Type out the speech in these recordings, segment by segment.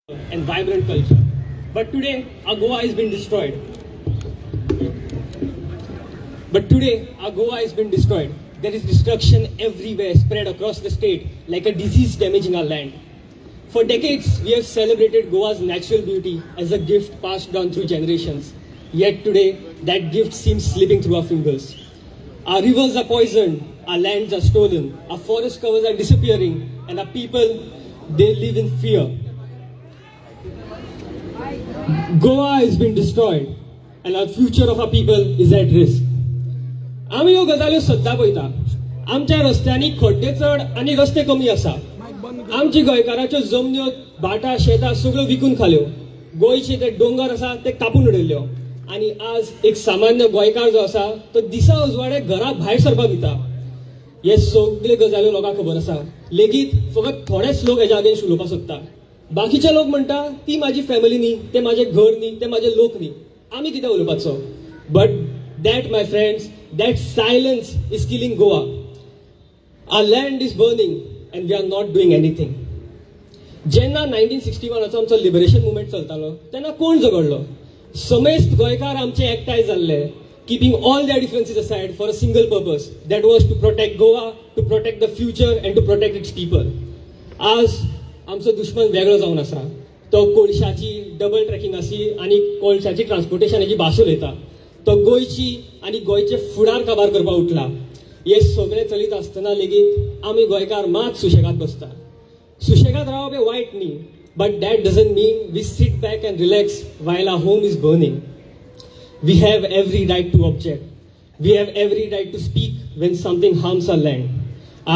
and vibrant culture. But today, our Goa has been destroyed. There is destruction everywhere, spread across the state, like a disease damaging our land. For decades, we have celebrated Goa's natural beauty as a gift passed down through generations. Yet today, that gift seems slipping through our fingers. Our rivers are poisoned, our lands are stolen, our forest covers are disappearing, and our people, they live in fear. Goa has been destroyed, and our future of our people is at risk. आमी ह्यो गजाल्यो सद्दां पळयता. आमच्या रस्त्यांनी खड्डे चड आनी रस्ते कमी आसा. आमची गोंयकाराच्यो जमन्यो, भाटां, शेतां सगळ्यो विकून खाल्यो. गोंयचे ते दोंगर आसा ते कापून उडयल्यो. आनी आज एक सामान्य गोंयकार जो आसा तो दिसा उजवाडे घरा भायर सरपाक भिता. हे सगळे गजाल्यो लोकांक खबर आसा. लेगीत फकत थोडेच लोक हेच्या अगेन्स्ट उलोवपाक सोदता. बाकीचे लोक म्हणटा ती माझी फॅमिली न्ही, ते माझे घर न्ही, ते माझे लोक न्ही, आमी कित्याक उलोवपाचो. But that, my friends, that silence is killing Goa. Our land is burning and we are not doing anything. जेन्ना 1961 आमचो लिबरेशन मुवमेंट चलतालो तेन्ना कोण झगडलो. समेस्त गोंयकार आमचे एकठांय जाल्ले, keeping all their differences aside for a single purpose, that was to protect Goa, to protect the future and to protect its people. आज आमचो दुश्मन वेगळो जावन आसा. तो कोळशाची डबल ट्रॅकिंग आसी आनी कोळशाची ट्रान्सपोर्टेशनाची भास उलयता. तो गोयची आणि गोयचे फुडार काबार करपाक उठला. हे सगळे चलीत आसतना लेगीत आमी गोंयकार मात सुशेगाद बसता. सुशेगाद रावप हे वायट न्ही, but that doesn't mean we sit back and relax while our home is burning. We have every right to object. We have every right to speak when something harms our land.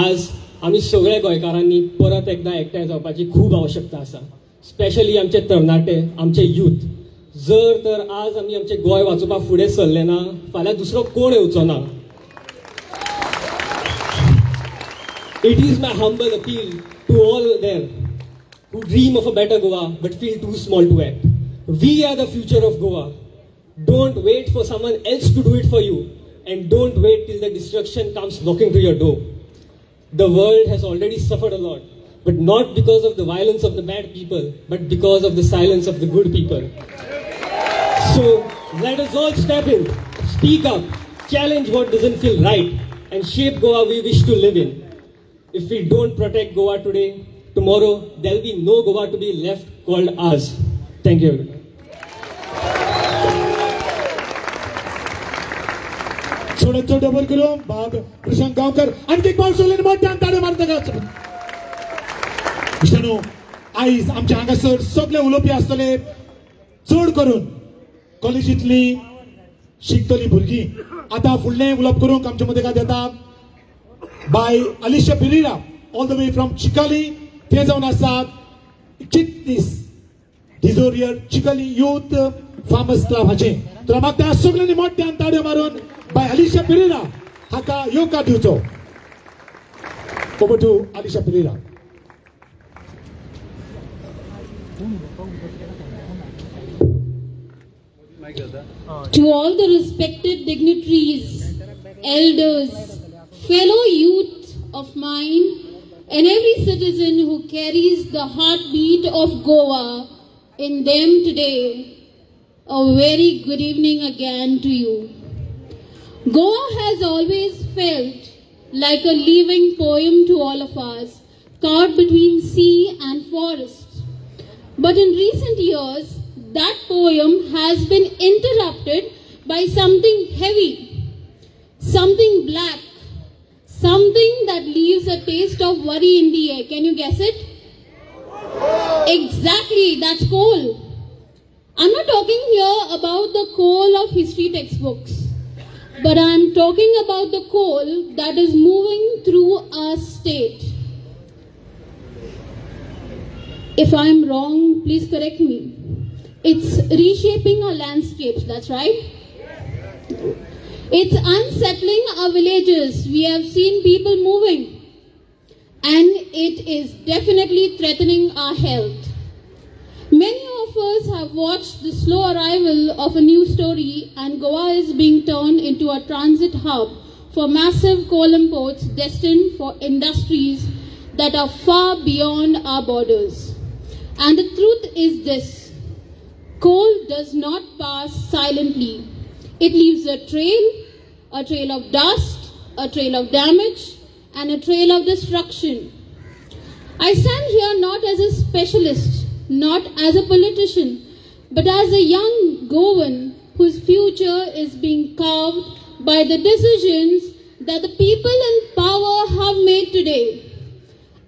आज आमी सगळ्या गोंयकारांनी परत एकदा एकठांय जावपाची खूब आवश्यकता आसा. स्पेशली आमचे तरणाटे, आमचे यूथ. जर तर आज आमी आमचे गोंय वाचोवपाक फुडें सरले ना, फाल्यां दुसरो कोण येवचो ना. It is my humble appeal to all them who dream of a better Goa but feel too small to act. We are the future of Goa. Don't wait for someone else to do it for you, and don't wait till the destruction comes knocking to your door. The world has already suffered a lot, but not because of the violence of the bad people, but because of the silence of the good people. So let us all step in, speak up, challenge what doesn't feel right, and shape Goa we wish to live in. If we don't protect Goa today, tomorrow there will be no Goa to be left called ours. Thank you everyone. छोटे double करो बाब प्रशांत गावकर आणखी एक पावस सोडले मोठ्या ताडे मारता का. मित्रांनो, आयज आमच्या हांगासर सगळे उलोवपी आसतले. चड करून कॉलेजींतली शिकतली भुरगीं. आतां फुडलें उलोवप करूंक आमचे मदें येता by Alisha Pereira, all the way from Chicalim. ते जावन आसात चिटनीस डिझोरियर चिकाली यूथ फार्मर्स क्लब हाचे. तर म्हाका त्या सगळ्यांनी मोठ्यान ताळयो मारून बाय अलिशा पेरेरा हाका योगा दिवचो. Over to Alisha Pereira. To all the respected dignitaries, elders, fellow youth of mine, and every citizen who carries the heartbeat of Goa in them today, a very good evening again to you. Goa has always felt like a living poem to all of us, caught between sea and forest. But in recent years, that poem has been interrupted by something heavy, something black, something that leaves a taste of worry in the air. Can you guess it? Exactly, that's coal. I'm not talking here about the coal of history textbooks, but I'm talking about the coal that is moving through our state. If I'm wrong, please correct me. It's reshaping our landscapes, that's right. It's unsettling our villages. We have seen people moving, and it is definitely threatening our health. Many of us have watched the slow arrival of a new story, and Goa is being turned into a transit hub for massive coal imports destined for industries that are far beyond our borders. And the truth is this: coal does not pass silently. It leaves a trail of dust, a trail of damage, and a trail of destruction. I stand here not as a specialist, not as a politician, but as a young Goan whose future is being carved by the decisions that the people in power have made today.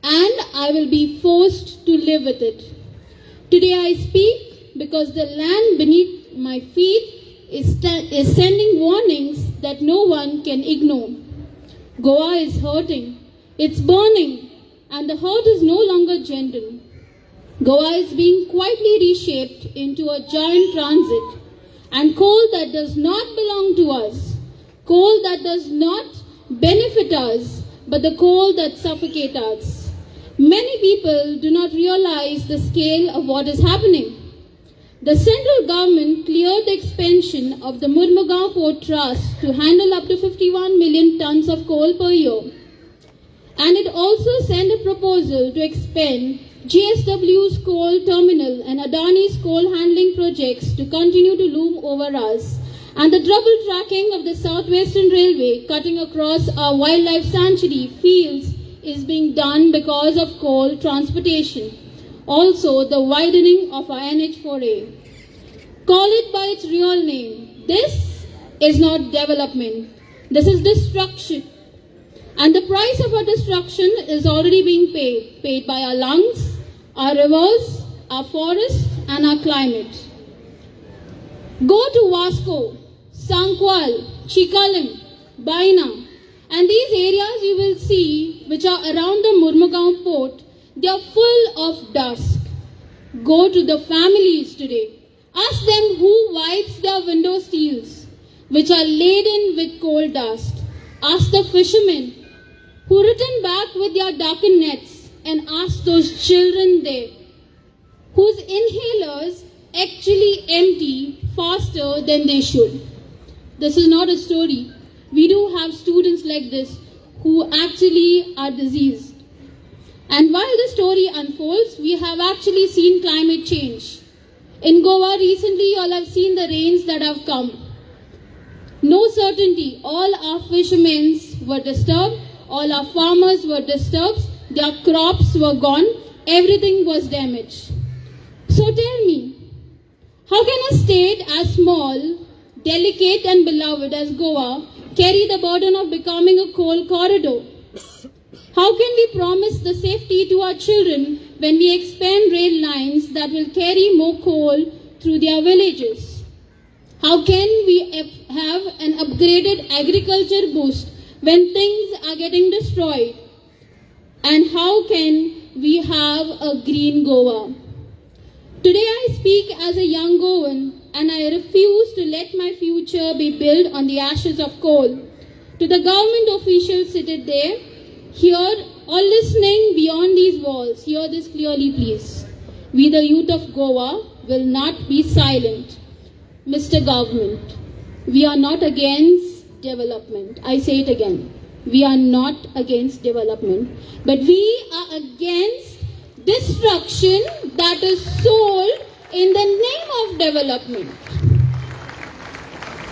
And I will be forced to live with it. Today I speak because the land beneath my feet is sending warnings that no one can ignore. Goa is hurting, it's burning, and the hurt is no longer gentle. Goa is being quietly reshaped into a giant transit, and coal that does not belong to us, coal that does not benefit us, but the coal that suffocates us. Many people do not realize the scale of what is happening. The central government cleared the expansion of the Murmugaon Port Trust to handle up to 51 million tons of coal per year. And it also sent a proposal to expand JSW's coal terminal and Adani's coal handling projects to continue to loom over us. And the double tracking of the Southwestern Railway cutting across our wildlife sanctuary fields is being done because of coal transportation. Also, the widening of our NH4A. Call it by its real name. This is not development. This is destruction. And the price of our destruction is already being paid by our lungs, our rivers, our forests, and our climate. Go to Vasco, Sankwal, Chikalim, Baina, and these areas you will see, which are around the Murmugaon port, they are full of dust. Go to the families today. Ask them who wipes their window sills, which are laden with coal dust. Ask the fishermen who return back with their darkened nets, and ask those children there whose inhalers actually empty faster than they should. This is not a story. We do have students like this who actually are diseased. And while the story unfolds, we have actually seen climate change. In Goa recently, you all have seen the rains that have come. No certainty. All our fishermen were disturbed. All our farmers were disturbed. Their crops were gone. Everything was damaged. So tell me, how can a state as small, delicate and beloved as Goa carry the burden of becoming a coal corridor? How can we promise the safety to our children when we expand rail lines that will carry more coal through their villages? How can we have an upgraded agriculture boost when things are getting destroyed? And how can we have a green Goa? Today I speak as a young Goan, and I refuse to let my future be built on the ashes of coal. To the government officials seated there, here or listening beyond these walls, hear this clearly please. We the youth of Goa will not be silent. Mr. Government, we are not against development. I say it again. We are not against development, but we are against destruction that is sold in the name of development.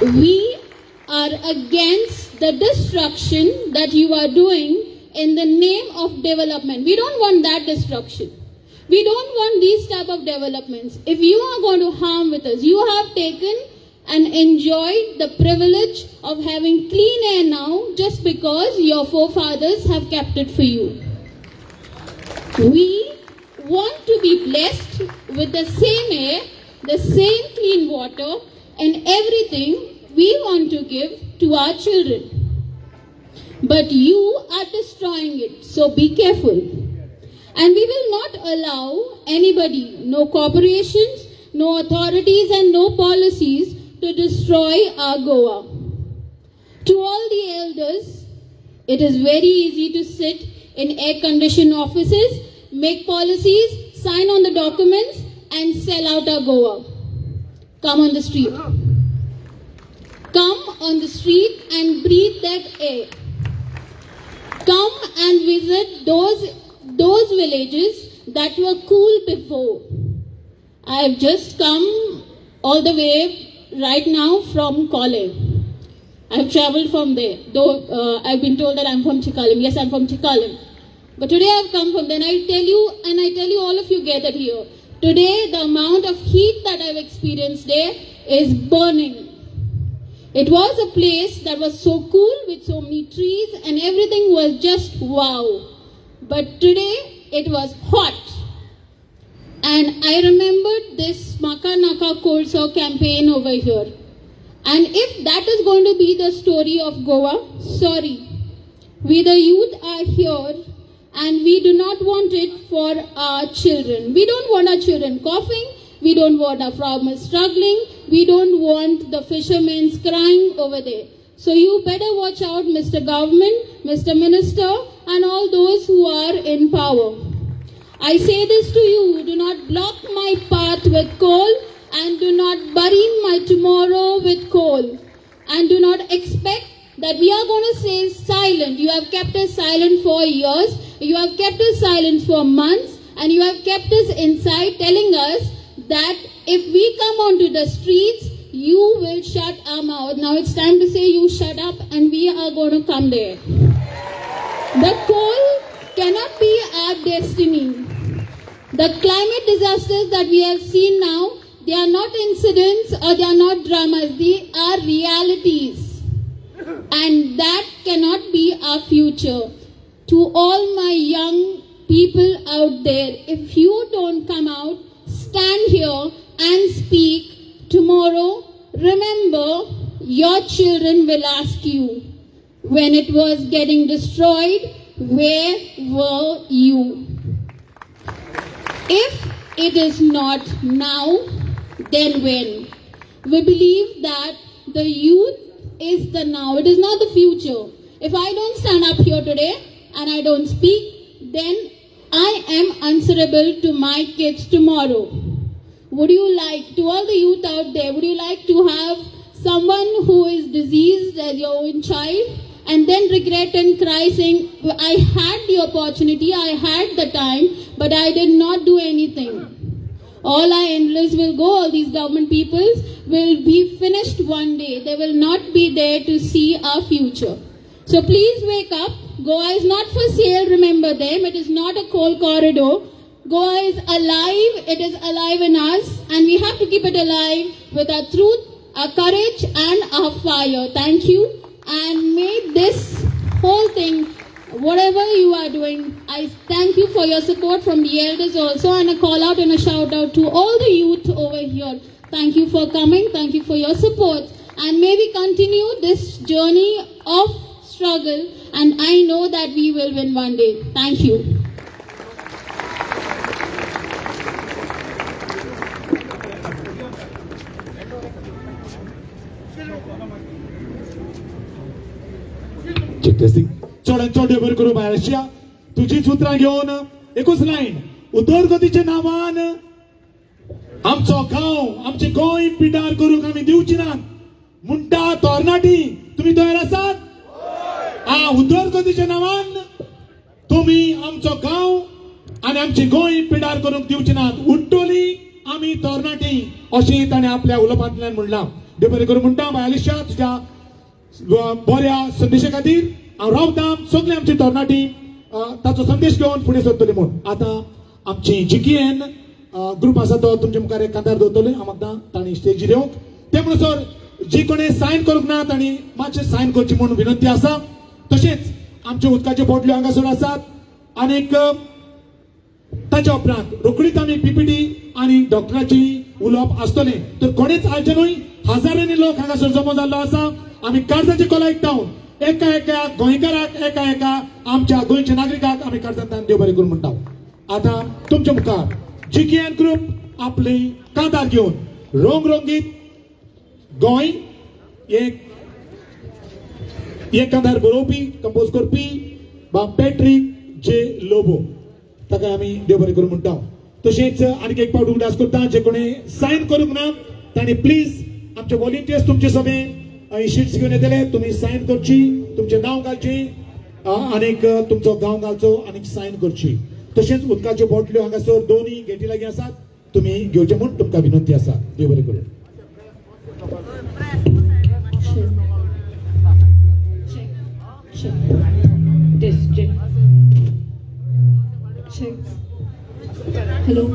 We are against the destruction that you are doing in the name of development. We don't want that destruction. We don't want these type of developments. If you are going to harm with us, you have taken and enjoyed the privilege of having clean air now just because your forefathers have kept it for you. We want to be blessed with the same air, the same clean water, and everything we want to give to our children. But you are destroying it, so be careful. And we will not allow anybody, no corporations, no authorities and no policies to destroy our Goa. To all the elders, it is very easy to sit in air-conditioned offices, make policies, sign on the documents and sell out our Goa. Come on the street. Come on the street and breathe that air. Come and visit those villages that were cool before. I have just come all the way right now from Kollam. I have traveled from there, though I've been told that I'm from Chikalim. Yes, I'm from Chikalim. But today I've come from there, and I tell you all of you gathered here, today the amount of heat that I've experienced there is burning. It was a place that was so cool with so many trees and everything was just wow. But today it was hot. And I remembered this Maka Naka Cold Sour campaign over here. And if that is going to be the story of Goa, sorry. We the youth are here and we do not want it for our children. We don't want our children coughing. We don't want our farmers struggling. We don't want the fishermen crying over there. So you better watch out, Mr. Government, Mr. Minister, and all those who are in power. I say this to you, do not block my path with coal and do not bury my tomorrow with coal. And do not expect that we are going to stay silent. You have kept us silent for years. You have kept us silent for months. And you have kept us inside telling us that if we come onto the streets, you will shut our mouth. Now it's time to say you shut up and we are going to come there. The coal cannot be our destiny. The climate disasters that we have seen now, they are not incidents or they are not dramas. They are realities. And that cannot be our future. To all my young people out there, if you don't come out, stand here and speak tomorrow, remember your children will ask you, when it was getting destroyed, where were you? If it is not now, then when? We believe that the youth is the now. It is not the future. If I don't stand up here today and I don't speak, then I am answerable to my kids tomorrow. Would you like, to all the youth out there, would you like to have someone who is diseased as your own child and then regret and cry saying, I had the opportunity, I had the time, but I did not do anything? All our endless will go, all these government peoples will be finished one day. They will not be there to see our future. So please wake up. Goa is not for sale, remember them. It is not a coal corridor. Goa is alive. It is alive in us. And we have to keep it alive with our truth, our courage and our fire. Thank you. And may this whole thing, whatever you are doing, I thank you for your support from the elders also, and a call out and a shout out to all the youth over here. Thank you for coming. Thank you for your support. And may we continue this journey of struggle, and I know that we will win one day. Thank you. चढ बरे करू महाराष्ट्र तुझी सूत्रां घेऊन एकूच line उदरगतीच्या नावान आमचो गांव आमचे गोंय पिडार करूंक आमी दिवची नात म्हणटा तोरणाटी तुम्ही तयार आसात हा उदरगतीच्या नावान तुम्ही आमचो गांव आणि आमचे गोंय पिडार करूंक दिवची नात उठ्ठोली आमी तोरणाटी अशी ताणें आपल्या उलोवपांतल्यान म्हणला देव बरें करूं म्हणटा महाराष्ट्र तुझ्या बऱ्या संदेशा खातीर हांव रावतां सगळे आमची तरणाटी ताचो संदेश घेवन फुडें सरतली म्हूण आतां आमची GKN ग्रुप आसा तो तुमचे मुखार एक कांतार दवरतले हांव मागता तांणी स्टेजीर येवंक ते म्हणसर जी कोणी सायन करूंक ना तांणी मातशें सायन करची म्हूण विनंती आसा तशेंच आमच्यो उदकाच्यो बोटल्यो हांगासर आसात आनीक ताच्या उपरांत रोखडीच आमी PPT आनी डॉक्टराची उलोवप आसतलें तर कोणेच आयचे न्हय हजारांनी लोक हांगासर जमा जाल्लो आसा आमी काळजाची कला आयकतां एका एका गोंयकाराक एका एका आमच्या गोंयच्या नागरिकाक आमी काळजांतल्यान देव बरें करूं म्हणटा आतां तुमच्या मुखार GKN ग्रुप आपली कांतार घेवन रंगरंगीत गोंय एक कांतार बरोवपी कंपोज करपी पॅट्रिक जे लोबो ताका आमी देव बरें करूं म्हणटा तशेंच आनीक एक पावट उगडास करता जे कोणी सायन करूंक ना तांणी प्लीज आमचे व्हॉलंटियर्स तुमचे सगळे शीट्स घेवन येतले तुम्ही सायन करची तुमचे नाव घालची आनीक तुमचो गांव घालचो आनीक सायन करची तशेंच उदकाच्यो बोटल्यो हांगासर दोन्ही गेटी लागीं आसात तुम्ही घेवचे म्हूण तुमकां विनंती आसा. देव बरें करूं. Hello.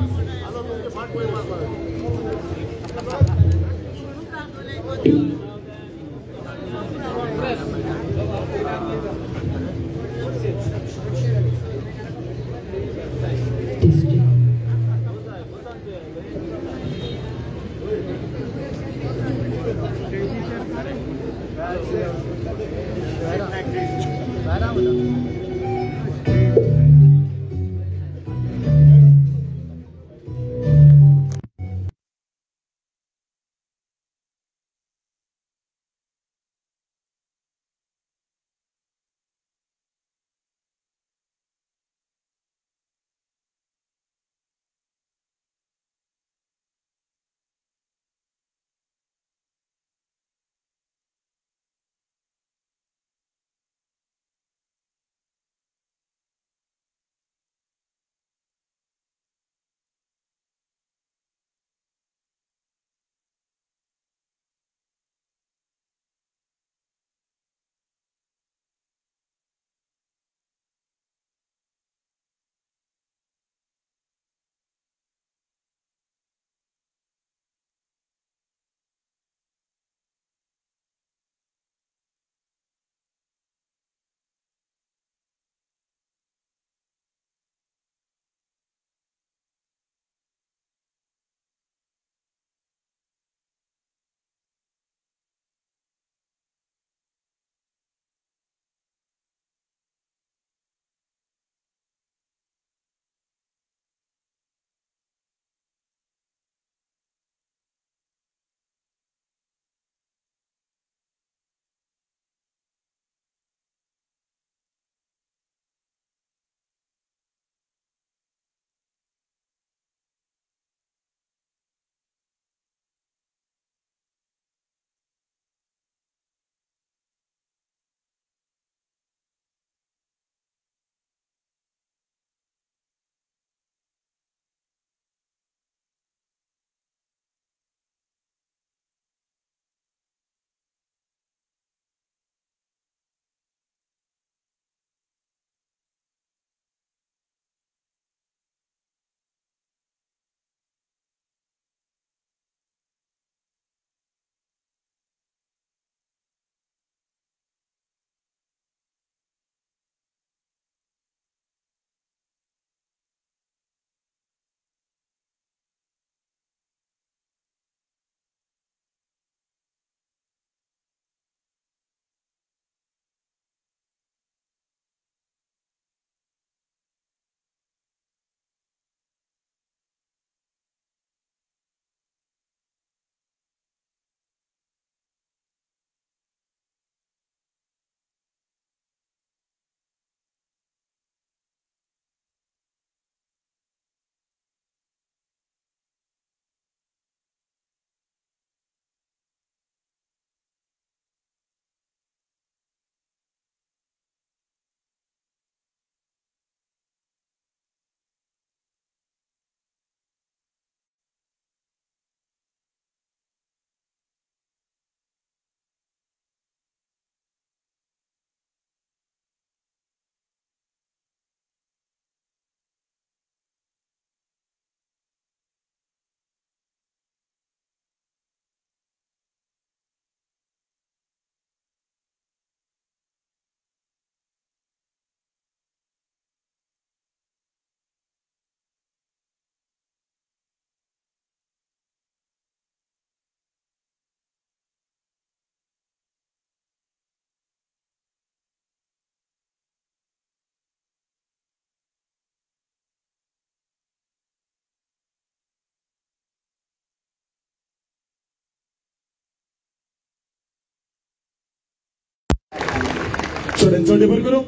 चढ बरें करूं.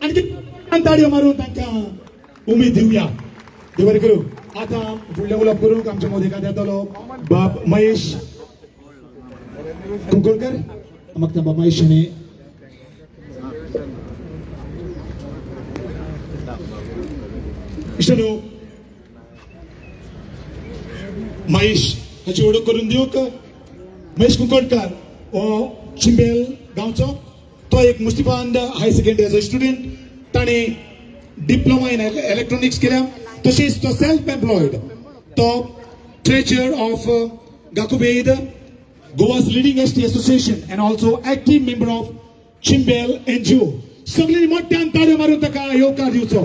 आणखी ताळयो मारून तांकां उमेद दिवया. देव बरें करूं. आतां फुडलें उलोवप करूंक आमच्या मोदीकांत येतलो बाब महेश कुंकळकर. म्हाका बाब महेश शेणे इश्टनो महेश हाची वळख करून दिवक. महेश कुंकटकार हो चिंबेल गांवचो. तो एक मुस्तिफांद हाय सेकंडरी स्टुडंट. ताणें डिप्लोमा इन इलेक्ट्रॉनिक्स केल्या. तशेंच तो सेल्फ एम्प्लॉयड. तो treasurer of Gakuved, Goa's leading ST association, and also active member of Chimbel NGO. सगळ्यांनी मोठ्यान ताळयो मारून ताका येवकार दिवचो.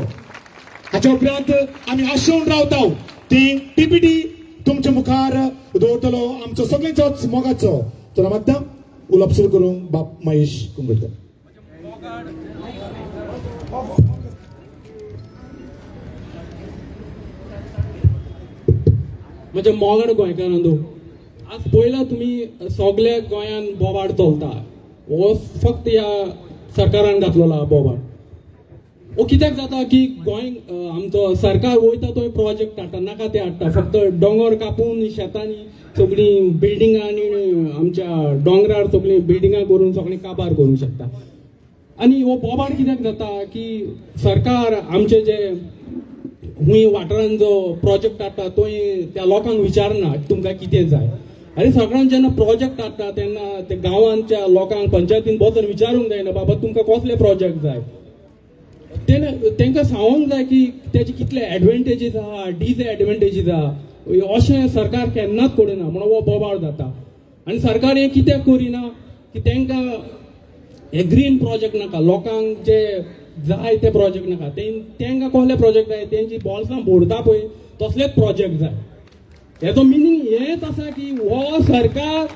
हाच्या उपरांत आमी आशेवन रावता ती टीपीटी तुमच्या मुखार दवरतलो आमचो सगळ्यांचोच मोगाचो. तर मागता उलोवप सुरू करूंक बाप महेश कुंकटकर. म्हणजे मोगाड गोंयकारांनो, आज पळयला तुमी सगळ्या गोंयान बोवाड चलता. हो फक्त ह्या सरकारान घातलेलो हा बोवाड. हो कित्याक जाता की गोंय आमचो सरकार वयता तो प्रोजेक्ट हाडटा, नाका ते हाडटा. फक्त दोंगर कापून शेतांनी सगळी बिल्डिंगां आनी आमच्या डोंगरार सगळी बिल्डिंगां करून सगळी काबार करूंक शकता. आनी हो बोवाड कित्याक जाता की सरकार आमचे जे हुंय वाठारांत जो प्रोजेक्ट हाडटा तो त्या लोकांक विचारना तुमकां कितें जाय. अरे सगळ्यांक जेन्ना प्रोजेक्ट हाडटा तेन्ना ते गांवांच्या लोकांक पंचायतीन बसून विचारूंक जायना बाबा तुमकां कसले प्रोजेक्ट जाय. तांकां सांगूंक जाय की तेजे कितले एडवांटेजीस आहा, डिसएडवांटेजीस आहा. अशें सरकार केन्नाच करिना म्हणून हो बोवाळ जाता. आनी सरकार हें कित्याक करिना की तांकां हे ग्रीन प्रोजेक्ट नाका, लोकांक जे जाय ते प्रोजेक्ट नाका. तांकां कसले प्रोजेक्ट जाय, तेंची बॉल्सां भोरता पळय तसलेच प्रोजेक्ट जाय. हेचो मिनींग हेच आसा की हो सरकार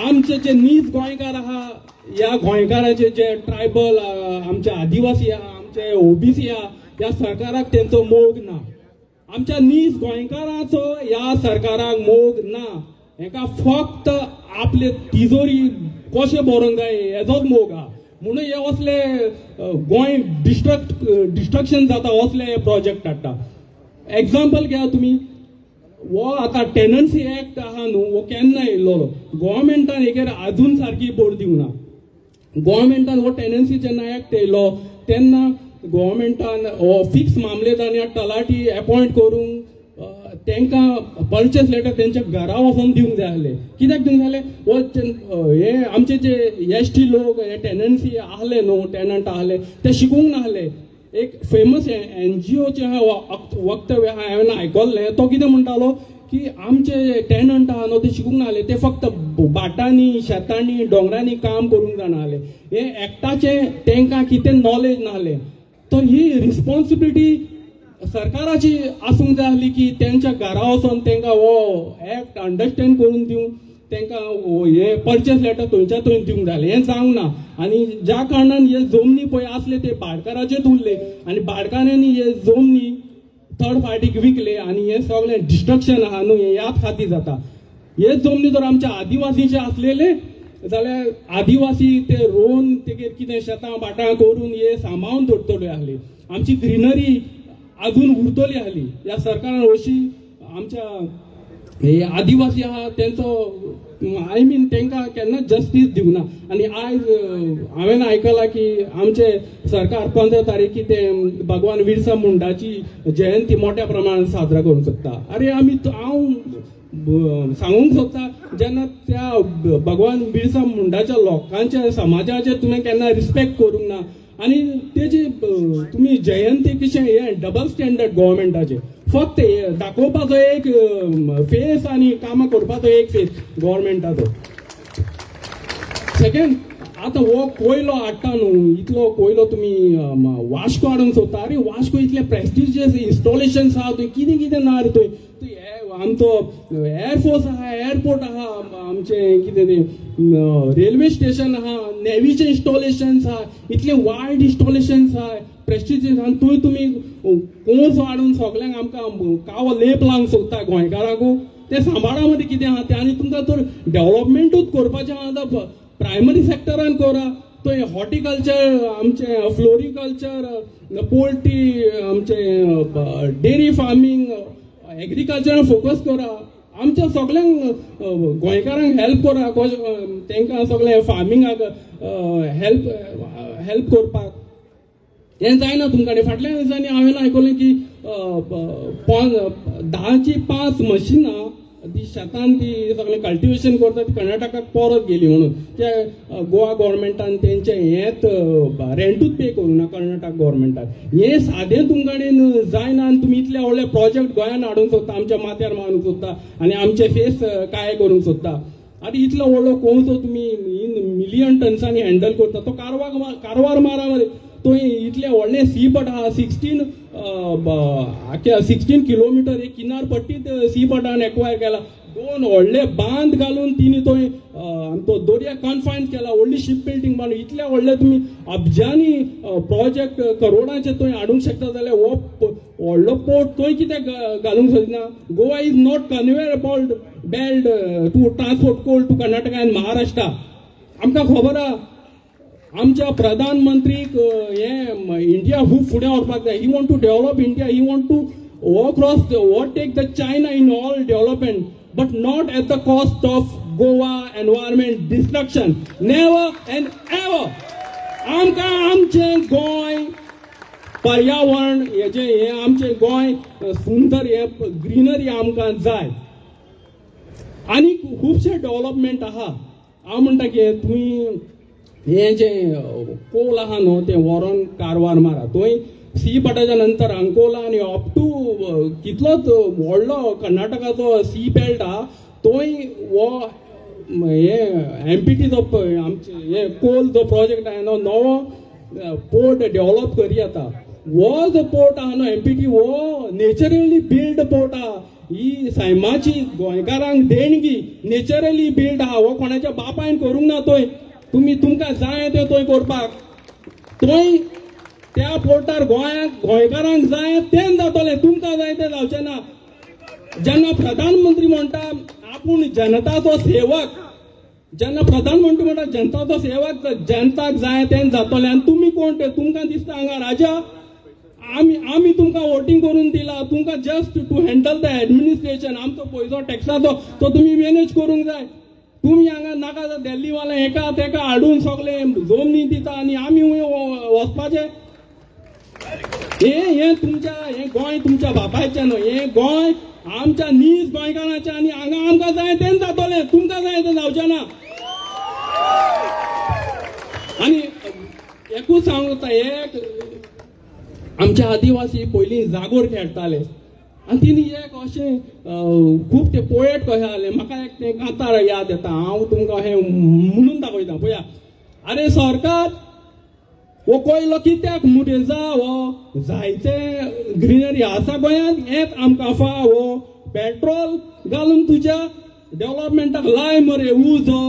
आमचे जे नीज गोंयकार आहा, ह्या गोंयकाराचे जे ट्रायबल आमचे आदिवासी आहा, आमचे ओबीसी आहा, ह्या सरकाराक तेंचो मोग ना. आमच्या नीज गोंयकाराचो ह्या सरकाराक मोग ना. हेका फक्त आपले तिजोरी कशें भरूंक जाय हेजोच मोग आहा. म्हणून हे असले गोंय डिस्ट्रक्शन जाता असले प्रोजेक्ट हाडटा. एग्जाम्पल घेया तुमी. वो आतां टेनन्सी एक्ट आहा न्हू, वो केन्ना येयल्लो. गोव्हर्मेंटान हेचेर अजून सारकी भर दिवंक ना. गोव्हर्मेंटान हो टेनन्सी जेन्ना एक्ट येयलो तेन्ना गोव्हर्मेंटान हो फिक्स मामलेदार तलाटी अपॉयंट करून तांकां पर्चेस लेटर तेंच्या घरा वचून दिवंक जाय आसलें. कित्याक दिवंक जाय आसलें, वो हे आमचे जे एसटी लोक हे टेनन्सी आहले न्हू, टेनंट आहले ते शिकूंक नाहले. एक फेमस NGOचे वक्तव्य हांवें आयकल्लें. तो कितें म्हणटालो की आमचे टेनंट आहा न्हू ते शिकूंक नाहले, ते फक्त भाटांनी शेतांनी डोंगरांनी काम करूंक जाणाले. हे एक्टाचे तांकां कितें नॉलेज नाहलें. तर ही रिस्पॉन्सिबिलिटी सरकाराची आसूंक जाय आसली की तेंच्या घरा वचून तांकां हो एक्ट अंडरस्टँड करून दिवंक तांकां हे पर्चेस लेटर थंयच्या थंय दिवंक जाय. हें जावंक ना. आनी ज्या कारणान हे जमनी पळय आसले ते भाटकाराचेच उरले आनी भाटकारांनी हे जमनी थर्ड पार्टीक विकले आनी हे सगळें डिस्ट्रक्शन आहा न्हू हे ह्याच खातीर जाता. हे जमनी जर आमच्या आदिवासीचे आसलेले जाल्यार आदिवासी ते रोवन तेगेर कितें शेतां भाटां करून हे सांबाळून दवरतले आसले. आमची ग्रीनरी अजून उरतली आसली. ह्या सरकारान अशी आमच्या हे आदिवासी आहा तेंचो तांकां केन्ना जस्टीस दिवना. आनी आयज हांवें आयकलां की आमचे सरकार 15 तारीख ते भगवान बिरसा मुंडाची जयंती मोठ्या प्रमाणात साजरा करूंक सोदता. अरे हांव सांगूंक सोदता जेन्ना त्या भगवान बिरसा मुंडाच्या लोकांच्या समाजाचे तुवें केन्ना रिस्पेक्ट करूंक ना आनी तेजी तुमी जयंती कशें हे डबल स्टँडर्ड गव्हर्मेंटाचे. फक्त दाखोवपाचो एक फेस आनी कामां करपाचो एक फेस गव्हर्मेंटाचो. सेकंड, आतां हो कोयलो हाडटा न्हू, इतलो कोयलो तुमी वास्को हाडूंक सोदता. अरे वास्को इतले प्रेस्टिजियस इन्स्टॉलेशन्स आहा थंय, कितें कितें ना रे थंय. आमचो एअरफोर्स आहा, एअरपोर्ट आहा, आमचे कितें तें रेल्वे स्टेशन आहा, नेवीचे इन्स्टॉलेशन्स आहा, इतले वायड इन्स्टॉलेशन्स आहा प्रेस्टिजियस. आनी थंय तुमी कोस हाडून सगळ्यांक आमकां कावो लेप लावंक सोदता गोंयकारांकू. ते सांबाळा मदीं कितें आहा तें आनी तुमकां तर डेव्हलपमेंटूच करपाचें आहा जाल्यार प्रायमरी सेक्टरान करा. थंय हॉर्टिकल्चर, आमचे फ्लोरिकल्चर, पोल्ट्री, आमचे डेरी फार्मींग, एग्रीकल्चरान फोकस करा. आमच्या सगळ्यांक गोंयकारांक हेल्प करा, तांकां सगळें फार्मिंगाक हेल्प करपाक. हें जायना तुमकां. फाटल्या दिसांनी हांवें आयकलें की 10ची 5 मशिनां ती शेतान ती सगळें कल्टिवेशन करता ती कर्नाटकाक परत गेली म्हणून त्या गोवा गव्हर्मेंटान तेंचे हेच रेंटूच पे करूना कर्नाटक गव्हर्मेंटाक हे सादें तुमकडेन जायना आनी तुमी इतले व्हडले प्रोजेक्ट गोंयान हाडूंक सोदता आमच्या माथ्यार मारूंक सोदता आनी आमचे फेस काय करूंक सोदता आतां इतलो व्हडलो कोळसो तुमी मिलियन टन्सांनी हँडल करता तो कारवार मारा मरे तो इतले व्हडले सी पट आहा 16 किलोमीटर एक किनार पट्टीत सी पटान एक्वायर केला 2 व्हडले बांद घालून तिने तो दर्या कन्फायन केला व्हडली शिप बिल्डिंग बांदून इतले व्हडले तुमी अब्जांनी प्रोजेक्ट करोडाचे थंय हाडूंक शकता जाल्यार हो व्हडलो पोर्ट थंय कित्याक घालूंक सोदिना Goa is not conveyor belt to transport coal to Karnataka and Maharashtra आमकां खबर आहा आमच्या प्रधानमंत्रीक हे इंडिया खूब फुडें व्हरपाक जाय he want to develop India he want to overtake the China in all development but not at the cost of Goa environment destruction never and ever आमकां आमचे गोंय पर्यावरण हे आमचे गोंय सुंदर हे ग्रीनरी आमकां जाय आनी खुबशे डेव्हलपमेंट आहा हांव म्हणटा की तुमी हे जे कोल आहा न्हू ते व्हरोन कारवार मारा थंय सी पटाच्या नंतर अंकोला आनी अप टू कितलोच व्हडलो कर्नाटकाचो सी बेल्ट आहा थंय हो हे एमपीटीचो आमचे हे कोल जो प्रोजेक्ट आहा न्हू नवो पोर्ट डेव्हलप करी येता हो जो पोर्ट आहा न्हू एमपीटी हो नेचरली बिल्ड पोर्ट आहा ही सैमाची गोंयकारांक देणगी नेचरली बिल्ड आहा हो कोणाच्या बापायन करूंक ना थंय तुमकां जाय तें थंय करपाक थंय त्या पोर्टार गोंयकारांक जाय तें जातलें तुमकां जाय तें जावचें ना जेन्ना प्रधानमंत्री म्हणटा आपूण जनताचो सेवक जेन्ना प्रधानमंत्री म्हणटा जनताचो सेवक जनताक जाय तें जातलें आनी तुमी कोण ते तुमकां दिसता हांगा राजा आमी तुमकां वोटींग करून दिला तुमकां just to handle the administration आमचो पयसो टॅक्साचो तो तुमी मॅनेज करूंक जाय तुमी हांगा नाका दिल्लीवाले एका तेका हाडून सगळे जमनी दिता आनी आमी वचपाचे हे तुमच्या हे गोंय तुमच्या बापायचें न्हू हे गोंय आमच्या नीज गोंयकारांचें आनी हांगा आमकां जाय तें जातलें तुमकां जाय तें जावचें ना आनी एकूच सांगता एक आमचे आदिवासी पयलीं जागोर खेळटाले आनी तिणी एक अशें खूब ते पोएट कशें जाले म्हाका एक तें कांतार याद येता हांव तुमकां अशें म्हणून दाखयता पळया अरे सरकार वो कोयलो कित्याक मुडेजा हो जायते ग्रीनरी आसा गोंयांत हेंच आमकां फावो पेट्रोल घालून तुज्या डेव्हलपमेंटाक लाय मरे उजो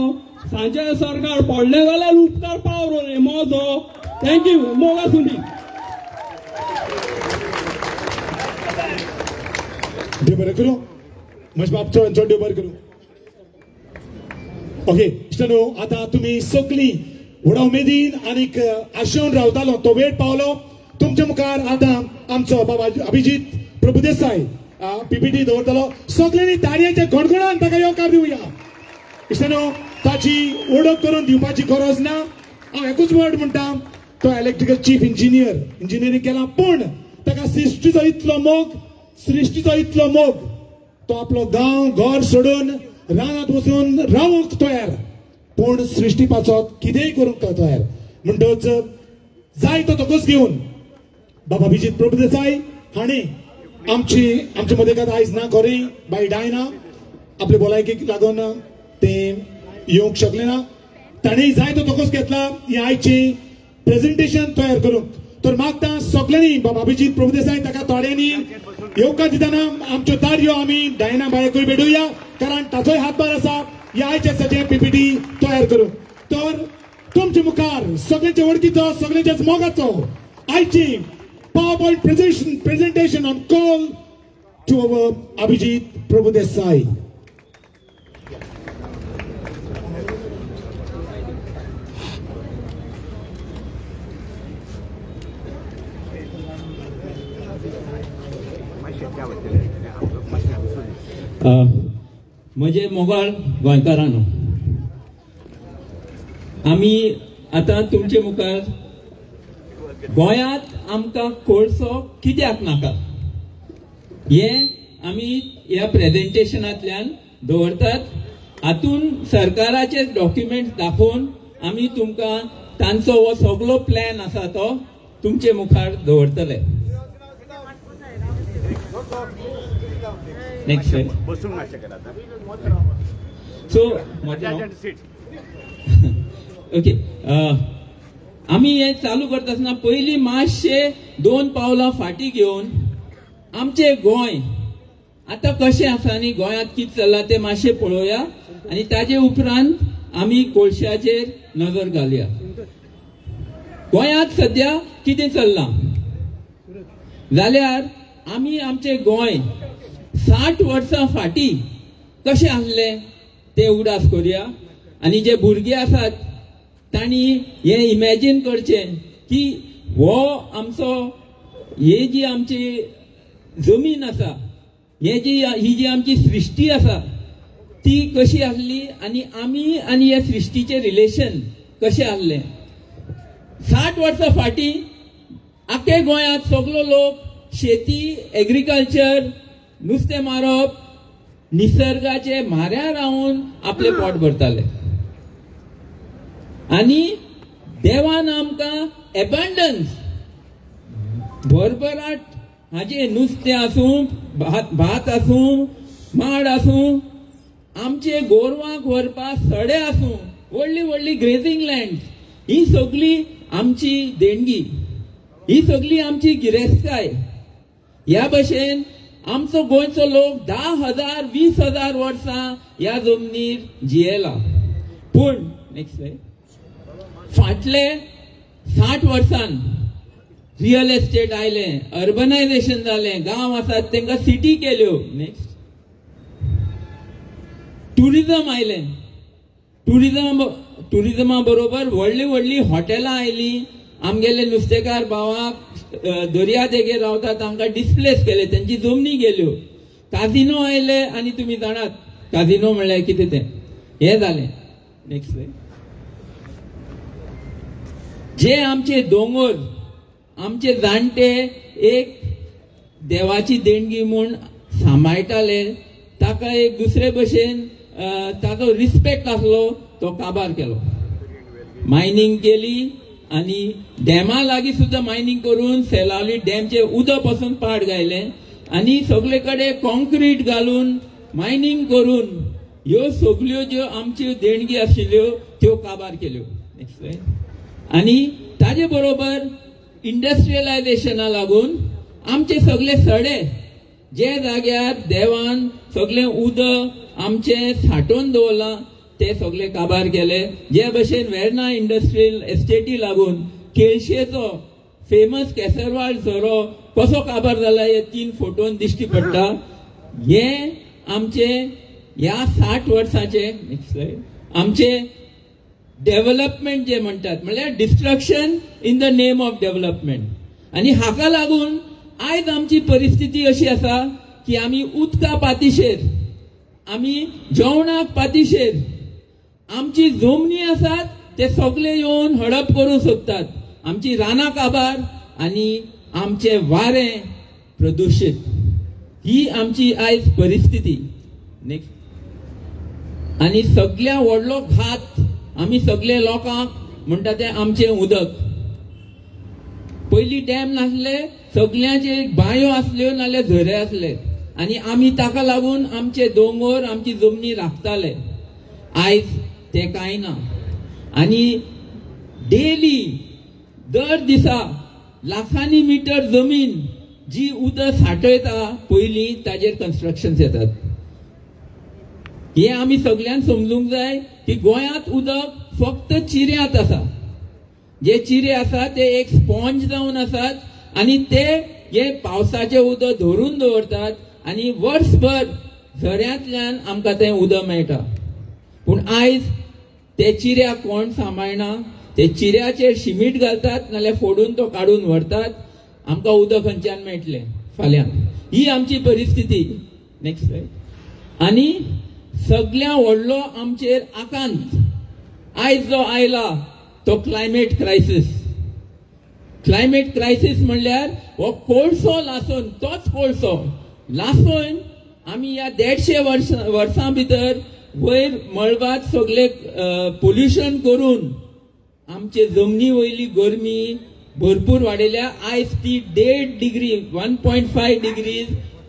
सांजे सरकार पडलें जाल्यार उपकार पावरो रे मोजो थँक्यू मोगा सुंदी देव बरें करूं म्हज्या बापचो देव बरें करूं ओके इश्टानो आतां तुमी सगळीं व्हडा उमेदीन आनीक आशेवन रावतालो तो वेळ पावलो तुमच्या मुखार आतां आमचो बाबा अभिजीत प्रभुदेसाय पीपीटी दवरतलो सगळ्यांनी ताळयांच्या गणगणान ताका येवकार दिवया इश्टानो ताची ओळख करून दिवपाची गरज ना हांव एकूच वर्ड म्हणटा तो इलेक्ट्रिकल चीफ इंजिनियरींग केला पूण ताका सृश्टीचो इतलो मोग तो आपलो गांव घर सोडून रानांत वचून रावूंक तयार पूण सृश्टीपाचो कितेंय करूंक तो तयार म्हणटच जाय तो तोकूच घेवन बाबा अभिजीत प्रभुदेसाय हांणी आमचे मदेकात आयज ना खरें बाय डायना आपले भलायकेक लागून ते येवंक शकले ना ताणें जाय तो तोकूच घेतला ही आयची प्रेझेंटेशन तयार करूंक तर मागता सगळ्यांनी बाबा अभिजीत प्रभुदेसाय ताका थोड्यांनी येवकार दितना आमच्यो तारयो आमी डायना बायकूय भेटुया कारण ताचोय हातभार आसा ह्या आयचे सगळे पीपीटी तयार करूंक तर तुमचे मुखार सगळ्यांचे वळखीचो सगळ्यांच्याच मोगाचो आयची PowerPoint presentation on call to our Abhijit Prabhudesai म्हजे मोगाळ गोंयकारांनो आमी आतां तुमचे मुखार गोंयांत आमकां कोळसो कित्याक नाका हे आमी ह्या प्रेझेंटेशनांतल्यान दवरतात. हातून सरकाराचे डॉक्युमेंट दाखोवन आमी तुमकां तांचो हो सगळो प्लॅन आसा तो तुमचे मुखार दवरतले. नेक्स्ट सो ओके, आमी हे चालू करता आसतना पयलीं मातशे 2 पावलां फाटीं घेवन आमचे गोंय आता कशें आसा आनी गोंयांत कितें चल्लां तें मातशें पळोवया आनी ताजे उपरांत आमी कोळशाचेर नजर घालया. गोंयांत सध्या कितें चल्लां जाल्यार आमी आमचें गोंय 60 वर्सां फाटीं कशें आसलें तें उडास करुया. आनी जे भुरगे आसात तांणी हें इमॅजीन करचें की हो आमचो ही जी आमची जमीन आसा, ही जी आमची सृश्टी आसा ती कशी आसली आनी आमी आनी ह्या सृश्टीचें रिलेशन कशें आसलें. 60 वर्सां फाटीं आख्खे गोंयांत सगळो लोक शेती, एग्रीकल्चर, नुस्तें मारप, निसर्गाचे म्हाऱ्यार रावन आपले पोट भरताले. आनी देवान आमकां एबंडन्स भरभराट हाजे नुस्तें आसूं, भात आसूं, माड आसूं, आमचे गोरवांक व्हरपाक सडे आसूं, व्हडली व्हडली ग्रेजिंग लँड्स, ही सगळी आमची देणगी, ही सगळी आमची गिरेस्तकाय. ह्या भशेन आमचो गोंयचो लोक 10,000 20,000 वर्सां ह्या जमनीर जियेला. पूण नेक्स्ट स्लाइड, फाटले 60 वर्सान रियल एस्टेट आयलें, अर्बनायझेशन जालें, गांव आसात तांकां सिटी केल्यो. नेक्स्ट, टुरिजम आयलें, टुरिजमा बरोबर व्हडली व्हडली हॉटेलां आयलीं. आमगेले नुस्तेकार भावाक दर्या देगेर रावतात तांकां डिस्प्लेस केले, तांची जमनी गेल्यो. काजिनो आयले आनी तुमी जाणात काजिनो म्हणल्यार कितें तें, हें जालें. नेक्स्ट, जे आमचे दोंगर, आमचे जाणटे एक देवाची देणगी म्हूण सांबाळटाले, ताका एक दुसरे भशेन ताचो रिस्पेक्ट आसलो, तो काबार केलो. मायनिंग केली आनी डॅमा लागीं सुद्दां मायनिंग करून सेलावली डॅमचे उदक पासून पाड गायले आनी सगळे कडेन कॉन्क्रीट घालून मायनिंग करून ह्यो सगळ्यो ज्यो आमच्यो देणगी आशिल्ल्यो त्यो काबार केल्यो. नेक्स्ट, आनी ताजे बरोबर इंडस्ट्रियलायझेशना लागून आमचे सगळे सडे, जे जाग्यार देवान सगळे उदक आमचे साठोवन दवरलां ते सगळे काबार केले. जे भशेन वेर्ना इंडस्ट्रियल एस्टेटी लागून केळशेचो फेमस केसरवाळ झरो कसो काबार जाला हे 3 फोटोन दिश्टी पडटा. हे आमचे ह्या 60 वर्साचे नेक्स्ट स्लाइड आमचे डेव्हलपमेंट जे म्हणटात, म्हळ्यार destruction in the name of development. आनी हाका लागून आयज आमची परिस्थिती अशी आसा की आमी उदका पातीशेर, आमी जेवणाक पातीशेर, आमची जमनी आसात ते सगळे येवन हडप करूं सोदतात. आमची रानां काबार आनी आमचे वारें प्रदूषित, ही आमची आयज परिस्थिती. नेक्स्ट, आनी सगळ्या व्हडलो घात आमी सगळे लोकांक म्हणटा ते आमचे उदक. पयलीं डॅम नासले, सगळ्यांचे बांयो आसल्यो नाल्यार झरे आसले आनी आमी ताका लागून आमचे दोंगर, आमची जमनी राखताले. आयज ते कांय ना. आनी डेली दर दिसा लाखांनी मिटर जमीन जी उदक साठयता पयलीं ताजेर कन्स्ट्रक्शन्स येतात. हे आमी सगळ्यांक समजूंक जाय की गोंयांत उदक फक्त चिऱ्यांत आसा. जे चिरे आसा ते एक स्पॉन्ज जावन आसात आनी ते हे पावसाचे उदक धरून दवरतात आनी वर्सभर झऱ्यांतल्यान आमकां तें उदक मेळटा. पूण आयज ते चिऱ्याक कोण सांबाळना. ते चिऱ्याचेर शिमीट घालतात नाल्यार फोडून तो काडून व्हरतात. आमकां उदक खंयच्यान मेळटलें फाल्यां, ही आमची परिस्थिती. नेक्स्ट स्लाइड, आनी सगळ्या व्हडलो आमचेर आकांत आयज जो आयला तो क्लायमेट क्रायसिस. क्लायमेट क्रायसिस म्हणल्यार हो कोळसो लासून, तोच कोळसो लासून आमी ह्या 150 वर्सां भितर वयर मळबात सगळे पोल्युशन करून आमचे जमनी वयली गरमी भरपूर वाडयल्या. आयज ती 1.5 डिग्री 1.5 डिग्री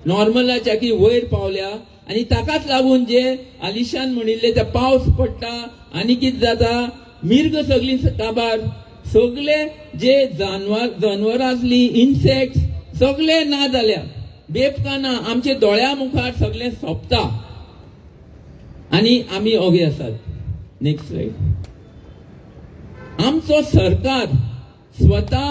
नॉर्मलाच्या की वयर पावल्या. आणि ताकाच लागून जे आलिशान म्हणिल्ले ते पावस पडटा आनी कितें जाता, मिर्ग सगळी काबार, सगळे जे जानवर आसली, इन्सेक्ट्स सगळे ना जाल्या, बेपकाना आमचे दोळ्या मुखार सगळे सोंपता आणि आमी ओगे आसात. Next slide. आमचो सरकार स्वता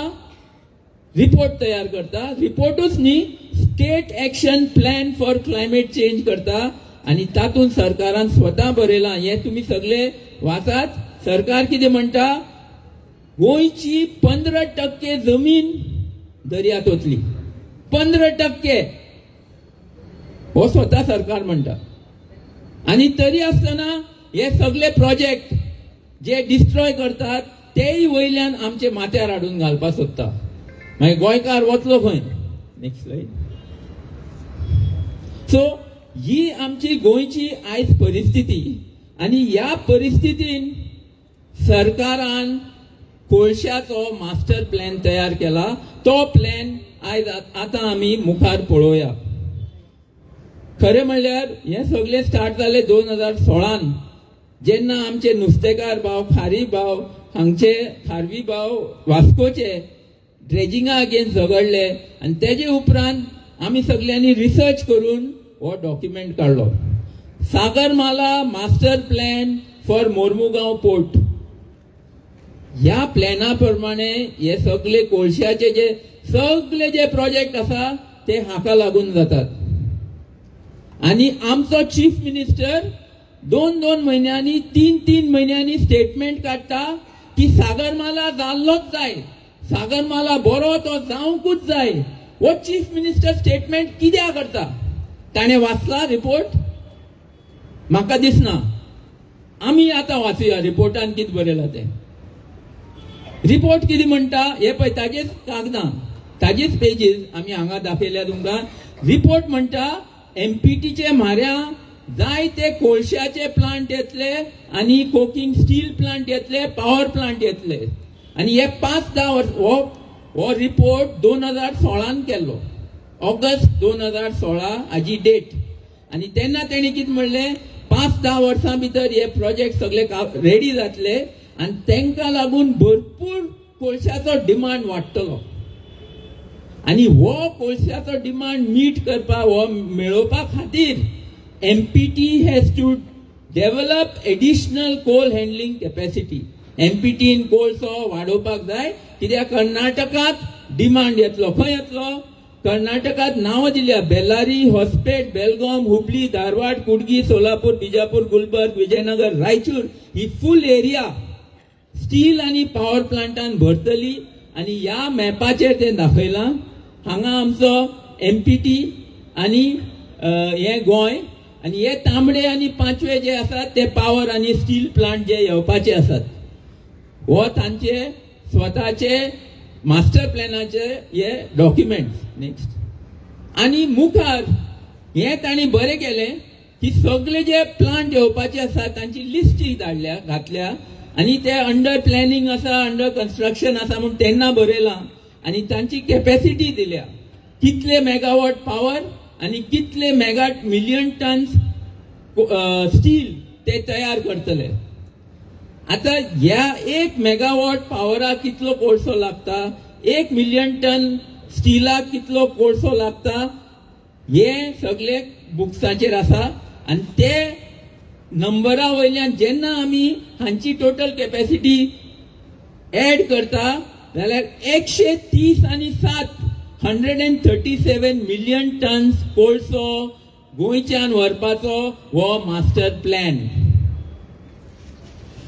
रिपोर्ट तयार करता. रिपोर्टूच न्ही, state action plan for climate change करता आणि तातूंत सरकारान स्वता बरयलां. हे तुम्ही सगळे वाचात. सरकार कितें म्हणटा, गोंयची 15% जमीन दर्यांत वतली. 15% हो स्वता सरकार म्हणटा. आणि तरी आसतना हे सगळे प्रोजेक्ट जे डिस्ट्रॉय करतात तेय वयल्यान आमचे माथ्यार हाडून घालपाक सोदता. मागीर गोंयकार वतलो खंय? Next slide. सो ही आमची गोंयची आयज परिस्थिती. आणि ह्या परिस्थितीन सरकारान कोळशाचो मास्टर प्लॅन तयार केला. तो प्लॅन आयज आतां आमी मुखार पळोवया. खरें म्हणल्यार हे सगळे स्टार्ट जाले 2016 जेन्ना आमचे नुस्तेकार भाव, खारी भाव, हांगचे खारवी भाव वास्कोचे ड्रेजिंगा अगेन्स्ट झगडले. आणि तेजे उपरांत आमी सगळ्यांनी रिसर्च करून हो डॉक्युमेंट काढलो. Sagarmala master plan for Mormugao port. ह्या प्लॅना प्रमाणे हे सगळे कोळशाचे जे सगळे जे प्रोजेक्ट आसा ते हाका लागून जातात. आणि आमचो चीफ मिनिस्टर 2-2 महिन्यांनी 3-3 महिन्यांनी स्टेटमेंट काढता की सागरमाला जाल्लोच जाय, सागरमाला बरो तो जावंकूच जाय. हो चीफ मिनिस्टर स्टेटमेंट कित्याक करता? ताणे वाचला रिपोर्ट? म्हाका दिसना. आमी आतां वाचुया रिपोर्टान कितें बरयलां ते. रिपोर्ट कितें म्हणटा हे पळय, ताजेच कागदां, ताजेच पेजीस आमी हांगा दाखयल्या तुमकां. रिपोर्ट म्हणटा एमपीटीचे म्हाऱ्या जाय ते कोळशाचे प्लांट येतले आणि कोकिंग स्टील प्लांट येतले, पॉवर प्लांट येतले. आणि हे 5-10 वर्स हो रिपोर्ट 2016 केल्लो. ऑगस्ट 2016 हाजी डेट. आणि तेन्ना तेणी कितें म्हणलें, 5-10 वर्सां भितर हे प्रोजेक्ट सगळे रेडी जातले आणि तांकां लागून भरपूर कोळशाचो डिमांड वाडटलो. आणि हो कोळशाचो डिमांड मीट करपाक, हो मेळोवपा खातीर MPT has to develop additional coal handling capacity. एमपीटीन कोळसो वाडोवपाक जाय, कित्याक कर्नाटकात डिमांड येतलो. खंय येतलो? कर्नाटकात नांवां दिल्या, बेल्लारी, होस्पेट, बेलगाम, हुबली, धारवाड, कुडगी, सोलापूर, बिजापूर, गुलबर्ग, विजयनगर, रायचूर ही फुल एरिया स्टील आणि पॉवर प्लांटान भरतली. आणि ह्या मॅपाचेर ते दाखयलां. हांगा आमचो एमपीटी आणि हे गोंय, आणि हे तांबडे आणि पांचवे जे आसात ते पॉवर आणि स्टील प्लांट जे येवपाचे आसात. हो तांचे स्वताचे मास्टर प्लॅनाचे हे डॉक्युमेंट्स. नेक्स्ट. आणि मुखार हे तांणी बरें केलें की सगळे जे प्लांट येवपाचे आसात तांची लिस्टी धाडल्या, घातल्या. आणि ते अंडर प्लॅनिंग आसा, अंडर कन्स्ट्रक्शन आसा म्हणून तेन्ना बरयलां. आणि तांची कॅपॅसिटी दिल्या, कितले मेगावॉट पॉवर आणि कितले मिलियन टन्स स्टील ते तयार करतले. आता ह्या 1 मेगावॉट पॉवराक कितलो कोळसो लागता, 1 मिलियन टन स्टीलाक कितलो कोळसो लागता, हे सगळे बुक्साचेर आसा. आणि ते नंबरा वयल्यान जेन्ना आमी हांची टोटल कॅपॅसिटी ऍड करता जाल्यार 130 आणि 7 137 मिलियन टन्स कोळसो गोंयच्यान व्हरपाचो हो मास्टर प्लॅन.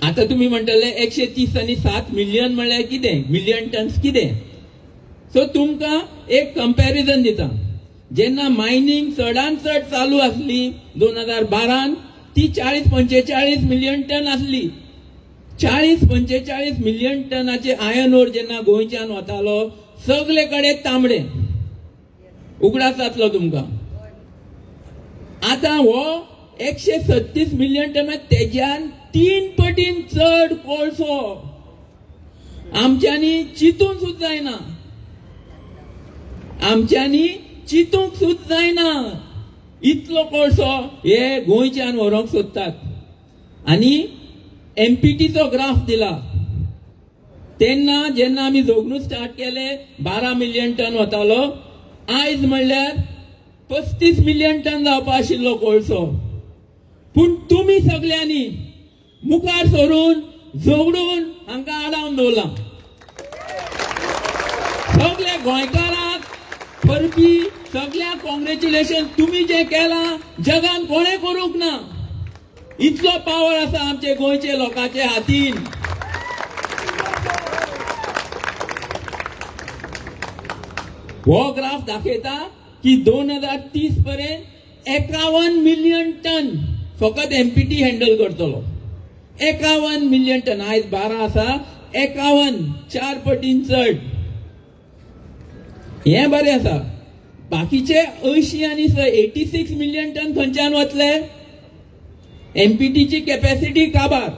आता तुम्ही म्हणटले 130 आणि 7 मिलियन म्हळ्यार कितें, मिलियन टन्स कितें? सो तुमकां एक कंपॅरिजन दिता. जेन्ना मायनिंग चडान चड चालू आसली 2012 ती 40-45 मिलियन टन आसली. 40-45 मिलियन टनाचे आयर्न ओर जेन्ना गोंयच्यान वतालो सगळे कडेन तांबडे उगडास जातलो तुमकां. आता हो 136 मिलियन टन तेज्यान 3 पटीन चड कोळसो आमच्यांनी चिंतूंक सुद्दां जायना, आमच्यांनी चिंतूंक सुद्दां जायना. इतलो कोळसो हे गोंयच्यान व्हरोंक सोदतात. आनी एमपीटीचो ग्राफ दिला तेन्ना जेन्ना आमी जोगणूक स्टार्ट केले 12 मिलियन टन वतालो, आयज म्हणल्यार 35 मिलियन टन जावपा आशिल्लो कोळसो. पूण तुमी सगळ्यांनी मुखार सरून जोगडून हांकां आडावन दवरला. सगळे गोंयकारांक परबी सगळ्यांक कॉंग्रॅच्युलेशन. तुम्ही जे केलां जगान कोणें करूंक ना. इतलो पावर आसा आमचे गोंयचे लोकांचे हातीन. हो ग्राफ दाखयता की 2030 पर्यंत 51 मिलियन टन फकत एमपीटी हँडल करतलो. 51 मिलियन टन. आयज 12 आसा, 51 4 पटीन चड. हे बरें आसा. बाकीचे 80 आनी 86 मिलियन टन खंयच्यान वतले. एमपीटीची कॅपॅसिटी काबार.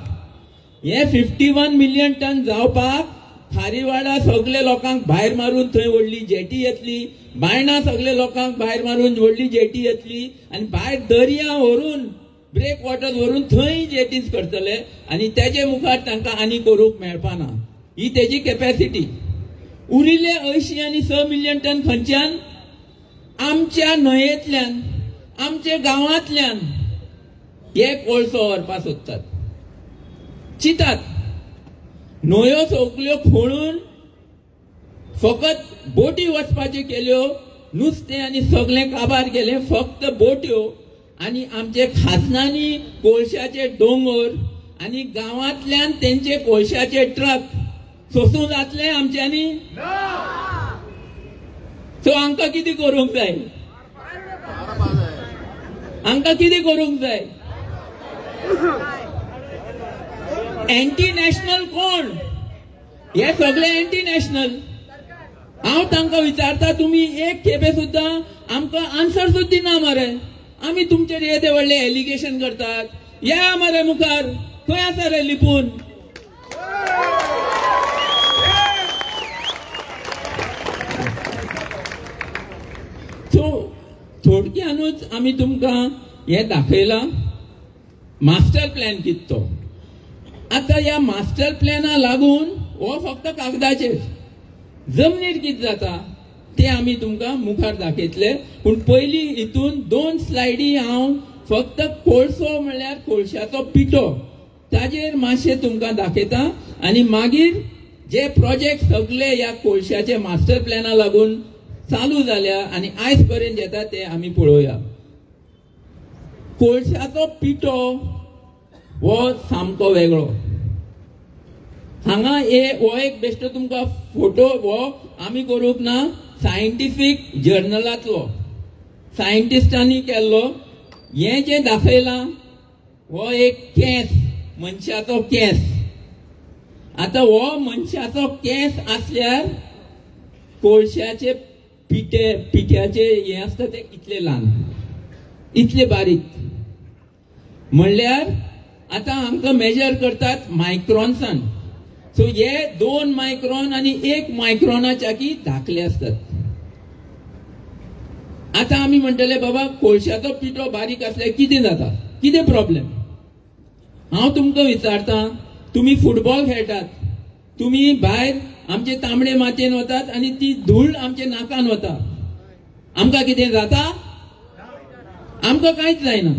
हे 51 मिलियन टन जावपाक खारीवाडा सगळे लोकांक भायर मारून थंय व्हडली जेटी येतली. बायणा सगळे लोकांक भायर मारून व्हडली जेटी येतली आनी भायर दर्या व्हरून ब्रेक वॉटर व्हरून थंय जेटीज करतले आनी तेजे मुखार तांकां आनी करूंक मेळपाना. ही तेजी कॅपॅसिटी. उरिल्ले 80 आनी 6 मिलियन टन खंयच्यान. आमच्या न्हंयेंतल्यान आमच्या गांवांतल्यान हे कोळसो व्हरपाक सोदतात. चितात न्हंयो सगल्यो खोळून फकत बोटी वचपाच्यो केल्यो. नुस्तें आनी सगळें काबार केलें. फक्त बोट्यो आनी आमचे खाजनांनी कोळशाचे दोंगर आनी गांवांतल्यान तेंचे कोळशाचे ट्रक सोसूं जातले आमच्यांनी. सो हांकां कितें करूंक जाय. हांकां कितें करूंक जाय. एंटी नॅशनल कोण. हे सगळे एंटी नॅशनल. हांव तांकां विचारता तुमी एक खेपे सुद्दां आमकां आन्सर सुद्दां दिना मरे. आमी तुमचेर येदे व्हडले एलिगेशन करतात. या मरे मुखार. खंय आसा रे लिपून. सो थोडक्यानूच आमी तुमकां हे दाखयलां मास्टर प्लॅन कितें तो. आता ह्या मास्टर प्लॅना लागून हो फक्त कागदाचेर. जमनीर कितें जाता ते आमी तुमकां मुखार दाखयतले. पूण पयलीं हितून 2 स्लायडी हांव फक्त कोळसो म्हणल्यार कोळशाचो पिठो ताजेर मातशें तुमकां दाखयता आनी मागीर जे प्रोजेक्ट सगळे ह्या कोळशाचे मास्टर प्लॅना लागून चालू जाल्या आनी आयज पर्यंत येता ते आमी पळोवया. कोळशाचो पिठो हो सामको वेगळो. हांगा हो एक बेश्टो तुमकां फोटो हो आमी करूंक ना. सायंटिफीक जर्नलांतलो सायंटिस्टांनी केल्लो. हे जे दाखयलां हो एक केंस मनशाचो केंस. आता हो मनशाचो केंस आसल्यार कोळशाचे पिठ्याचे हे आसता ते इतले ल्हान इतले बारीक. म्हणल्यार आता आमकां मेजर करतात मायक्रॉन्सान. सो हे 2 मायक्रॉन आनी 1 मायक्रॉनाच्या की धाकले असतात. आता आमी म्हणटले बाबा कोळशाचो पिठो बारीक आसल्यार कितें जाता. कितें प्रॉब्लेम. हांव तुमकां विचारता. तुमी फुटबॉल खेळटात. तुमी भायर आमचे तांबडे मातयेन वतात आनी ती धूळ आमच्या नाकान वता. आमकां कितें जाता. आमकां कांयच जायना.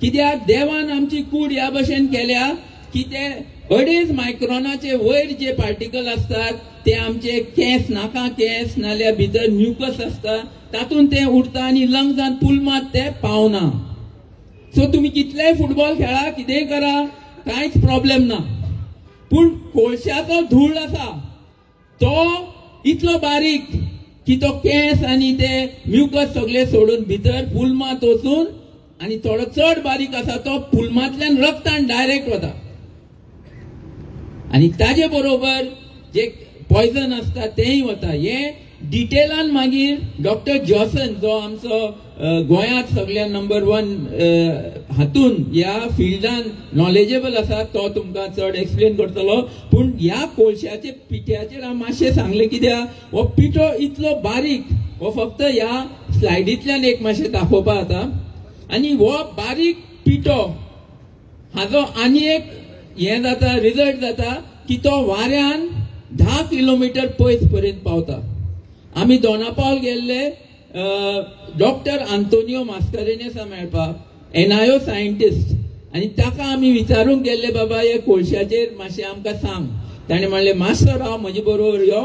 कित्याक देवान आमची कूड ह्या भशेन केल्या की ते 2.5 मायक्रॉनाचे वयर जे पार्टिकल असतात ते आमचे केंस नाका केंस नाल्यार भितर म्युकस असता तातून ते उरता आनी लंग्सांत पुलमात ते पावना. सो तुमी कितलेय फुटबॉल खेळा कितेंय करा कांयच प्रॉब्लेम ना. पूण कोळशाचो धूळ आसा तो इतलो बारीक की तो केंस आनी ते म्युकस सगळे सोडून भितर पुलमात वचून आनी थोडो चड बारीक आसा तो पुलमांतल्यान रक्तान डायरेक्ट वता. आनी ताजे बरोबर जे पॉयझन असता तेय वता. हे डिटेलान मागीर डॉक्टर जॉसन जो आमचो गोंयांत सगळ्यात नंबर 1 हातून ह्या फिल्डान नॉलेजेबल आसा तो तुमकां चड एक्सप्लेन करतलो. पूण ह्या कोळशाचे पिठ्याचेर हांव मातशें सांगलें कित्याक हो पिठो इतलो बारीक, हो फक्त ह्या स्लायडींतल्यान एक मातशें दाखोवपा जाता. आनी हो बारीक पिठो हाजो आनी एक हें जाता, रिजल्ट जाता की तो वाऱ्यान 10 किलोमीटर पयस पर्यंत पावता. आमी दोनापावल गेल्ले डॉक्टर आंतोनियो मास्कारेनेसा मेळपाक, NIO सायंटिस्ट, आनी ताका आमी विचारूंक गेल्ले बाबा हे कोळशाचेर मातशें आमकां सांग. ताणें म्हणलें मातसो राव म्हजे बरोबर यो.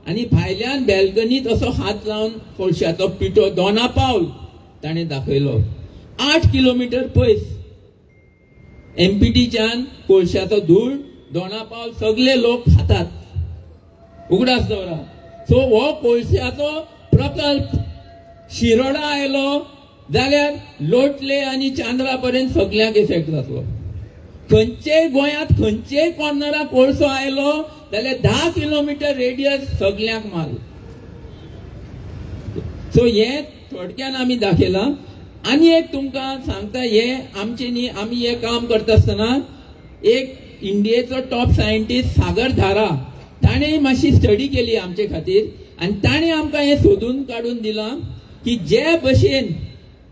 आनी भायल्यान बॅल्कनीत असो हात लावन कोळशाचो पिठो दोनापावल ताणें दाखयलो. 8 किलोमीटर पयस MPTच्यान कोळशाचो धूळ दोनापावल सगळे लोक खातात. उगडास दवरा. सो हो कोळशाचो प्रकल्प शिरोडा आयलो जाल्यार लोटले आनी चांद्रा पर्यंत सगळ्यांक इफेक्ट जातलो. खंयचेय गोंयांत खंयचेय कॉर्नराक कोळसो आयलो जाल्यार 10 किलोमीटर रेडियस सगळ्यांक माल. सो हे थोडक्यान आमी दाखयलां. आनी एक तुमकां सांगता, हे आमचे न्ही, आमी हे काम करता आसतना एक इंडियेचो टॉप सायंटिस्ट सागर धारा ताणें मातशी स्टडी केली आमचे खातीर. आनी ताणें आमकां हें सोदून काडून दिलां की जे भशेन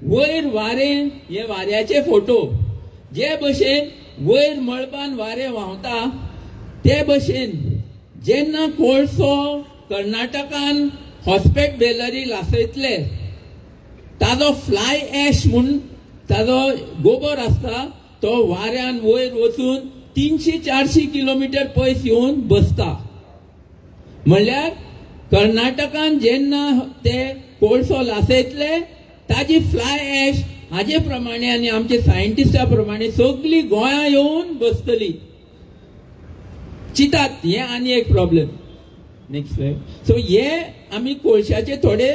वयर वारें, हे वाऱ्याचे फोटो, जे भशेन वयर मळबान वारें व्हांवता ते भशेन जेन्ना कोळसो कर्नाटकान हॉस्पेट बेलरी लासयतले ताजो फ्लाय ऍश म्हूण ताजो गोबर आसता तो वाऱ्यान वयर वचून 300-400 किलोमीटर पयस येवन बसता. म्हणल्यार कर्नाटकान जेन्ना ते कोळसो लासयतले ताजी फ्लाय ऍश हाजे प्रमाणे आनी आमचे सायंटिस्टा प्रमाणे सगळी गोंयां येवन बसतली. चितात हे आनी एक प्रॉब्लेम. Next slide. सो हे आमी कोळशाचे थोडे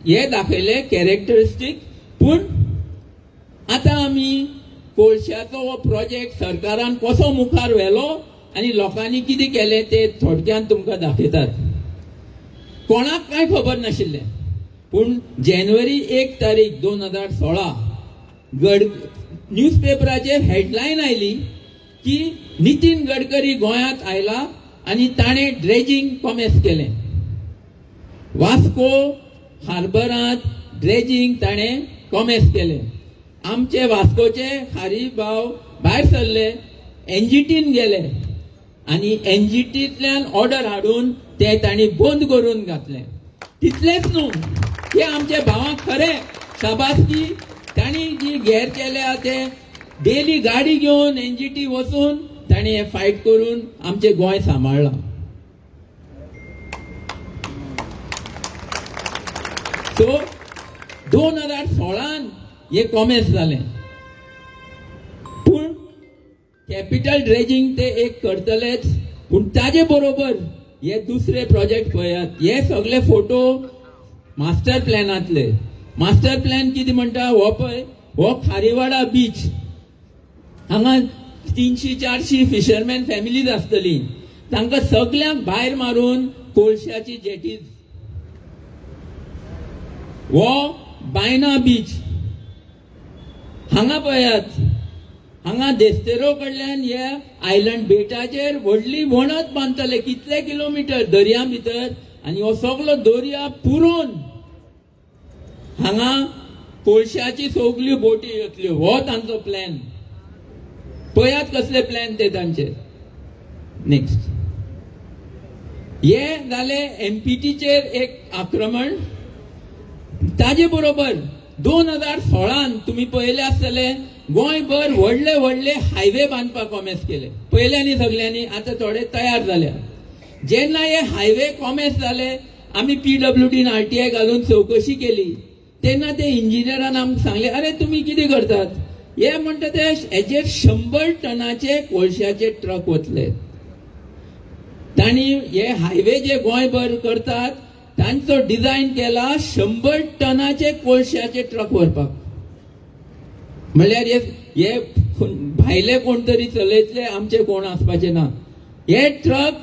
हे दाखयले कॅरेक्टरिस्टीक. पूण आतां आमी कोळशाचो हो प्रोजेक्ट सरकारान कसो मुखार व्हेलो आनी लोकांनी कितें केलें ते थोडक्यान तुमकां दाखयतात. कोणाक कांय खबर नाशिल्लें. पूण जानेवारी 1 तारीख 2016 न्यूजपेपराचेर हेडलायन आयली की नितीन गडकरी गोंयांत आयला आनी ताणें ड्रेजिंग कॉमेस केलें. वास्को हार्बरांत ड्रेजिंग ताणें कॉमेस केलें. आमचे वास्कोचे खारी भाव भायर सरले, NGTन गेले आनी NGTंतल्यान ऑर्डर हाडून ते तांणी बंद करून घातलें. तितलेंच न्हू, हे आमचे भावांक खरें शाबासकी. तांणी जी घेर केल्या ते डेली गाडी घेवन NGT वचून तांणी हे फायट करून आमचे गोंय सांबाळ्ळां. सो 2016 हे कॉमेस जालें. पूण कॅपिटल ड्रेजिंग ते एक करतलेच. पूण ताजे बरोबर हे दुसरे प्रोजेक्ट पळयात. हे सगळे फोटो मास्टर प्लॅनांतले. मास्टर प्लॅन कितें म्हणटा, हो पळय हो खारीवाडा बीच, हांगा 300-400 फिशरमॅन फॅमिलीज आसतली. तांकां सगळ्यांक भायर मारून कोळशाची जेटीज. हो बायना बीच, हांगा पळयात, हांगा देस्तेरो कडल्यान हे आयलंड बेटाचेर व्हडली वणत बांदतले कितले किलोमीटर दर्या भितर. आनी हो सगळो दर्या पुरोवन हांगा कोळशाची सगळ्यो बोटी येतल्यो. हो तांचो प्लॅन. पळयात कसले प्लॅन ते तांचे. नेक्स्ट. हे जाले MPTचेर एक आक्रमण. ताजे बरोबर 2016 तुम्ही पळयले आसतले गोंयभर व्हडले व्हडले हायवे बांदपाक कॉमेस केले. पयल्यांनी सगळ्यांनी, आता थोडे तयार जाल्या. जेन्ना हे हायवे कॉमेस जाले आमी PWDन RTI घालून चौकशी केली तेन्ना ते इंजिनियरान आमकां सांगले, अरे तुम्ही कितें करतात? हे म्हणटा ते हेजेर 100 टनाचे कोळशाचे ट्रक वतले. तांणी हे हायवे जे गोंयभर करतात तांचो डिझायन केला 100 टनाचे कोळशाचे ट्रक व्हरपाक. म्हणल्यार हे भायले कोण तरी चलयतले, आमचे कोण आसपाचे ना. हे ट्रक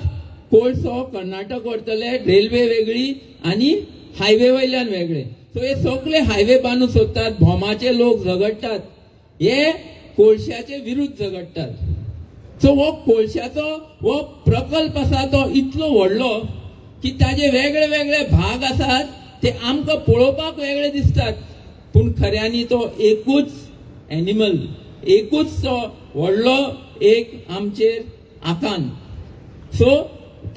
कोळसो कर्नाटक व्हरतले, रेल्वे वेगळी आनी हायवे वयल्यान वेगळे. सो हे सगळे हायवे बांदून सोदतात, भोमाचे लोक झगडटात, हे कोळशाचे विरुद्ध झगडटात। सो हो कोळशाचो हो प्रकल्प आसा तो इतलो व्हडलो की ताजे वेगळे वेगळे भाग आसात ते आमकां पळोवपाक वेगळे दिसतात, पूण खऱ्यांनी तो एकूच एनिमल, एकूच तो व्हडलो एक आमचेर आकान। सो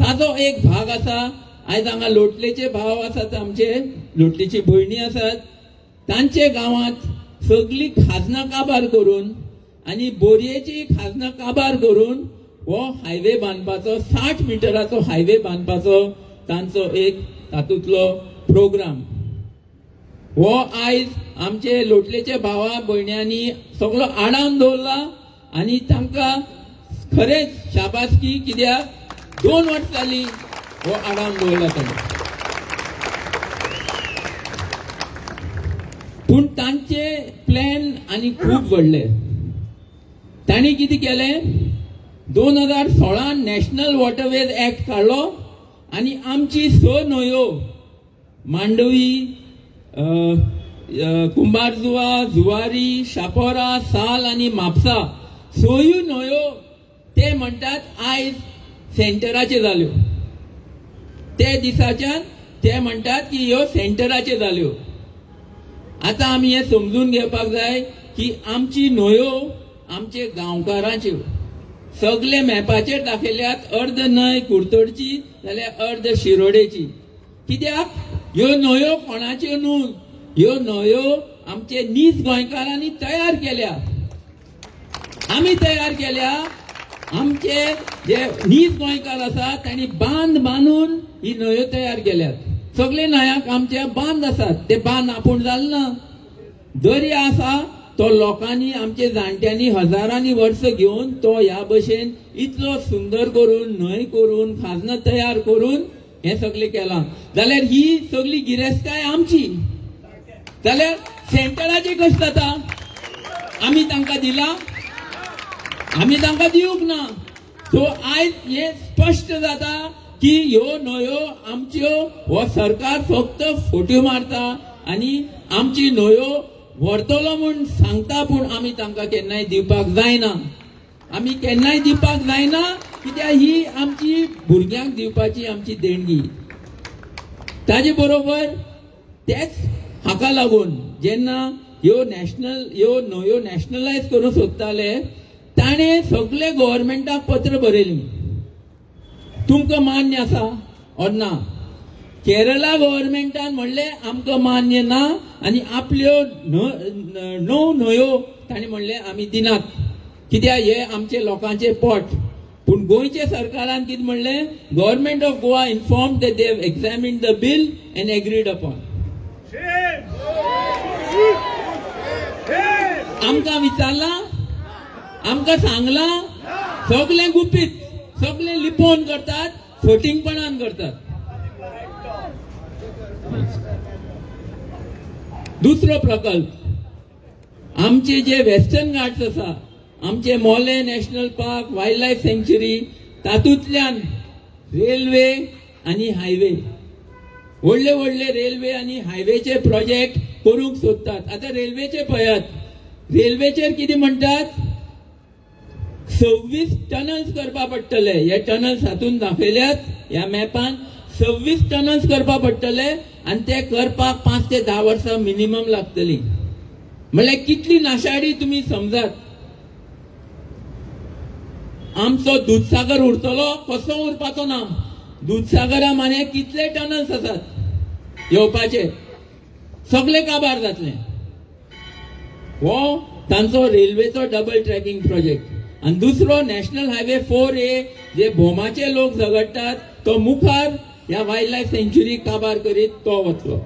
ताजो एक भाग आसा। आयज हांगा लोटलेचे भाव आसात, आमचे लोटलेची भयणी आसात, तांचे गांवांत सगळी खाजना काबार करून आनी बोरयेची खाजना काबार करून हो हायवे बांदपाचो 60 मिटराचो हायवे बांदपाचो तांचो एक तातूंतलो प्रोग्राम। हो आयज आमचे लोटलेचे भावा भयण्यांनी सगळो आडावन दवरला आनी तांकां खरेंच शाबासकी, कित्याक 2 वर्सां जालीं हो आडावन दवरला तांणी। पूण तांचे प्लॅन आनी खूब व्हडले। तांणी कितें केलें, 2016 नॅशनल वॉटरवेज ऍक्ट काडलो आनी आमची 6 न्हंयो मांडवी, कुंभारजुवा, जुवारी, शापोरा, साल आनी म्हापसा 6 न्हंयो ते म्हणटात आयज सेंटराचे जाल्यो। ते दिसाच्यान ते म्हणटात की ह्यो सेंटराचे जाल्यो। आता आमी हे समजून घेवपाक जाय की आमची न्हंयो आमचे गांवकारांच्यो। सगळे मॅपाचेर दाखयल्यात अर्द न्हंय कुडतोडची जाल्यार अर्द शिरोडेची। कित्याक ह्यो न्हंयो कोणाच्यो न्हू, ह्यो न्हंयो आमचे नीज गोंयकारांनी तयार केल्या। आमी तयार केल्या, आमचे जे नीज गोंयकार आसा तांणी बांद बांदून ही न्हंयो तयार केल्यात। सगळे न्हंयाक आमचे बांद आसात, ते बांद आपूण जालना। दर्या आसा तो लोकांनी, आमचे जाणट्यांनी हजारांनी वर्स घेवन तो ह्या भशेन इतलो सुंदर करून, न्हंय करून, खाजना तयार करून हे सगळे केलां। जाल्यार ही सगळी गिरेस्तकाय आमची, जाल्यार सेंटराचे कशें जाता? आमी तांकां दिला, आमी तांकां दिवंक ना। सो आयज हे स्पश्ट जाता की ह्यो न्हंयो आमच्यो, हो सरकार फक्त फोट्यो मारता आनी आमची न्हंयो व्हरतलो म्हूण सांगता, पूण आमी तांकां केन्नाय दिवपाक जायना। आमी केन्नाय दिवपाक जायना कित्याक ही आमची भुरग्यांक दिवपाची आमची देणगी। ताजे बरोबर तेच हाका लागून जेन्ना ह्यो न्हंयो नॅशनलायज करून सोदताले, ताणे सगळे गव्हर्मेंटाक पत्र बरयली, तुमकां मान्य आसा ऑर ना? केरला गव्हर्मेंटान म्हणले आमकां मान्य ना आनी आपल्यो 9 न्हंयो ताणी म्हणले आमी दिनात, कित्याक हे आमचे लोकांचे पोट। पूण गोंयच्या सरकारान कितें म्हणलें, government of Goa informed that they have examined the bill end agreed upon. आमकां विचारला, आमकां सांगला, सगळे गुपीत, सगळे लिपोवन करतात, फटींगपणान करतात। दुसरो प्रकल्प, आमचे जे वेस्टर्न घाट्स आसा, आमचे मोले नॅशनल पार्क, वायल्ड लायफ सँच्युरी, तातूंतल्यान रेल्वे आनी हायवे, व्हडले व्हडले रेल्वे आनी हायवेचे प्रोजेक्ट करूंक सोदतात। आता रेल्वेचे पळयात, रेल्वेचेर कितें म्हणटात, 26 टनल्स करपा पडटले। हे टनल्स हातून दाखयल्यात ह्या मॅपान, 26 टनल्स करपा पडटले आनी ते करपाक 5 ते 10 वर्सां मिनिमम लागतली। म्हळ्यार कितली नाशाडी तुमी समजात। आमचो दूधसागर उरतलो, कसो उरपाचो ना। दूधसागरा माने कितले टनल्स आसात येवपाचे, सगळे काबार जातले। हो तांचो रेल्वेचो डबल ट्रॅकिंग प्रोजेक्ट। आणि दुसरो नॅशनल हायवे 4A जे भोमाचे लोक झगडटात, तो मुखार ह्या वायल्ड लायफ सँच्युरी काबार करीत तो वतलो।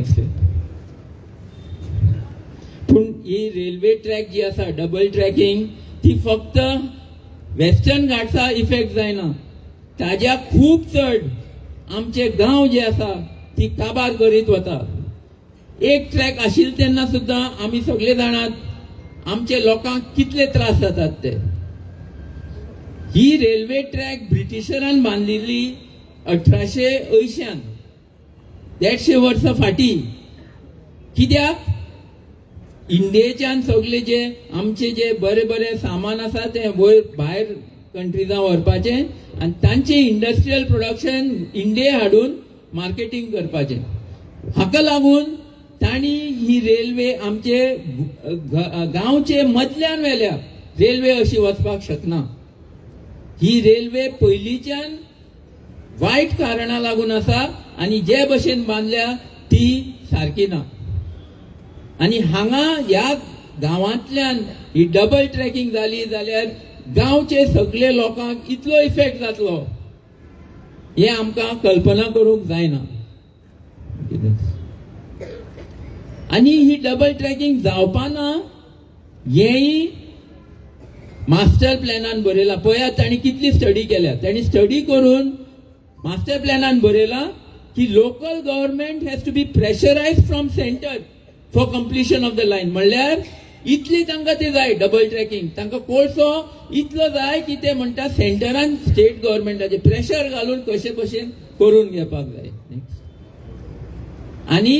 नेक्स्ट. पूण ही रेल्वे ट्रॅक जी आसा डबल ट्रॅकिंग ती फक्त वेस्टर्न घाट्सा इफेक्ट जायना, ताज्या खूब चड आमचे गांव जे आसा ती काबार करीत वता. एक ट्रॅक आशिल्ले तेन्ना सुद्दां आमी सगळे जाणात आमचे लोकांक कितले त्रास जातात ते. ही रेल्वे ट्रॅक ब्रिटिशरान बांदिल्ली 1880. 150 वर्सां फाटीं. कित्याक इंडियेच्यान सगळे जे आमचे जे बरे बरे सामान आसा ते वयर भायर कंट्रीजां व्हरपाचें आनी तांचे इंडस्ट्रियल प्रोडक्शन इंडिये हाडून मार्केटिंग करपाचें. हाका लागून तांणी ही रेल्वे आमचे गांवचे मदल्यान व्हेल्या. रेल्वे अशी वचपाक शकना. ही रेल्वे पयलींच्यान वायट कारणां लागून आसा आनी जे भशेन बांदल्या ती सारकी ना. आनी हांगा ह्या गांवांतल्यान ही डबल ट्रॅकिंग जाली जाल्यार गांवचे सगळे लोकांक इतलो इफेक्ट जातलो हे आमकां कल्पना करूंक जायना. आनी ही डबल ट्रॅकिंग जावपाना हेय मास्टर प्लॅनान बरयला. पळयात तांणी कितली स्टडी केल्या. तांणी स्टडी करून मास्टर प्लॅनान बरयला की local government has to be pressurised from centre for completion of the line. म्हणल्यार इतली तांकां ते जाय डबल ट्रॅकिंग. तांकां कोळसो इतलो जाय की ते म्हणटा सेंटरान स्टेट गव्हर्नमेंटाचे प्रेशर घालून कशे भशेन करून घेवपाक जाय. आनी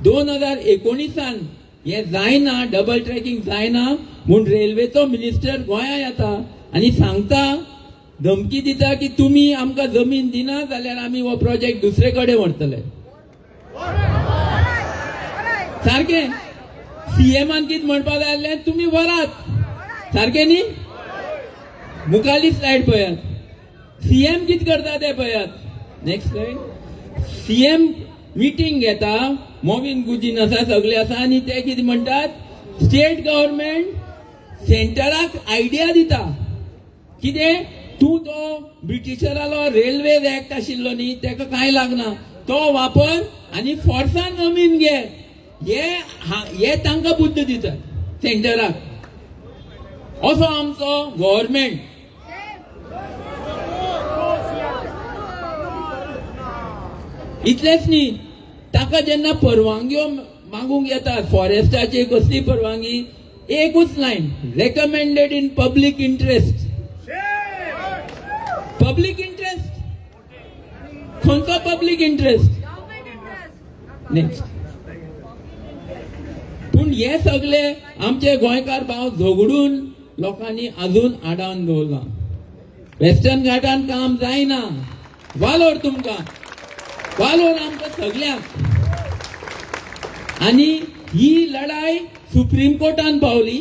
2019 हे जायना, डबल ट्रॅकिंग जायना म्हूण रेल्वेचो मिनिस्टर गोंया येता आनी सांगता, धमकी दिता की तुमी आमकां जमीन दिना जाल्यार आमी हो प्रोजेक्ट दुसरे कडेन व्हरतले. सारकें. सीएमान कितें म्हणपाक जाय आसलें, तुमी व्हरात. सारकें न्ही. मुखाली स्लायड पळयात. सीएम कितें करता ते पळयात. Next slide. सीएम मिटींग घेता, मोविन गुजीन आसा, सगळे आसा आनी ते कितें म्हणटात, स्टेट गव्हर्नमेंट सेंटराक आयडिया दिता. कितें, तूं तो ब्रिटिशरालो रेल्वे एक्ट आशिल्लो न्ही तेका कांय लागना, तो वापर आनी फोर्सान जमीन घे. हे तांकां बुद्ध दितात सेंटराक. असो आमचो गव्हर्नमेंट. इतलेच न्ही, ताका जेन्ना परवानग्यो मागूंक येतात फॉरेस्टाची कसली परवानगी, एकूच line, recommended in public interest. Public interest खंयचो पब्लीक इंटरेस्ट. नेक्स्ट. पूण हे सगळे आमचे गोंयकार भाव झगडून लोकांनी अजून आडावन दवरला. वेस्टर्न घाटान काम जायना. वालोर तुमकां, वालोर आमकां सगळ्यांक. आनी ही लढाई सुप्रीम कोर्टान पावली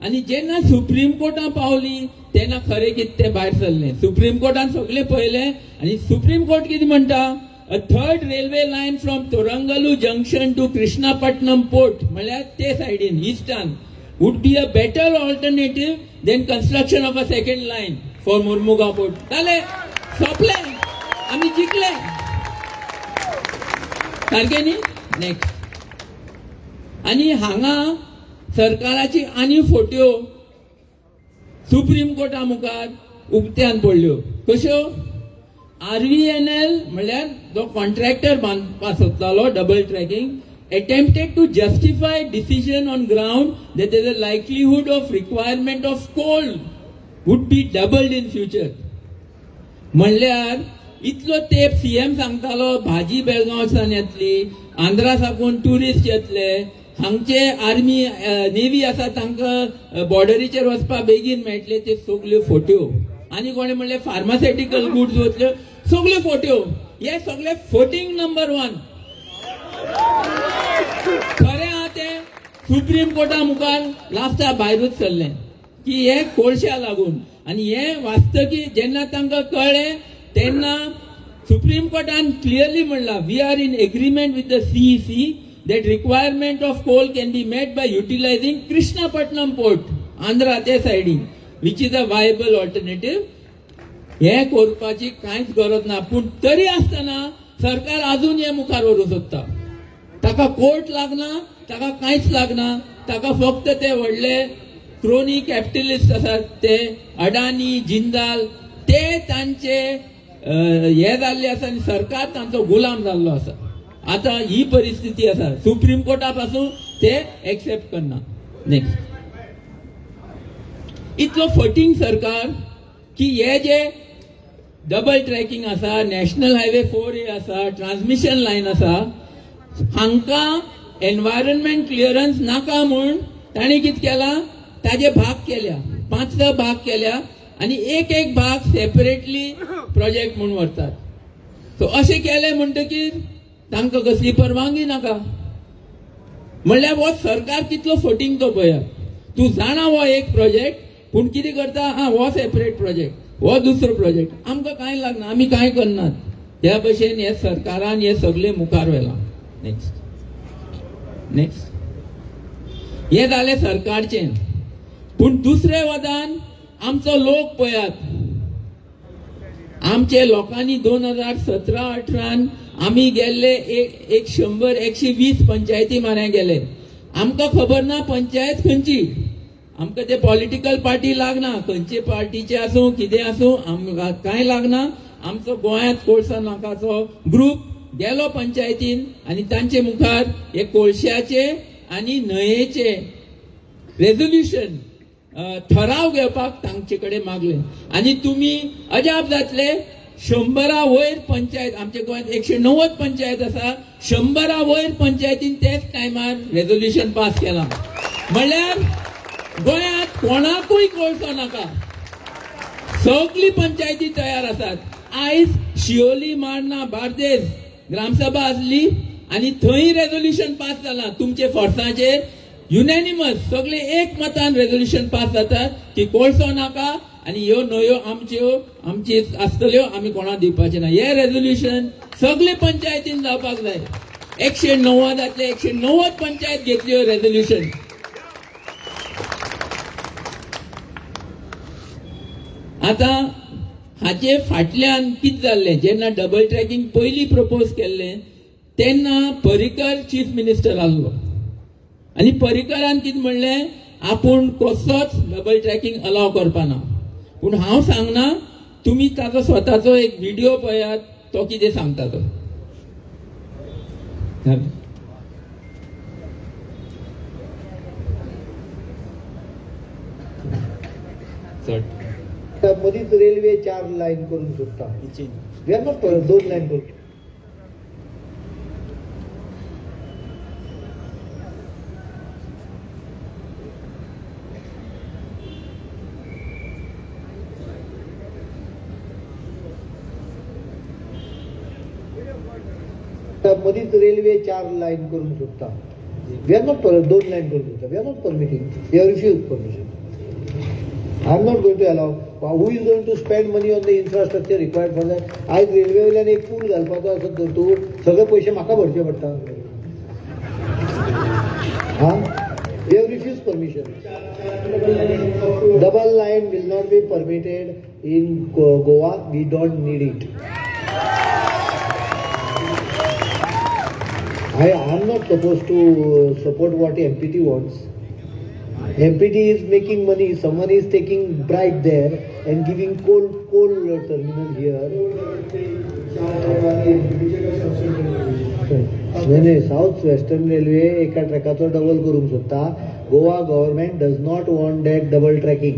आनी जेन्ना सुप्रीम कोर्टान पावली तेन्ना खरें कितें तें भायर सरलें. सुप्रीम कोर्टान सगळें पळयलें आनी सुप्रीम कोर्ट कितें म्हणटा, a third railway line from Torangalu junction to Krishnapatnam port, म्हळ्यार ते सायडीन ईस्टान, would be a better alternative than construction of a second line for Murmugaon port. जालें, सोंपलें, आमी जिखले. सारकें न्ही. नेक्स्ट. आनी हांगा सरकाराची आनी फोट्यो सुप्रीम कोर्टा मुखार उक्त्यान पडल्यो. कश्यो, RVNL म्हळ्यार जो कॉन्ट्रॅक्टर बांदपाक सोदतालो double tracking, attempted to justify decision on ground that there is a likelihood of requirement of coal would be doubled in future. म्हणल्यार इतलो तेप सीएम सांगतालो भाजी बेळगांवच्यान येतली, आंध्रा साकून टुरिस्ट येतले, हांगचे आर्मी नेव्ही आसा तांकां बॉर्डरीचेर वचपाक बेगीन मेळटले. ते सगल्यो फोट्यो. आनी कोणे म्हणले फार्मास्युटिकल गुड्स वतल्यो, सगल्यो फोट्यो. हे सगळे फोटिंग नंबर 1. खरें आहा तें सुप्रीम कोर्टा मुखार लास्टा भायरूच सरलें की हे कोळश्या लागून. आनी हे वास्तकी जेन्ना तांकां कळ्ळें तेन्ना सुप्रीम कोर्टान क्लियरली म्हणला, we are in agreement with the CEC that requirement of coal can be met by utilizing Krishnapatnam port, Andhra ते सायडीन, which is a viable alternative. हे करपाची कांयच गरज ना. पूण तरी आसतना सरकार अजून हे मुखार व्हरूंक सोदता. ताका कोर्ट लागना, ताका कांयच लागना, ताका फक्त ते व्हडले क्रोनी कॅपिटलिस्ट आसात ते अडानी जिंदाल ते तांचे हे जाल्ले आसा आनी सरकार तांचो गुलाम जाल्लो आसा. आता ही परिस्थिती आसा. सुप्रीम कोर्टा पासून ते एक्सेप्ट करना. नेक्स्ट, इतलो फटींग सरकार की हे जे डबल ट्रॅकिंग आसा, नॅशनल हायवे 4A आसा, ट्रान्समिशन लायन आसा, हांकां एनवायरमेंट क्लिअरन्स नाका म्हूण ताणी कितें केला, ताजे भाग केल्या, 5 भाग केल्या आणि एक भाग सेपरेटली प्रोजेक्ट म्हणून व्हरतात. सो अशें केले म्हणटकीर तांकां कसली परवानगी नाका. म्हणल्यार हो सरकार कितलो फटींग तो पळया. तूं जाणा हो एक प्रोजेक्ट, पूण कितें करता, हो सेपरेट प्रोजेक्ट, हो दुसरो प्रोजेक्ट, आमकां कांय लागना, आमी कांय करनात. ह्या भशेन हे सरकारान हे सगळे मुखार व्हेला. नेक्स्ट, हे जालें सरकारचें. पूण दुसरे वदान आमचो लोक पळयात, आमचे लोकांनी 2017-18 आमी गेल्ले 100-120 पंचायती मारे गेले. आमकां खबर ना पंचायत खंयची, आमकां ते पॉलिटिकल पार्टी लागना, खंयचे पार्टीचे आसूं कितें आसूं आमकां कांय लागना. आमचो गोंयांत कोळसा नाकाचो ग्रुप गेलो पंचायतीन आनी तांचे मुखार हे कोळश्याचे आनी न्हंयेचे रेझोल्युशन ठराव घेवपाक तांचे कडेन मागले. आनी तुमी अजाप जातले, 100 वयर पंचायत, आमच्या गोंयांत 190 पंचायत आसा, 100 वयर पंचायतीन तेच टायमार रेझोल्युशन पास केला. म्हणल्यार गोंयांत कोणाकूय कोळसो नाका, सगळी पंचायती तयार आसात. आयज शिओली, मार्ना, बार्देस ग्रामसभा आसली आनी थंय रेझोल्युशन पास जाला तुमचे फोर्साचेर. युनॅनिमस सगळे एक मतान रेझोल्युशन पास जातात की कोळसो नाका आनी ह्यो न्हंयो आमची आसतल्यो, आमी कोणाक दिवपाचे ना. हे रेझोल्युशन सगळे पंचायतीन जावपाक जाय. 190 190 पंचायत घेतल्यो रेझोल्युशन. आता हाचे फाटल्यान कितें जाल्लें, जेन्ना डबल ट्रॅकिंग पयलीं प्रपोज केल्लें तेन्ना पर्रीकर चीफ मिनिस्टर आसलो आनी पर्रीकरान कितें म्हणलें, आपूण कसोच डबल ट्रॅकिंग अलाव करपाना. पूण हांव सांगना, तुमी ताचो स्वताचो एक व्हिडिओ पळयात, तो कितें सांगता तो. मदींच रेल्वे 4 लाईन करून सोडटा. वी आर नॉट 2 लाईन करून. मदींच रेल्वे 4 लाईन करून सोडटा. वी आर नॉट 2 लाईन करून सोडटा. We are not permitting. We are refuse permission. I am not going to allow. Who is going to spend money on the infrastructure required for that? आज railway वयल्यान एक पूल घालपाचो आसत तर तूं सगळे पयशे म्हाका भरचे पडटा. We have refused permission. Double line will not be permitted in Goa. We don't need it. I am not supposed to support what MPT wants. MPT is making money. Someone is taking bribe there and giving coal terminal here. नाही, south western railway एका ट्रॅकाचो double करूंक सोदता. Goa government does not want that double tracking.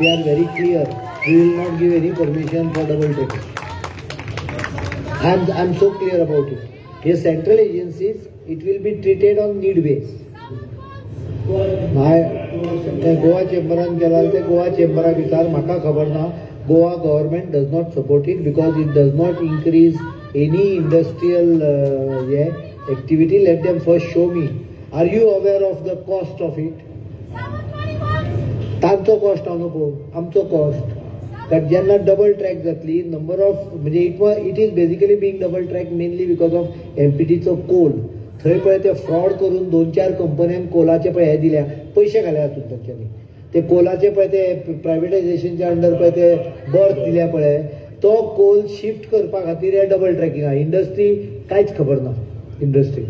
We are very clear. We will not give any permission for double tracking. I am so clear about it. हे central agencies, it will be treated on need base. Goa चेंबरान गेला ते गोवा चेंबराक विचार, म्हाका खबर ना. Goa government does not support it because it does not increase any industrial activity. Let them first show me. Are you aware of the cost of it? तांचो cost हांव नको, आमचो कॉस्ट. कारण जेन्ना डबल ट्रॅक जातली, नंबर ऑफ म्हणजे it is basically being double track mainly because of एमपीटीचो coal. थंय पळय ते फ्रॉड करून 2-4 कंपन्यांक कोलाचे पळय हे दिल्या, पयशे घाल्या हातूंत तांच्यांनी. ते कोलाचे पळय ते प्रायवेटायझेशनच्या अंडर पळय ते बर्थ दिल्या पळय, तो कोल शिफ्ट करपा खातीर हे डबल ट्रॅकिंग आहा. इंडस्ट्री कांयच खबर ना. Industry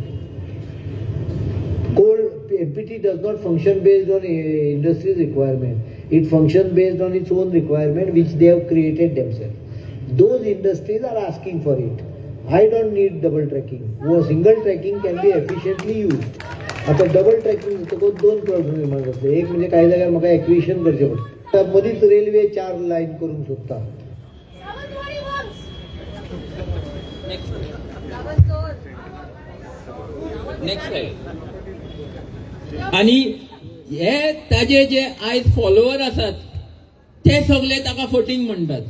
MPT does not function based on industry's requirement. It functions based on its own requirement, which they have created themselves. Those industries are asking for it. I don't need double tracking. Single tracking can be efficiently used. आता double tracking दोन problem निर्माण जातले. एक म्हणजे काही जाग्यार म्हाका acquisition करचें पडटा. मदींच रेल्वे 4 लाईन करूंक सोदता. आणि हे ताजे जे आयज फॉलोवर आसात ते सगळे ताका फटींग म्हणटात.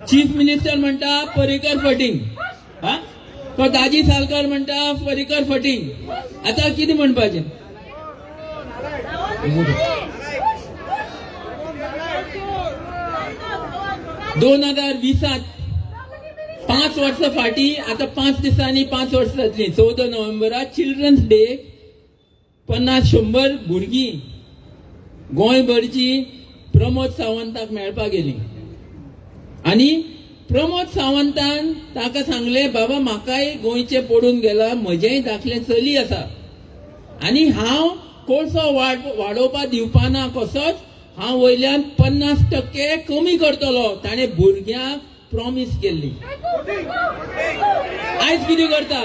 चीफ मिनिस्टर म्हणटा पर्रीकर फटींग, तो दाजी सालकर म्हणटा पर्रीकर फटींग. आता कितें म्हणपाचें? 2020 5 वर्सां फाटी, आता 5 दिसांनी 5 वर्सां जातली. 14 नोव्हेंबराक चिल्ड्रन्स डे 50-100 भुरगीं गोंयभरची प्रमोद सावंताक मेळपाक गेली. आणि प्रमोद सावंतान ताका सांगले, बाबा म्हाकाय गोंयचे पडून गेला, म्हजेय धाकले चली आसा आणि हांव कोळसो वाडोवपाक दिवपाना कसोच, हांव वयल्यान 50% कमी करतलो. ताणें भुरग्यांक प्रॉमिस केल्ली. आयज कितें करता?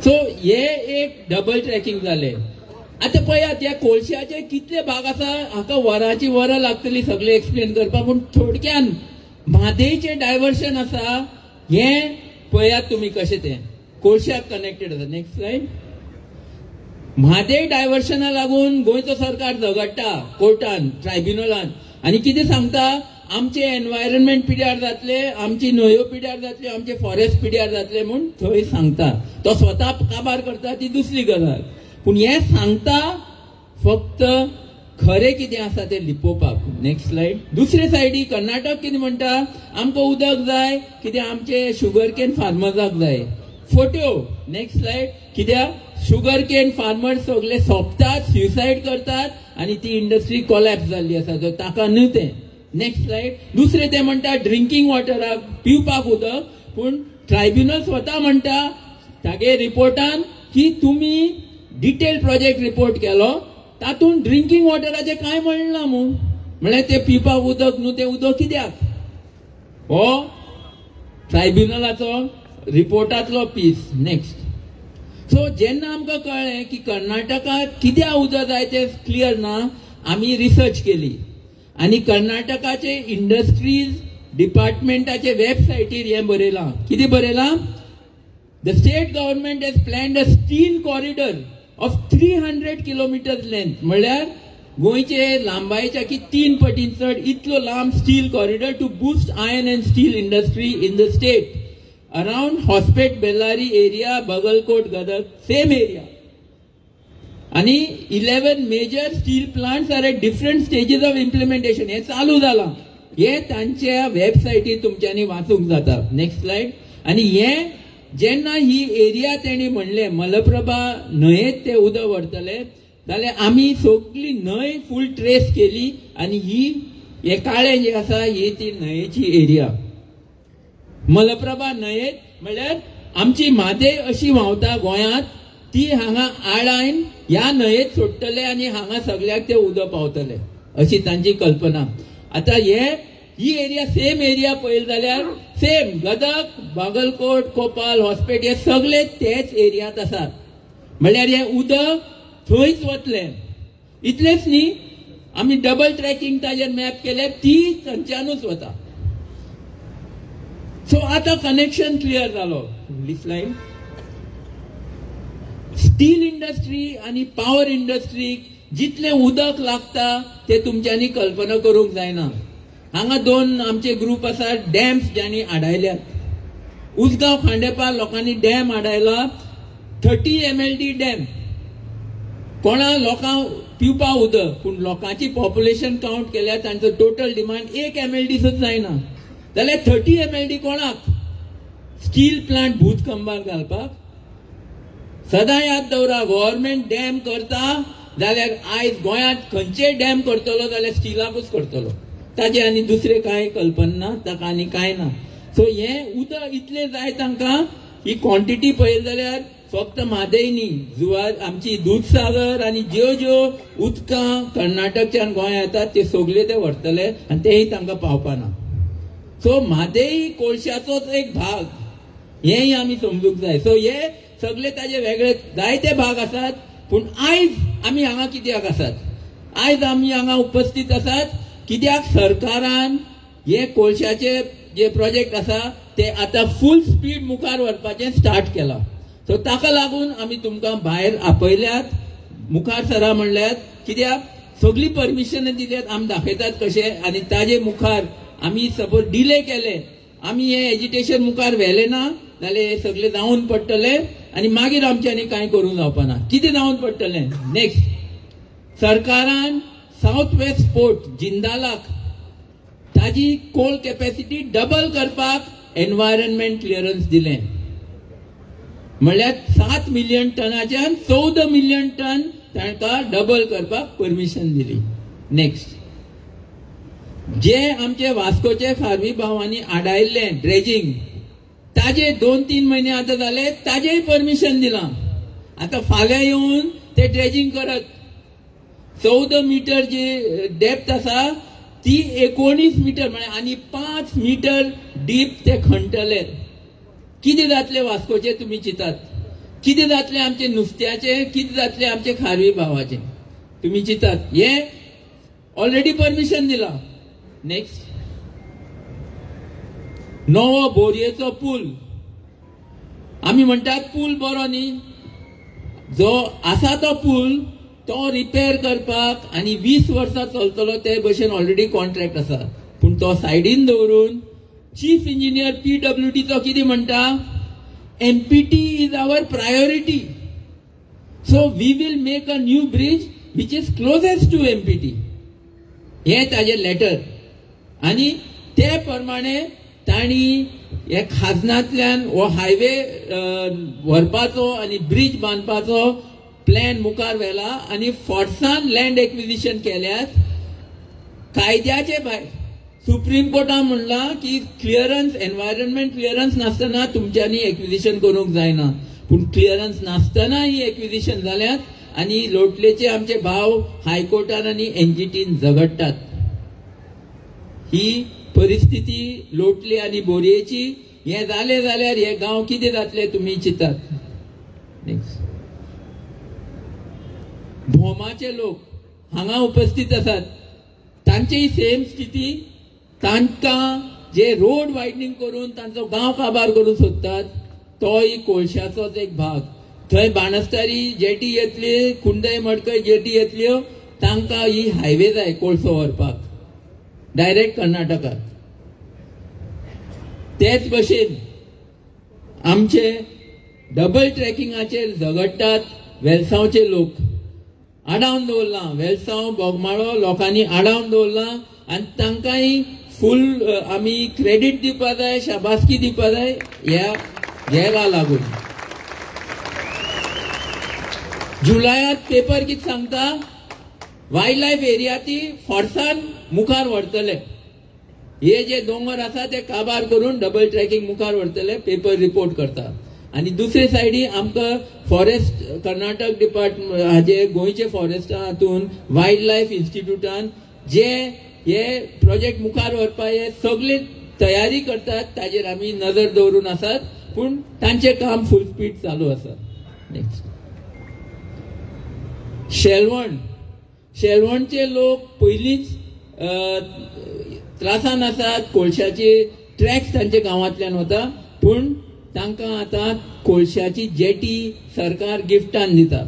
सो हे एक डबल ट्रॅकिंग जाले. आता पळयात ह्या कोळशाचे कितले भाग आसा, हाका वरांची वरां लागतली सगळे एक्सप्लेन करपाक. पूण थोडक्यान म्हादेचे डायव्हर्शन आसा हे पळयात तुमी कशें तें कोळशाक कनेक्टेड आसा. Next slide. म्हादे डायव्हर्शना लागून गोंयचो सरकार झगडटा कोर्टान, ट्रायब्युनलान, आणि कितें सांगता, आमचे एनवायरमेंट पिड्यार जातले, आमची न्हंयो पिड्यार जातल्यो, आमचे फॉरेस्ट पिड्यार जातले म्हणून थंय सांगता. तो स्वता काबार करता ती दुसरी गजाल. पूण हे सांगता फक्त खरें कितें आसा तें लिपोवपाक. Next slide. दुसरे सायडीक कर्नाटक कितें म्हणटा, आमकां उदक जाय कितें आमचे शुगर केन फार्मर्साक जाय. फोट्यो. Next slide. कित्याक शुगर केन फार्मर्स सगळे सोंपतात, सुसायड करतात आणि ती इंडस्ट्री कोलॅप्स जाल्ली आसा, जो ताका न्हय तें. Next slide. दुसरे ते म्हणटा ड्रिंकिंग वॉटराक, पिवपाक उदक, पूण ट्रायब्युनल स्वता म्हणटा तागे रिपोर्टान की तुम्ही डिटेल प्रोजेक्ट रिपोर्ट केलो, तातूंत ड्रिंकिंग वॉटराचे कांय म्हणना म्हूण. म्हळ्यार ते पिवपाक उदक न्हू, ते उदक कित्याक? हो ट्रायब्युनलाचो रिपोर्टांतलो पीस. नेक्स्ट. सो जेन्ना आमकां कळ्ळें की कर्नाटकाक कित्याक उदक जाय तें क्लियर ना, आमी रिसर्च केली आणि कर्नाटकाचे इंडस्ट्रीज डिपार्टमेंटाचे वेबसायटीर हें बरयलां. कितें बरयलां? The state government has planned a steel corridor of 300 kilometres length. म्हळ्यार गोंयचे लांबायेच्या की 3 पटीन चड इतलो लांब steel corridor to boost iron and steel industry in the state around Hospet, Bellary area, Bagalkot, Gadag, same area. आणि 11 major steel plants are at different stages of implementation. हे चालू जाला. हे तांच्या वेबसायटीर तुमच्यांनी वाचूंक जाता. Next slide. आणि हे जेन्ना ही एरिया तेणी म्हणले मलप्रभा न्हंयेत ते उदक व्हरतले, जाल्यार आमी सगळी न्हंय फूल ट्रेस केली आणि हे काळें जे आसा ही ती न्हंयेची एरिया. मलप्रभा न्हंयेत म्हळ्यार आमची म्हादय अशी व्हांवता गोंयांत, ती हांगा आडायन ह्या न्हंयेत सोडटले आणि हांगा सगळ्याक ते उदक पावतले, अशी तांची कल्पना. आता ही एरिया सेम एरिया पळयली जाल्यार सेम गदग, बागलकोट, कोपाल, हॉस्पेट हे सगळे तेच एरियात आसात. म्हळ्यार हे उदक थंयच वतले. इतलेच न्ही, आमी डबल ट्रॅकिंग ताजेर मॅप केले, ती थंयच्यानूच वता. सो आता कनेक्शन क्लियर जालो. स्लाइड. स्टील इंडस्ट्री आणि पॉवर इंडस्ट्रीक जितले उदक लागता ते तुमच्यांनी कल्पना करूंक जायना. हांगा 2 आमचे ग्रुप आसा डॅम्स ज्यांनी आडायल्यात. उसगांव खांडेपार लोकांनी डॅम आडायला, 30 MLD डॅम. कोणा लोकांक पिवपा उदक, पूण लोकांची पॉप्युलेशन काउंट केल्यार तांचो टोटल डिमांड 1 MLD सुद्धा जायना. जाल्यार 30 MLD कोणाक? स्टील प्लांट भूत कंबार घालपाक. सदां याद दवरा, गव्हर्नमेंट डॅम करता जाल्यार आयज गोंयांत खंयचेय डॅम करतलो जाल्यार स्टिलाकूच करतलो. ताजे आनी दुसरे कांय कल्पना ना, ताका आनी कांय ना. सो हे उदक इतले जाय तांकां, ही क्वॉन्टिटी पळयली जाल्यार फक्त म्हादय न्ही, जुवार आमची दूधसागर आनी ज्यो ज्यो उदकां कर्नाटकच्यान गोंय येतात ते सगळे ते व्हरतले आनी तेही तांकां पावपाना. सो म्हादय कोळशाचोच एक भाग, हेय आमी समजूंक जाय. सो हे सगळे ताजे वेगळे जायते भाग आसात. पूण आयज आमी हांगा कित्याक आसात? आयज आमी हांगा उपस्थित आसात कित्याक सरकारान हे कोळशाचे जे प्रोजेक्ट आसा ते आता फुल स्पीड मुखार व्हरपाचें स्टार्ट केला. सो ताका लागून आमी तुमकां भायर आपयल्यात, मुखार सरा म्हणल्यात. कित्याक सगळी परमिशन दिल्यात, आमी दाखयतात कशें. आनी ताजे मुखार आमी सपोज डिले केले, आमी हे एजिटेशन मुखार व्हेले ना जाल्यार हे सगळे जावन पडटले आनी मागीर आमच्यांनी कांय करूंक जावपाना. कितें जावन पडटलें? नेक्स्ट सरकारान साउथ वेस्ट पोर्ट जिंदालाक ताजी कोल कॅपॅसिटी डबल करपाक एनवायरनमेंट क्लिअरन्स दिलें. म्हणल्यार 7 मिलियन टनाच्यान 14 मिलियन टन तांकां डबल करपाक परमिशन दिली. नेक्स्ट जे आमचे वास्कोचे खारवी भावांनी आडायल्ले ड्रेजिंग, ताजे 2-3 महिने आता जाले, ताजेय परमिशन दिलां. आता फाल्यां येवन ते ड्रेजिंग करत. 14 मीटर जी डेप्थ आसा ती 19 मीटर म्हणजे आनी 5 मीटर डीप ते खणटले. कितें जातले वास्कोचे तुमी चिंतात? कितें जातले आमचे नुस्त्याचे? कितें जातले आमचे खारवी भावाचे? तुमी चिंतात? हे ऑलरेडी परमिशन दिला. नेक्स्ट नवो बोरयेचो पूल, आमी म्हणटात पूल बरो न्ही, जो आसा तो पूल तो रिपेर करपाक आनी 20 वर्सां चलतलो ते भशेन ऑलरेडी कॉन्ट्रॅक्ट आसा. पूण तो सायडीन दवरून चीफ इंजिनियर PWDचो कितें म्हणटा? MPT is our priority, so we will make a new bridge which is closest to MPT. हे ताजे लेटर. आनी ते प्रमाणे तांणी हे खाजनांतल्यान हो हायवे व्हरपाचो आनी ब्रिज बांदपाचो प्लॅन मुखार व्हेला आनी फोर्सान लँड एक्विजिशन केल्यात. कायद्याचे भायर सुप्रीम कोर्टान म्हणला की क्लिअरन्स, एनवायरनमेंट क्लिअरन्स नासतना तुमच्यांनी एक्विजिशन करूंक जायना. पूण क्लिअरन्स नासतना ही एक्विजिशन जाल्यात आनी लोटलेचे आमचे भाव हायकोर्टान आनी NGTन झगडटात. ही परिस्थिती लोटले आनी बोरयेची. हे जाले जाल्यार हे गांव कितें जातले तुमी चिंतात? नेक्स्ट भोमाचे लोक हांगा उपस्थित आसात, तांचीय सेम स्थिती. तांकां जे रोड वायडनींग करून तांचो गांव काबार करून सोदतात तोय कोळशाचोच एक भाग. थंय बाणस्तारी जेटी येतली, कुंडय मडकय जेटी येतल्यो, तांकां ही हायवे जाय कोळसो व्हरपाक डायरेक्ट कर्नाटकात. तेच भशेन आमचे डबल ट्रॅकिंगाचेर झगडटात वेलसांवचे लोक. आडावन दवरला वेलसांव बोगमाळो लोकांनी आडावन दवरला आनी तांकांय फूल आमी क्रेडीट दिवपा जाय, शाबासकी दिवपा जाय ह्या हेका लागून. जुलयात पेपर कितें सांगता? वायल्ड लायफ एरिया ती फोर्सान मुखार व्हरतले. हे जे दोंगर आसा ते काबार करून डबल ट्रॅकिंग मुखार व्हरतले, पेपर रिपोर्ट करता. आनी दुसरे सायडी आमकां फॉरेस्ट कर्नाटक डिपार्टमेंट हाजे गोंयचे फॉरेस्ट हातून वायल्ड लायफ इन्स्टिट्यूटान जे हे प्रोजेक्ट मुखार व्हरपा हे सगळे तयारी करतात, ताजेर आमी नजर दवरून आसात. पूण तांचे काम फुल स्पीड चालू आसा. नेक्स्ट शेलवणचे लोक पयलींच त्रासान आसात. कोळशाचे ट्रॅक्स तांचे गांवांतल्यान वता, पूण तांकां आतां कोळशाची जेटी सरकार गिफ्टान दिता.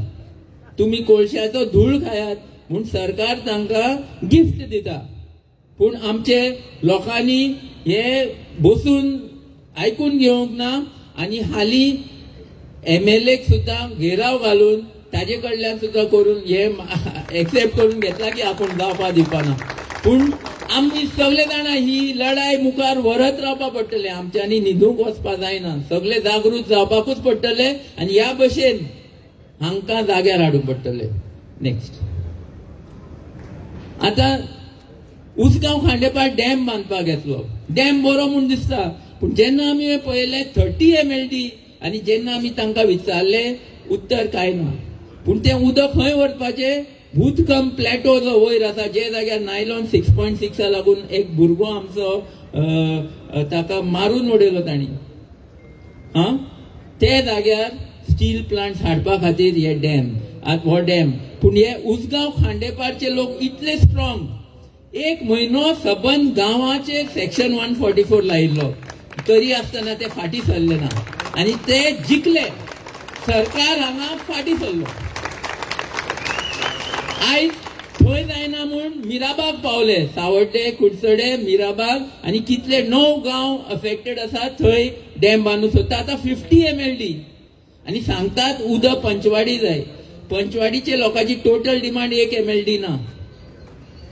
तुमी कोळशाचो धूळ खायात म्हूण सरकार तांकां गिफ्ट दिता. पूण आमचे लोकांनी हे बसून आयकून घेवंक ना आनी हालीं MLAक सुद्दां घेराव घालून ताजे कडल्यान सुद्दां करून हे एक्सेप्ट करून घेतला की आपूण जावपा दिवपाना. पूण आमी सगळे जाणां ही लढाई मुखार व्हरत रावपा पडटले. आमच्यांनी न्हिदूंक वचपा जायना, सगळे जागृत जावपाकूच पडटले आनी ह्या भशेन हांकां जाग्यार हाडूंक पडटले. नेक्स्ट आतां उसगांव खांडेपार डॅम बांदपाक घेतलो. डॅम बरो म्हूण दिसता, पूण जेन्ना आमी पळयलें 30 MLD आनी जेन्ना आमी तांकां विचारले उत्तर कांय ना. पूण तें उदक खंय व्हरपाचें? भूतकम प्लॅटो जो वयर आसा, जे जाग्यार नायलॉन 6.6 लागून एक भुरगो आमचो ताका मारून उडयलो तांणी. ते जाग्यार स्टील प्लांट हाडपा खातीर हे डॅम, हो डॅम. पूण हे उसगांव खांडेपारचे लोक इतले स्ट्रॉंग, 1 म्हयनो सबंद गांवाचे सेक्शन 144 लायिल्लो, तरी आसतना ते फाटीं सरले ना आनी ते जिखले. सरकार हांगा फाटीं सरलो. आयज थंय जायना म्हूण मिराबाग पावले, सावड्डे, कुडचडे, मिराबाग आनी कितले 9 गांव अफेक्टेड आसा, थंय डॅम बांदूंक सोदता. आतां 50 MLD आनी सांगतात उदक पंचवाडी जाय. पंचवाडीचे लोकांची टोटल डिमांड 1 MLD ना.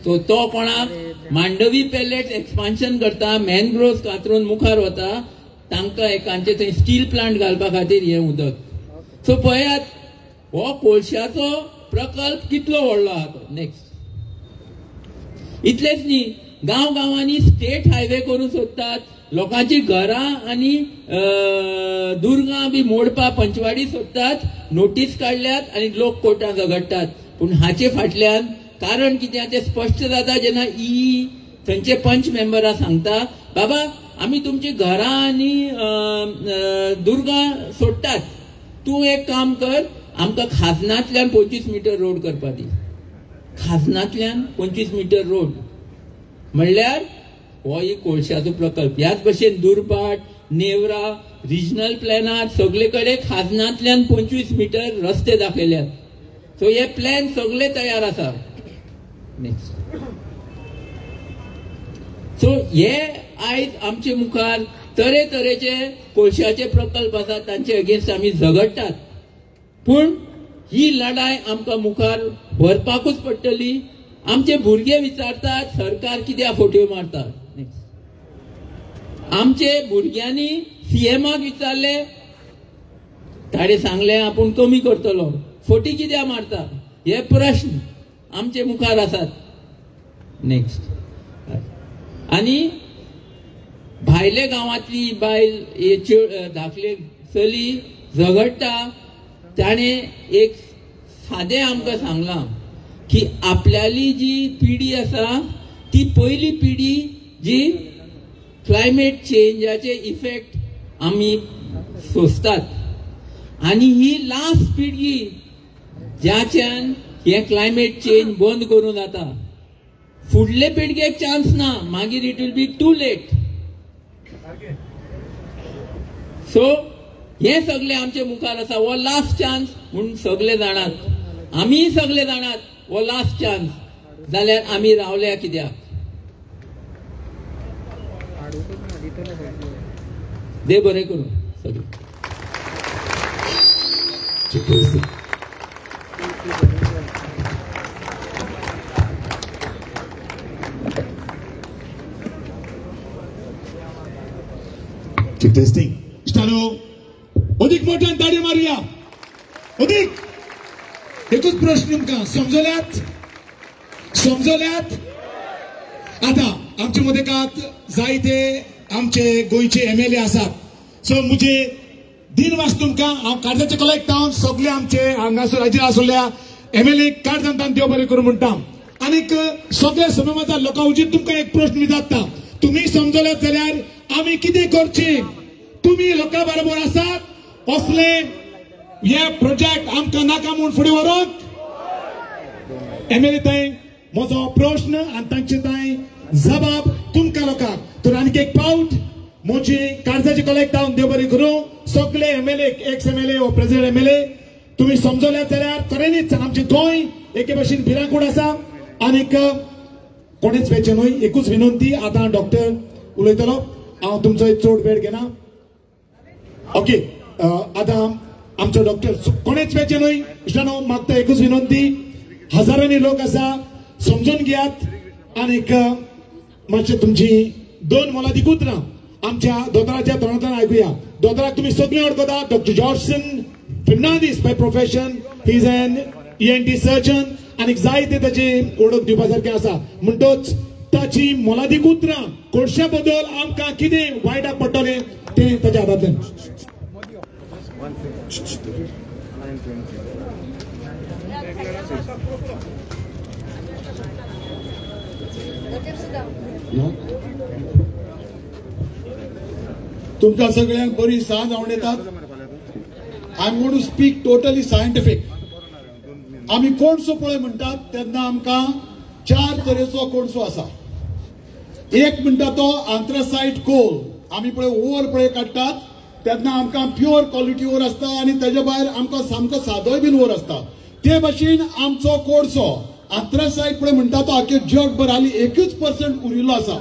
सो तो कोणाक मांडवी पेलेट्स एक्सपान्शन करता, मॅनग्रोव्स कातरून मुखार वता, तांकां एकांचे थंय स्टील प्लांट घालपा खातीर हें उदक. सो पळयात हो कोळशाचो प्रकल्प कितलो व्हडलो आहा तो. नेक्स्ट इतलेच न्ही, गांव गांवांनी स्टेट हायवे करूंक सोदतात, लोकांची घरां आनी दुर्गां बी मोडपा पंचवाडी सोदतात, नोटीस काडल्यात आनी लोक कोर्टांत झगडटात. पूण हाचे फाटल्यान कारण कितें तें स्पश्ट जाता जेन्ना थंयचे पंच मेंबरां सांगता, बाबा आमी तुमची घरां आनी दुर्गां सोडटात, तूं एक काम कर, आमकां खाजनांतल्यान 25 मीटर रोड करपा दी. खाजनांतल्यान 25 मीटर रोड म्हणल्यार हो एक कोळशाचो प्रकल्प. ह्याच भशेन दुर्बाट, नेवरा, रिजनल प्लॅनार सगळे कडेन खाजनांतल्यान 25 मीटर रस्ते दाखयल्यात. सो हे प्लॅन सगळे तयार आसा. नेक्स्ट. सो हे आयज आमचे मुखार तरेतरेचे कोळशाचे प्रकल्प आसात, तांचे अगेन्स्ट आमी झगडटात. पूण ही लढाय आमकां मुखार व्हरपाकूच पडटली. आमचे भुरगे विचारतात सरकार कित्याक फोट्यो मारता. आमचे भुरग्यांनी CMाक विचारले, ताणे सांगले आपूण कमी करतलो. फोटी कित्याक मारता? हे प्रश्न आमचे मुखार आसात. नेक्स्ट. आनी भायले गांवांतली बायल धाकले चली झगडटा, ताणे एक सादें आमकां सांगलां की आपल्याली जी पिढी आसा ती पयली पिढी जी क्लायमेट चेंजाचे इफेक्ट आमी सोंसतात आनी ही लास्ट पिढी ज्याच्यान हे क्लायमेट चेंज बंद करूं जाता. फुडले पिळगेक चान्स ना, मागीर it will be too late. So हे सगळे आमचे मुखार आसा. हो लास्ट चान्स म्हणून सगळे जाणात, आमी सगळे जाणात हो लास्ट चान्स. जाल्यार आमी रावल्या कित्याक? देव बरें करूं सगळे. टेस्टिंग स्टारो अधिक मोठ्यान ताडी मारुया. अधिक एकूच प्रश्न तुमकां समजल्यात? आता आमच्या मदेकात जायते आमचे गोंयचे MLA आसात. सो मुझे दिनवास तुमकां हांव कार्डाचे कलेक्ट जावन सगळे आमचे हांगासर हाजीर आसलेल्या MLA कार्ड जाणटान देव बरें करूं म्हणटा. आनीक सगळे समाजाच्या लोकां उजीर तुमकां एक प्रश्न विचारता, तुम्ही समजल्यात जाल्यार आमी कितें करचें? तुम्ही लोकां बरोबर आसात? असले हे प्रोजेक्ट आमकां नाका म्हूण फुडें व्हरत? MLA थंय म्हजो प्रश्न आनी तांचे थंय जबाब तुमकां लोकांक. तर आनीक एक पावट म्हजी कार्डाची कलेक्ट जावन देव बरें करूं. सगळे MLA, एक्स MLA व प्रेसिडेंट MLA तुम्ही समजल्यात जाल्यार खरेंच आमचें गोंय एके भशेन भिरांकूळ आसा. आनीक कोणेच वेचे न्हय. एकूच विनंती, आतां डॉक्टर उलयतलो, हांव तुमचो चड वेळ घेना. ओके, आतां आमचो डॉक्टर कोणेच वेचे न्हय. इश्टानो मागता एकूच विनंती, हजारांनी लोक आसा, समजून घेयात. आनीक मातशें तुमची 2 मोलादीक उतरां आमच्या दोतोराच्या तोंडांतल्यान आयकुया. दोतोराक तुमी सगळे वळखता, doctor Georgeson Fernandes by profession. He is an ENT surgeon. आनीक जायते ताची ओळख दिवपा सारकें आसा. म्हणटच ताची मोलादीक उतरां कोळशा बद्दल आमकां कितें वायटाक पडटलें तें ताच्या हातांतल्यान. तुमकां सगळ्यांक बरी सांज आवड येतात. I am going to speak totally scientific. आमी कोणसो पळय म्हणटात तेन्ना आमकां 4 तरेचो कोणसो आसा. एक म्हणटा तो आंथ्रासाइट कोल. आमी पळय ओर पळय काडटात तेन्ना आमकां प्युअर क्वॉलिटी ओर आसता आनी तेज्या भायर आमकां सामको सादोय बीन ओर आसता. ते भाशेन आमचो कोळसो आंथ्रासाइट पळय म्हणटा तो आख्खे जगभर हाली 1% उरिल्लो आसा.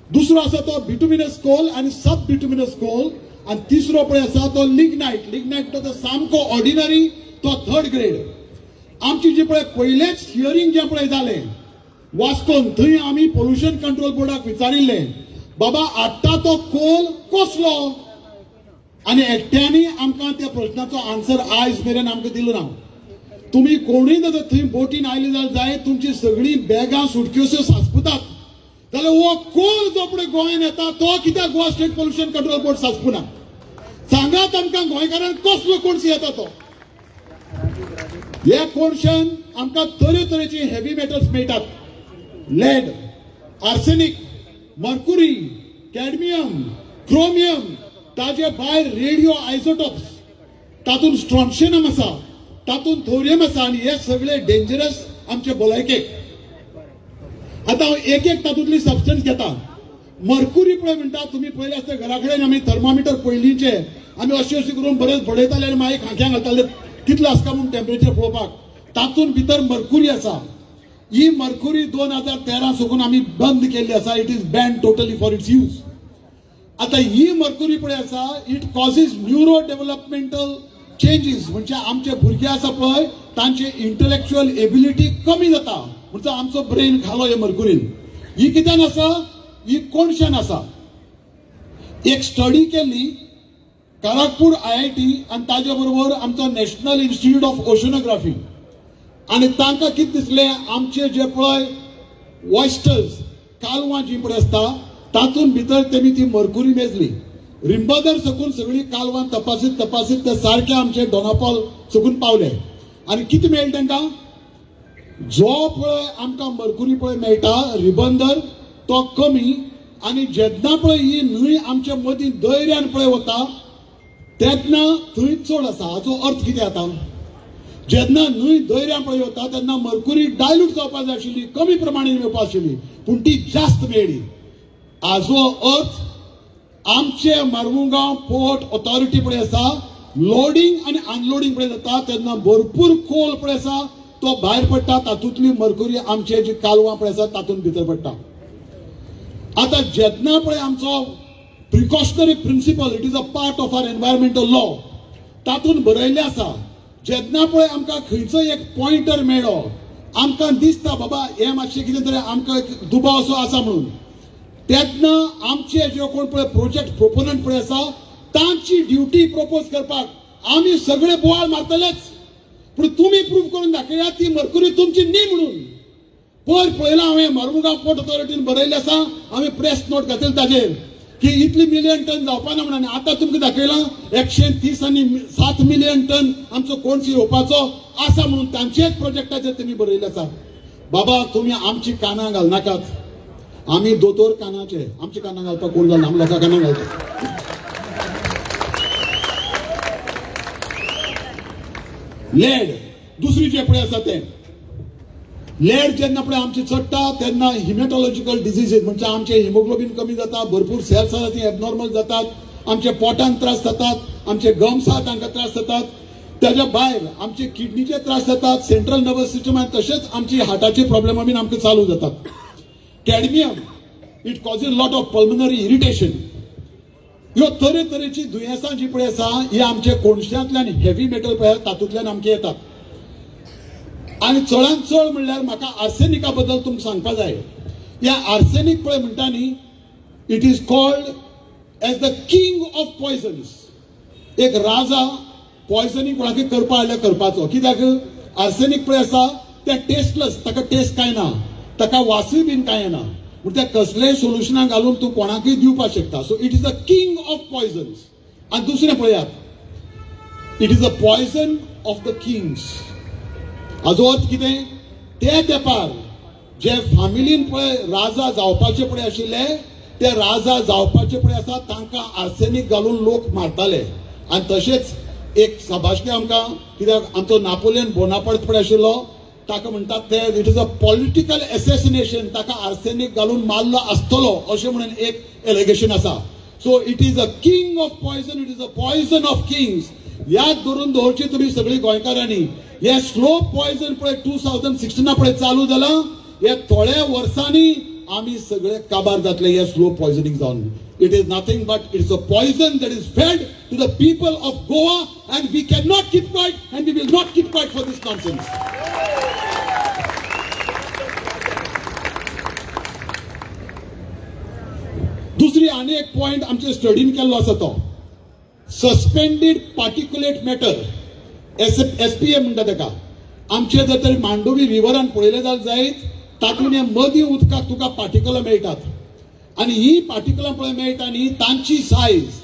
दुसरो आसा तो बिटुमिनस कोल आनी सब बिटुमिनस कोल. आनी तिसरो पळय आसा तो लिग्नाइट. लिग्नाइट तो सामको ऑर्डिनरी, तो 3rd ग्रेड. आमची जी पळय पयलेच हियरिंग जे पळय जालें वास्कोन, थंय आमी पोल्युशन कंट्रोल बोर्डाक विचारिल्लें बाबा आत्ता तो कोल कसलो, आनी एकट्यांनी आमकां त्या प्रश्नाचो आन्सर आयज मेरेन आमकां दिलो ना. तुम्ही कोणूय जर थंय बोटीन आयले जाल्यार तुमची सगळी बॅगां सुटकेसो सांचपुतात जाल्यार हो कोल जो पळय गोंयांत येता तो कित्याक Goa state pollution control board सांचपुना? सांगात आमकां गोंयकारांक कसलो कोणसो येता तो. ह्या कोणशान आमकां तरेतरेची हेवी मेटल्स मेळटात. Lead, arsenic, mercury, cadmium, chromium, ताजे भायर रेडिओ आयसोटॉप्स, तातूंत स्ट्रॉन्शियम आसा, तातूंत थोरियम आसा आनी हे सगळे डेंजरस आमचे भलायकेक. आता एक तातूंतली सबस्टन्स घेता. मर्क्युरी पळय म्हणटा तुमी पयले आसता घरा कडेन आमी थर्मामिटर पयलींचे आमी अशें करून बरेच बडयताले आनी मागीर खांक्यान घालताले कितलो आसता म्हणून टेम्परेचर पळोवपाक. तातूंत भितर मर्क्युरी आसा. ही मर्क्युरी 2013 साकून आमी बंद केल्ली आसा. It is ban totally for its use. आता ही मर्क्युरी पळय आसा it causes neuro developmental changes. म्हणजे आमचे भुरगे आसा पळय तांचे इंटलेक्च्युअल एबिलिटी कमी जाता. म्हणजे आमचो ब्रेन खालो हे मर्क्युरीन. ही कित्यान आसा? ही कोणशान आसा. एक स्टडी केल्ली काराकपूर IIT आनी ताजे बरोबर आमचो नॅशनल इन्स्टिट्यूट ऑफ ओशनोग्राफी. आनी तांकां कितें दिसलें आमचे जे पळय वॉयस्टर्स कालवां जी पळय आसता तातूंत भितर तेमी ती मर्क्युरी मेजली. रिंबादर सकून सगळी कालवां तपासीत ते सारखे आमचे डोनापावल सकून पावले. आनी कितें मेळ्ळें तांकां? जो पळय आमकां मर्क्युरी पळय मेळटा रिबंदर तो कमी. आनी जेन्ना पळय ही न्हंय आमच्या मदीं दर्यान पळय वता तेन्ना थंय चड आसा. हाचो अर्थ कितें जाता? जेन्ना न्हंय दर्यान पळय वता तेन्ना मर्क्युरी डायल्यूट जावपाक जाय आशिल्ली, कमी प्रमाणान मेळपाक आशिल्ली, पूण ती जास्त मेळ्ळी. हाचो अर्थ आमचे मार्मुगांव पोर्ट ऑथॉरिटी पळय आसा लोडिंग आनी अनलोडिंग पळय जाता तेन्ना भरपूर कोल पळय आसा तो भायर पडटा. तातूंतली मर्क्युरी आमचे जी कालवां पळय आसा तातूंत भितर पडटा. आता जेन्ना पळय आमचो precautionary principle it is a part of our environmental law तातूंत बरयल्लें आसा जेन्ना पळय आमकां खंयचो एक पॉइंटर मेळ्ळो आमकां दिसता बाबा हे मातशें कितें तरी आमकां दुबाव असो आसा म्हणून तेन्ना आमचे जे कोण पळय प्रोजेक्ट प्रोपोनंट पळय आसा तांची ड्युटी प्रपोज करपाक आमी सगळे बोवाळ मारतलेच. पूण तुमी प्रूव्ह करून दाखयात ती मर्क्युरी तुमची न्ही म्हणून. पयला हांवें मार्मुगांव पोर्ट ऑथॉरिटीन बरयल्लें आसा. आमी प्रेस नोट घातली ताजेर की इतली मिलियन टन जावपाना म्हणून. आतां तुमकां दाखयलां 130 आनी 7 मिलियन टन आमचो कोणसो येवपाचो आसा म्हणून तांचेच प्रोजेक्टाचेर तेमी बरयल्लें आसा. बाबा तुमी आमची कानां घालनाकात. आमी दोतोर कानाचे. आमची कानां घालपाक कोण जालें? आमी लोकां कानां घालतात. लेड दुसरी जे पळय आसा ते लेड जेन्ना पळय आमची चडटा तेन्ना हिमेटॉलॉजिकल डिजीजीस म्हणजे आमचे हिमोग्लोबिन कमी जाता, भरपूर सेल्स आसा ती एबनॉर्मल जातात, आमचे पोटान त्रास जातात, आमचे गम्स आसा तांकां त्रास जातात, त्याच्या भायर आमचे किडनीचे त्रास जातात, सेंट्रल नर्वस सिस्टम आनी तशेंच आमची हार्टाचे प्रॉब्लेम बीन आमकां चालू जातात. Cadmium it causes lot of pulmonary irritation. ह्यो तरेतरेची दुयेंसां जी पळय आसा ही आमचे कोणशांतल्यान हेवी मेटल पळय तातूंतल्यान आमकां येतात. आनी चडांत चड म्हणल्यार म्हाका आर्सेनिका बद्दल तुमकां सांगपाक जाय. ह्या आर्सेनिक पळय म्हणटा न्ही it is called as the king of poisons. एक राजा पॉयझनिंग कोणाकय करपा आसल्यार करपाचो. कित्याक आर्सेनिक पळय आसा तें टेस्टलेस, ताका टेस्ट कांय ना. ताका वासूय बीन कांय येना पूण त्या कसलेय सोल्युशनाक घालून तूं कोणाकूय दिवपाक शकता. So it is the king of poisons. आनी दुसरें पळयात, it is the poison of the kings. हाजो अर्थ कितें? त्या तेंपार जे फामिलीन पळय राजा जावपाचे पळय आशिल्ले, ते राजा जावपाचे पळय आसा तांकां आर्सेनीक घालून लोक मारताले. आनी तशेंच एक सभाशणे आमकां, कित्याक आमचो नापोलियन बोनापार्ट पळय आशिल्लो, ताका म्हणटात ते it is a political assassination, ताका आर्सेनीक घालून मारलो आसतलो अशें म्हणून एक एलिगेशन आसा. So it is a king of poison, it is a poison of Kings. याद धरून दवरची तुमी सगळीं गोंयकारांनी. हे स्लो पॉयझन पळय 2016 पळय चालू जालां, हे थोड्या वर्सांनी आमी सगळे काबार जातले हे स्लो पॉयझनिंग जावन. It is nothing but it's a poison that is fed to the people of Goa and we can not keep quiet and we will not keep quiet for this nonsense. दुसरी आनी एक point आमचे स्टडीन केल्लो आसा तो suspended particulate matter, SPM म्हणटा ताका. आमचे जर तरी मांडोवी रिव्हरान पळयलें जायत, तातूंत हे मदीं उदकाक तुका पार्टिकलां मेळटात. आनी ही पार्टिकलां पळय मेळटा न्ही, तांची सायज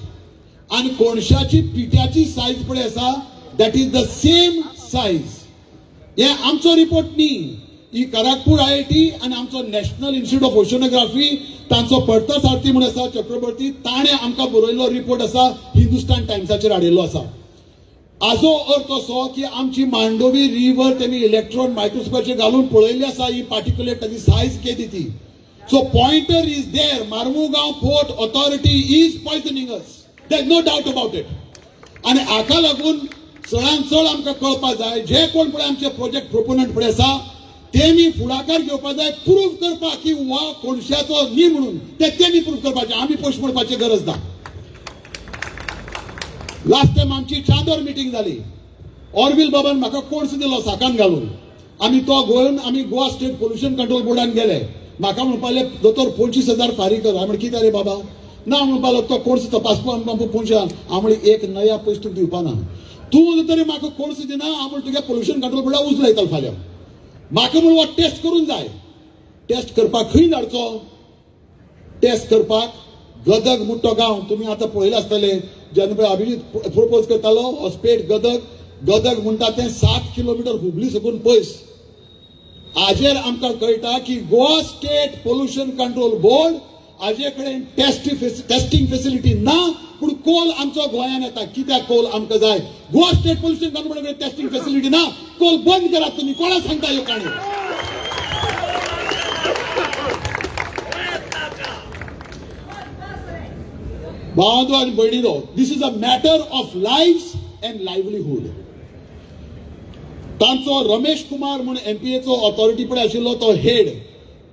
आनी कोणशाची पिठ्याची सायज पळय आसा, that is the same size. हे आमचो रिपोर्ट न्ही, ही खरागपूर IIT आनी आमचो नॅशनल इन्स्टिट्यूट ऑफ ओशनोग्राफी, तांचो पडता सारथी म्हूण आसा चक्रवर्ती, ताणें आमकां बरयल्लो रिपोर्ट आसा, हिंदुस्तान टायम्साचेर हाडिल्लो आसा. हाजो अर्थ असो की आमची मांडोवी रिव्हर त्यांनी इलेक्ट्रॉन मायक्रोस्कोपाचेर घालून पळयल्ली आसा, ही पार्टिक्युलेट ताची सायज केदी ती. So pointer is there. Mormugao port authority is poisoning us, there is no doubt about it. आनी हाका लागून चडांत चड आमकां कळपाक जाय, जे कोण पळय आमचे प्रोजेक्ट प्रोपोनंट पळय आसा, तेमी फुडाकार घेवपाक जाय, प्रूव्ह करपाक की हो कोणशाचो न्ही म्हणून, तेमी प्रूव्ह करपाचें. आमी पयशे पडपाची गरज ना. लास्ट टाइम आमची चादर मिटींग जाली. ऑरविल बाबान म्हाका कोर्स दिलो साकान घालून. आमी तो घेवन आमी गोवा स्टेट पोल्युशन कंट्रोल बोर्डान गेले. म्हाका म्हणपाले दोतोर 25,000 फारीक कर. हांवें कितें रे बाबा? ना म्हणपालो तो कोर्स तपासपाक पोवच्यान. हांव म्हणलें एक नया पयस तुका दिवपा ना. तूं तरी म्हाका कोर्स दिना, हांव म्हणलें तुगे पोल्युशन कंट्रोल बोर्डाक उज लायतलो फाल्यां. म्हाका म्हणून हो टेस्ट करून जाय. टेस्ट करपाक खंय धाडचो? टेस्ट करपाक गदग मुट्टो गांव. तुमी आतां पळयलें आसतलें, जेन्ना पळय अभिजीत प्रपोज करतालो हॉस्पेट गदग म्हणटा तें 7 किलोमीटर हुबली सकून पयस. हाजेर आमकां कळटा की Goa state pollution control board हाजे कडेन टेस्टिंग फेसिलिटी ना, पूण कोल आमचो गोंयांत येता. कित्याक कोल आमकां जाय? गोवा स्टेट पोल्युशन कंट्रोल बोर्डा कडेन टेस्टिंग फेसिलिटी ना. कोल बंद करात तुमी. कोणाक सांगता ह्यो काणी? भावांनो आनी भयणीनो, this is a matter of lifes and livelihood. तांचो रमेश कुमार म्हणून MPAचो ऑथॉरिटी पळय आशिल्लो तो हेड,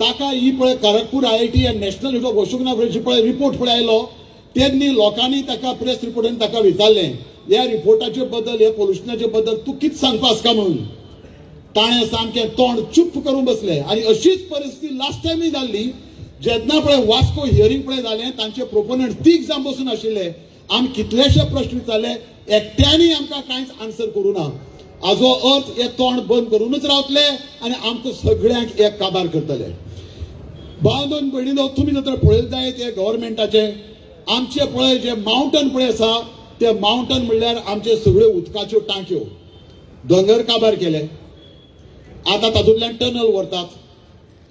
ताका ही पळय खरगपूर IIT आनी नॅशनल इन्स्टिट्यूट ऑफ ओशनोग्राफीची पळय रिपोर्ट पळय आयलो, तेन्नी लोकांनी ताका प्रेस रिपोर्टान ताका विचारलें ह्या रिपोर्टाचे बद्दल, ह्या पोल्युशनाचे बद्दल तूं कितें सांगपा आसता म्हणून. ताणें सामकें तोंड चुप्प करून बसलें. आनी अशीच परिस्थिती लास्ट टायमूय जाल्ली, जेन्ना पळय वास्को हियरिंग पळय जालें, तांचे प्रोपोनंट 3 जाण बसून आशिल्ले. आमी कितलेशे प्रश्न विचारले, एकट्यांनी आमकां कांयच आन्सर करूं ना. हाजो अर्थ हे तोंड बंद करूनच रावतले आनी आमकां सगळ्यांक एक काबार करतले. भावांनो आनी भयणीनो, तुमी जर पळयलें जायत हे गव्हर्मेंटाचे आमचे पळय जे मावंटन पळय आसा, ते मावंटन म्हणल्यार आमचे सगळ्यो उदकाच्यो टांक्यो. दोंगर काबार केले, आतां तातूंतल्यान टनल व्हरतात.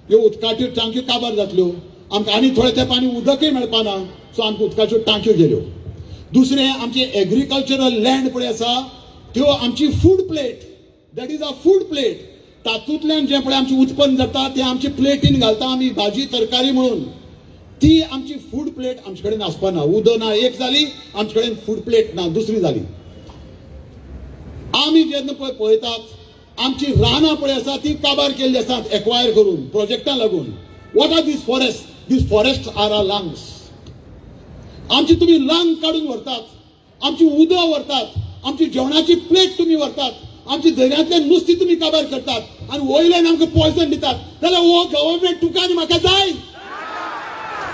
ह्यो उदकाच्यो टांक्यो काबार जातल्यो. आमकां आनी थोडे तेंपानी उदकय मेळपाना, सो आमकां उदकाच्यो टांक्यो गेल्यो. दुसरें आमचे एग्रीकल्चरल लँड पळय आसा, त्यो आमची food plate, that is a food plate. तातूंतल्यान जें पळय आमचें उत्पन्न जाता तें आमचे प्लेटीन घालता आमी भाजी तरकारी म्हणून. ती आमची फूड प्लेट आमचे कडेन आसपाना. उदक ना एक जाली, आमचे कडेन फूड प्लेट ना दुसरी जाली. आमी जेन्ना पळय पळयतात, आमची रानां पळय आसा ती काबार केल्ली आसात एक्वायर करून प्रोजेक्टां लागून. What are these forest? These forest are our lungs. आमची तुमी लंग काडून व्हरतात, आमची उदक व्हरतात, आमची जेवणाची प्लेट तुमी व्हरतात, आमची दर्यांतल्यान नुस्तीं तुमी काबार करतात आनी वयल्यान आमकां पॉयझन दितात. जाल्यार हो गव्हर्मेंट तुका आनी म्हाका जाय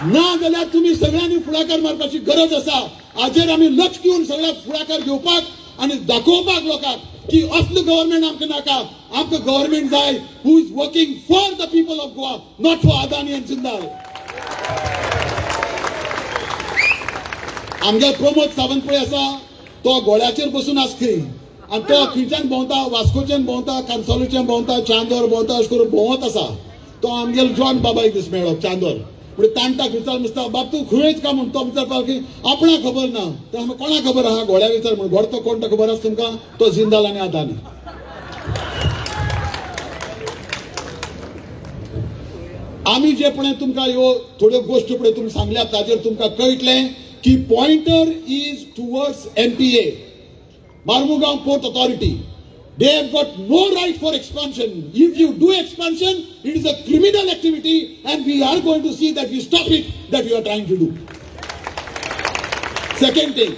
ना? जाल्यार तुमी सगळ्यांनी फुडाकार मारपाची गरज आसा. हाजेर आमी लक्ष दिवन सगळ्यांक फुडाकार घेवपाक आनी दाखोवपाक लोकांक की असलं गव्हर्नमेंट आमकां नाका. आमकां गव्हर्नमेंट जाय who is working for the people of Goa, not for Adani end Jindal. आमगे प्रमोद सावंत पळय आसा तो घोड्याचेर बसून आसखी आनी तो खंयच्यान भोंवता, वास्कोच्यान भोंवता, कांसावलेच्यान भोंवता, चांदोर भोंवता, अशें करून भोंवत आसा. तो आमगेलो जॉन बाबा एक दीस मेळ्ळो चांदोर. म्हणजे तांटाक विचार दिसता बाब तूं खंयच का म्हण. तो विचारता की आपणा खबर ना. तो कोणा खबर आहा? घोड्या विचार म्हण. घोड तो कोण तो खबर आसा तुमकां? तो जिंदाल आनी अदानी. आमी जे पळय तुमकां ह्यो थोड्यो गोश्टी पळय तुमी सांगल्यात ताजेर तुमकां कळटलें की pointer is towards MPA, Marmugaon Port Authority. They have got no right for expansion. If you do expansion, it is a criminal activity and we are going to see that we stop it, that we are trying to do. Second thing,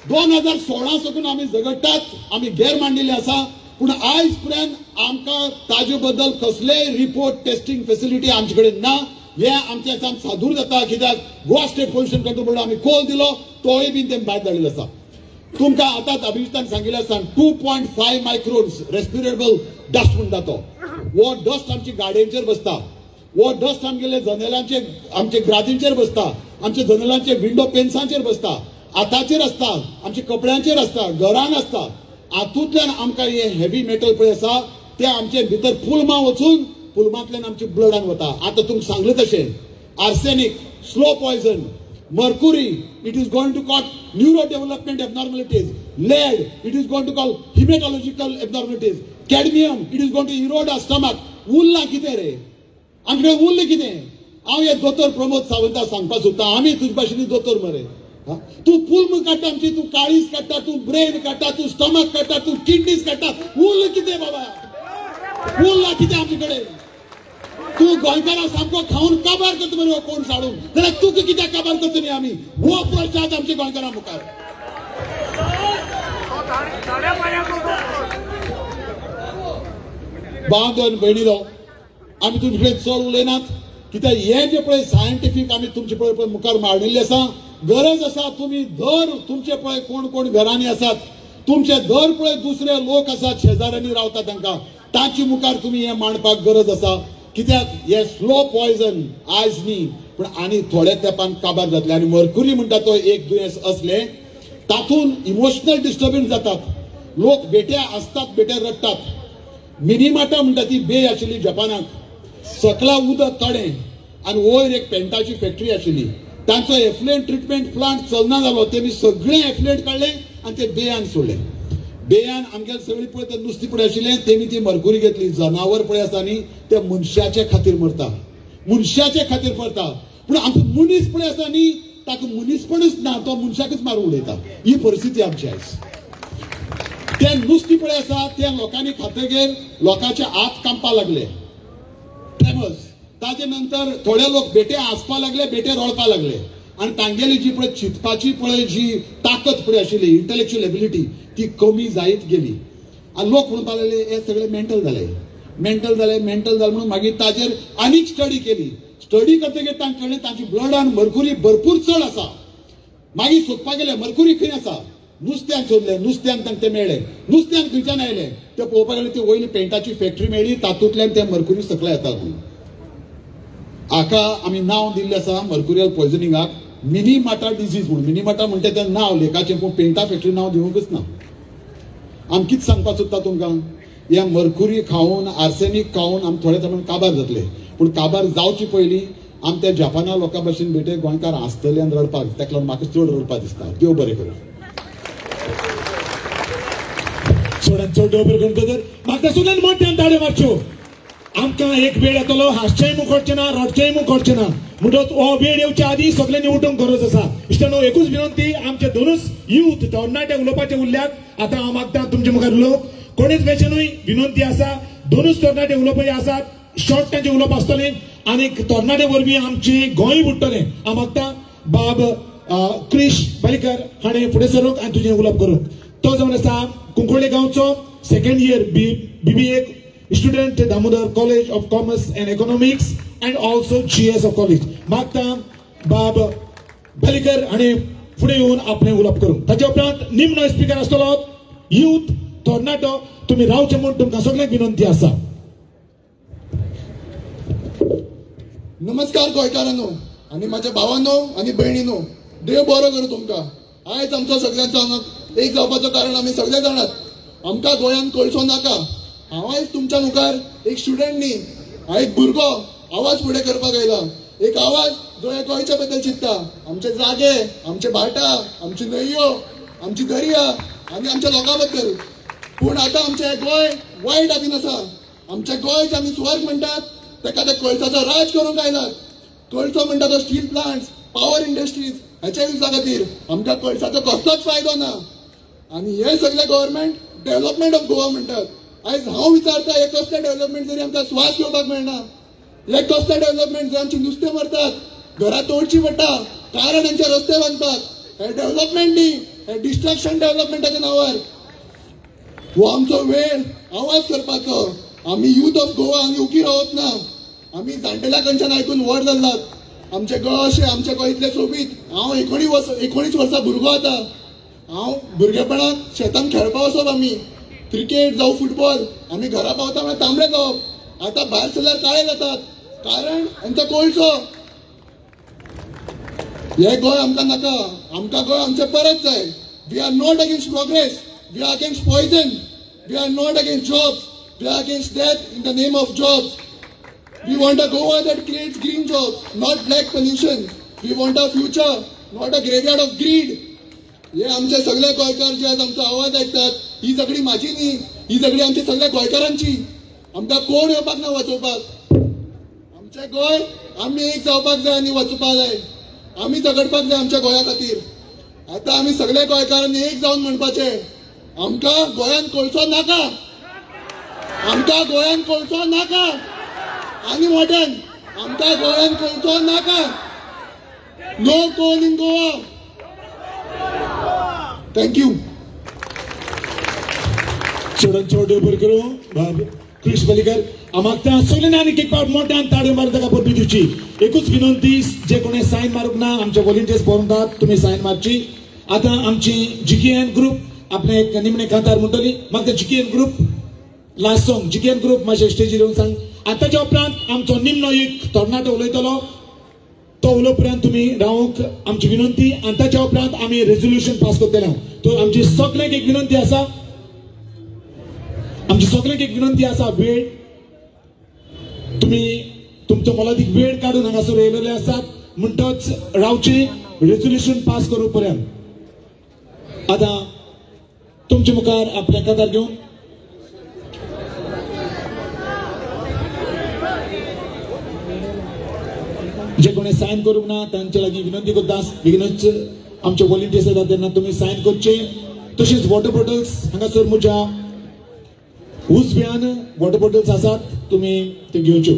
2016 साकून आमी झगडटात, आमी गैर मांडिल्ले आसा, पूण आयज पर्यंत आमकां ताजे बद्दल कसलेय रिपोर्ट टेस्टिंग फेसिलिटी आमचे कडेन ना. हे आमचे साम सादूर जाता. कित्याक गोवा स्टेट पोल्युशन कंट्रोल बोर्डान आमी कॉल दिलो, तोय बीन तें भायर धाडिल्लो आसा. तुमकां आतांच अभिजितान सांगिल्लें आसा 2.5 मायक्रोन्स रेस्पिरेबल डस्ट म्हणटा तो. वो डस्ट आमची गाडयेचेर बसता. वो डस्ट आमगेले जनेलांचे आमचे ग्राजींचेर बसता. आमचे जनेलांचे विंडो पेन्सांचेर बसता. हाताचेर आसता, आमच्या कपड्यांचेर आसता, घरान आसता. हातूंतल्यान आमकां हे हेवी मेटल पळय आसा ते आमचे भितर पुलमा वचून पुलमांतल्यान आमच्या ब्लडान वता. आतां तुमकां सांगलें तशें arsenic, slow poison, mercury, it is going to cause neurodevelopment abnormalities. Lead, it is going to cause hematological abnormalities. Cadmium, it is going to erode our stomach. उरला कितें रे? आमचे उरलें कितें? हांव हे दोतोर प्रमोद सावंताक सांगपाक सोदतां, आमी तुजे भाशेनी दोतोर मरे. तूं पुल्म काडटा आमची, तूं काळीज काडटा, तूं ब्रेन काडटा, तूं स्टमक काडटा, तूं किडनीज काडटा. उरलें कितें बाबा? उरला कितें आमचे कडेन? तू गोंयकारां सामको खावन काबार करता मरे कोण साडून, जाल्यार तुका कित्याक काबार करता न्ही आमी? हो प्रश्न आसा आमच्या गोंयकारां मुखार. बांदन भयणीलो, आमी तुमचे कडेन चड उलयनात. कित्याक हे जे पळय सायंटिफीक आमी तुमचे पळय मुखार मांडिल्ले आसा. गरज आसा तुमी दर तुमचे पळय कोण कोण घरांनी आसात, तुमचे दर पळय दुसरे लोक आसात शेजाऱ्यांनी रावता तांकां, तांचे मुखार तुमी हे मांडपाक गरज आसा. कित्याक हे स्लो पॉयझन आयज न्ही पूण आनी थोड्या तेंपान काबार जातले. आनी मर्क्युरी म्हणटा तो एक दुयेंस असलें, तातून इमोशनल डिस्टर्बन्स जातात. लोक बेटे आसतात, बेटे रडटात. मिनीमाटा म्हणटा ती बे आशिल्ली जपानाक, सकला उदक काडें आनी वयर एक पेंटाची फॅक्टरी आशिल्ली. तांचो एफ्लुएंट ट्रिटमेंट प्लांट चलना जालो. तेमी सगळें एफ्लुएंट काडलें आनी ते बेयान सोडलें. बेयान आमगेले सगळी पळय ते नुस्तें पळय आशिल्लें तेमी ती मर्क्युरी घेतली. जनावर पळय आसा न्ही ते मनशाचे खातीर मरता, मनशाचे खातीर मरता. पूण आमचो मनीस पळय आसा न्ही ताका मनीसपणूच ना, तो मनशाकच मारून उडयता. ही परिस्थिती आमची आयज. ते नुस्तें पळय आसा ते लोकांनी खातगीर लोकांचे हात कांपा लागले, ट्रेमर्स. ताजे नंतर थोडे लोक बेटे हांसपा लागले, बेटे रडपा लागले. आनी तांगेली जी पळय चिंतपाची पळय जी ताकद पळय आशिल्ली, इंटलेक्च्युअल एबिलिटी, ती कमी जायत गेली. आनी लोक म्हणपा लागले हे सगळे मेंटल जाले, मेंटल जाले, मेंटल जाले म्हणून मागीर ताजेर आनीक स्टडी केली. स्टडी करतकीर तांकां कळ्ळें तांची ब्लडान मर्क्युरी भरपूर चड आसा. मागीर सोदपाक गेले मर्क्युरी खंय आसा. नुस्त्यान सोदलें, नुस्त्यान तांकां तें मेळ्ळें. नुस्त्यान खंयच्यान आयलें तें पळोवपाक गेले, ती वयली पेंटाची फॅक्टरी मेळ्ळी, तातूंतल्यान तें मर्क्युरी सकयल येता म्हणून. हाका आमी नांव दिल्लें आसा मर्क्युरियल पॉयझनिंगाक मिनीमाटा डिजीज म्हणून. मिनीमाटा म्हणटा तें नांव लेखाचें, पूण पेंटा फॅक्टरी नांव दिवंकच ना. आमी कितें सांगपाक सोदता तुमकां? हे मर्क्युरी खावन, आर्सेनीक खावन आमी थोड्या तेंपान काबार जातले. पूण काबार जावचे पयलीं आमी त्या जपाना लोकां भशेन बेटे गोंयकार हांसतले आनी रडपाक, ताका लागून म्हाका चड रडपाक दिसता. देव बरें करूं. चडांत चड देव बरें करूं. तर म्हाका सुद्दां मोठ्यान ताळयो मारच्यो. आमकां एक वेळ येतलो हांसचेंय मुखडचें ना, रडचेंय मुखडचें ना. म्हणटच हो वेळ येवच्या आदीं सगळ्यांनी उठूंक गरज आसा. इश्टानो, एकूच विनंती, आमचे दोनूच यूथ तरणाटे उलोवपाचे उरल्यात. आतां हांव मागता तुमचे मुखार उलोवंक. कोणीच वेचनूय विनंती आसा. दोनूच तरणाटे उलोवपी आसात. शॉर्ट तांचे उलोवप आसतलें आनी तरणाटे वरवीं आमची गोंय बुडटलें. हांव मागता बाब क्रिश बालिकर हाणें फुडें सरूंक आनी तुजें उलोवप करूंक. तो जावन आसा कुंकोळ्ळे गांवचो second year BBA student at Damodar College of Commerce and Economics and also GS of college. मागता बाब बालिकर आणि फुडें येवन आपलें उलोवप करूं. ताचे उपरांत निमण स्पीकर आसतलो यूथ तरणाटो तुम्ही रावचे म्हूण तुमकां सगळ्यांक विनंती आसा. नमस्कार गोंयकारांनो आनी माझ्या भावांनो आनी भयणींनो, देव बरो करूं तुमकां. आयज आमचो सगळ्यांचो हांगा एक जावपाचो कारण आमी सगळे जाणात. आमकां गोंयांत कोळसो नाका. हांव आयज तुमच्या मुखार एक स्टुडंट न्ही, हांव एक भुरगो आवाज फुडें करपाक आयला. एक आवाज जो ह्या गोंयच्या बद्दल चिंतता. आमचे जागे, आमचे भाटां, आमची न्हंयो, आमची दर्या आनी आमच्या लोकां बद्दल. पूण आतां आमचें गोंय वायट हातीन आसा. आमचें गोंय जे आमी स्वर्ग म्हणटात ताका ते कोळसाचो राज करूंक आयलात. कोळसो म्हणटा तो स्टील प्लांट्स, पॉवर इंडस्ट्रीज हेच्या युजा खातीर आमकां कोळसाचो कसलोच फायदो ना. आनी हे सगळे गव्हर्नमेंट डेव्हलपमेंट ऑफ गोवा म्हणटात. आयज हांव विचारता, हे कसले डेव्हलपमेंट जरी आमकां स्वास घेवपाक मेळना, हे कसले डेव्हलपमेंट जर आमची नुस्तें मरतात, घरां तोडची पडटा, कारण हेंचे रस्ते बांदतात, हे डेव्हलपमेंट न्ही, हे डिस्ट्रक्शन डेव्हलपमेंटाच्या नांवार. हो आमचो वेळ आवाज करपाचो. आमी यूथ ऑफ गोवा आनी उकी रावप ना. आमी जाणटेल्या कडच्यान आयकून व्हड जाल्लात. आमचे गोंय अशें, आमचे गोंय इतले सोबीत. हांव 19 वर्सां भुरगो आतां. हांव भुरगेपणांत शेतान खेळपाक वचप आमी, क्रिकेट जावं फुटबॉल. आमी घरा पावता म्हळ्यार तांबडे जावप. आतां भायर सरल्यार काळे जातात, कारण हेंचो कोळसो. हे गोंय आमकां नाका. आमकां गोंय आमचें परत जाय. We are not against progress, we are against poison. We are not against jobs, we are against death in the name of jobs. We want a Goa that creates green jobs, not black pollution. We want a future, not a graveyard of greed. हे आमचे सगळे गोंयकार जे आज आमचो आवाज आयकतात, ही सगळी म्हाजी न्ही, ही सगळी आमची सगळ्या गोंयकारांची. आमकां कोण येवपाक ना वाचोवपाक. आमचें गोंय आमी एक जावपाक जाय आनी वाचोवपाक जाय. आमी झगडपाक जाय आमच्या गोंया खातीर. आतां आमी सगळे गोंयकारांनी एक जावन म्हणपाचें, आमकां गोंयांत कोळसो नाका. आमकां गोंयांत कोळसो नाका. आनी मॉडर्न आमकां गोंयांत कोळसो नाका. No coal in Goa. Thank you. चडन चड बरें करूं क्रिश बलीकर. आमाक त्या सगळ्यांनी आनीक एक पावट मोठ्यान ताळयो मारून ताका परबी दिवची. एकूच विनंती, जे कोणी सायन मारूंक ना, आमचे व्हॉलंटियर्स पळोवतात, तुमी सायन मारची. आतां आमची GKN ग्रुप आपले एक निमणे कांतार म्हणटली. म्हाका GKN group last song GKN group मातशें स्टेजीर येवन सांग. आतांच्या उपरांत आमचो निमणो एक तरणाटो उलयतलो. तो उलोवपर्यंत तुमी रावंक आमची विनंती. आनी ताच्या उपरांत आमी रेझोल्युशन पास करतले. तो आमची सगळ्यांक एक विनंती आसा, आमची सगळ्यांक एक विनंती आसा, वेळ तुमी तुमचो मोलादीक वेळ काडून हांगासर येयलेले आसात, म्हणटच रावची रेझोल्युशन पास करू पर्यंत. आतां तुमचे मुखार आपले कांतार घेवन जे कोणी सायन करूंक ना तांचे लागीं विनंती करता, बेगीनच आमचे व्हॉलंटियर्स येतात तेन्ना तुमी सायन करचे. तशेंच वॉटर बॉटल्स हांगासर म्हज्या उजव्यान वॉटर बॉटल्स आसात, तुमी ते घेवच्यो.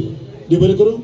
देव बरें करूं.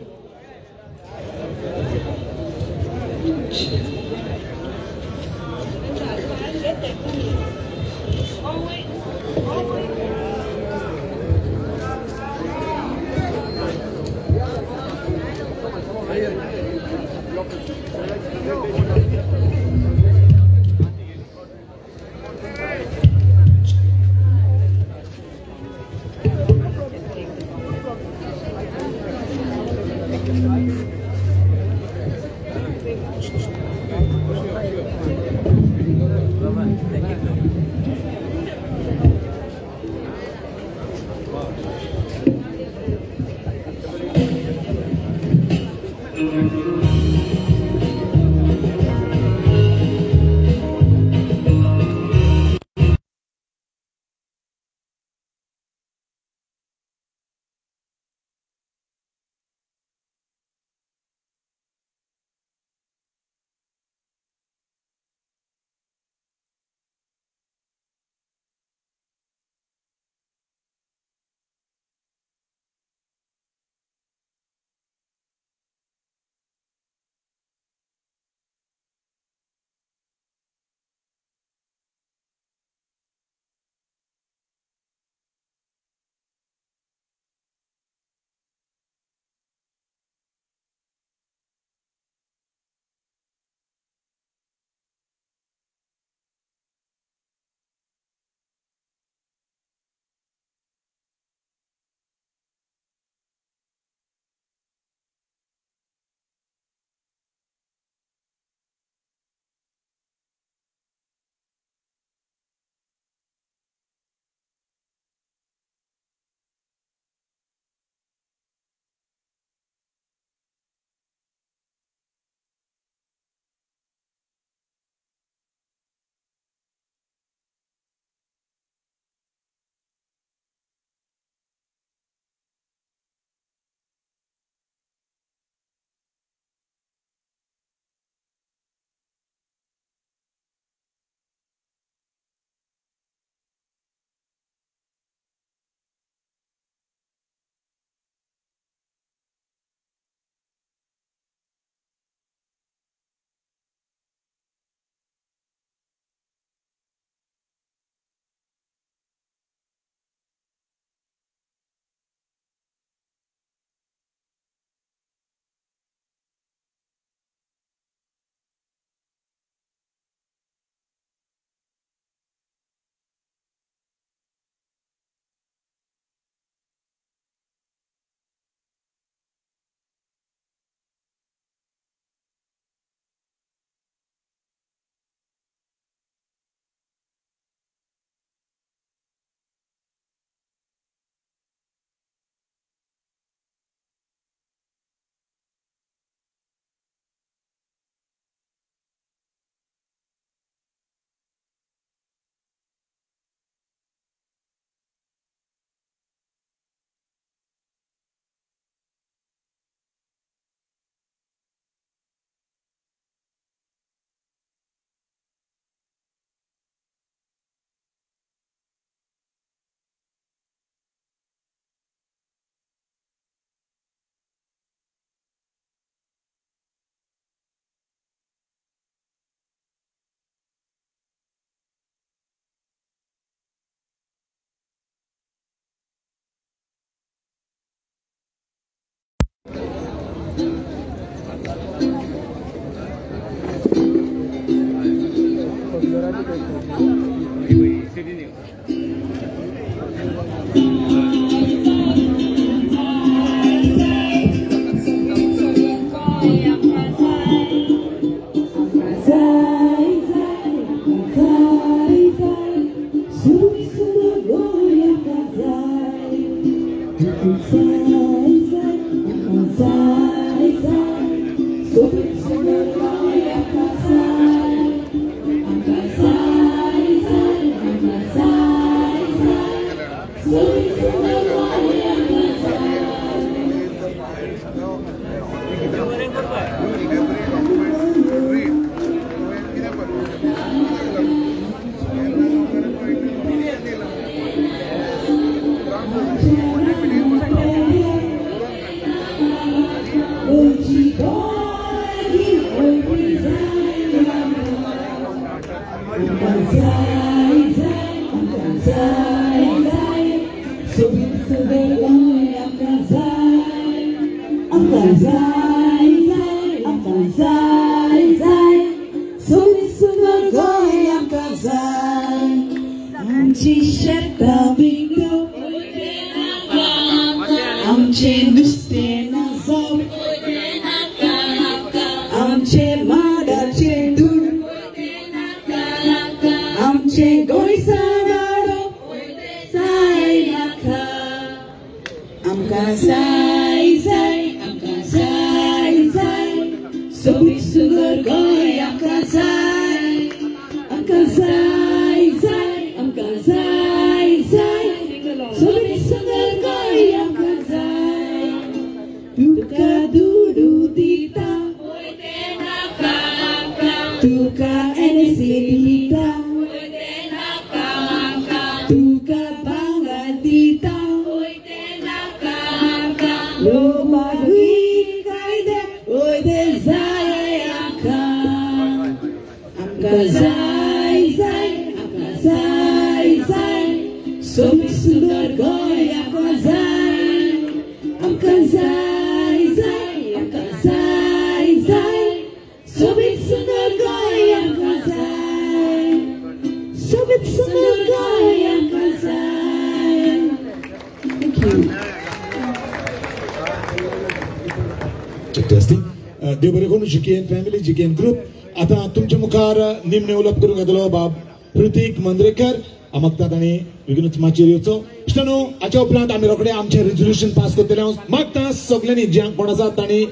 देव बरें करून जिकेन फॅमिली जिकेन ग्रुप आता तुमच्या मुखार निमणे उलोवप करूंक येतलो बाब हृतिक मंद्रेकर मागता ताणी बेगीनूच माचयेर येवचो इश्टानो हाच्या उपरांत आमी रोखडे आमचें रेजोल्युशन पास करतले मागता सगल्यांनी ज्यांक कोण आसा तांणी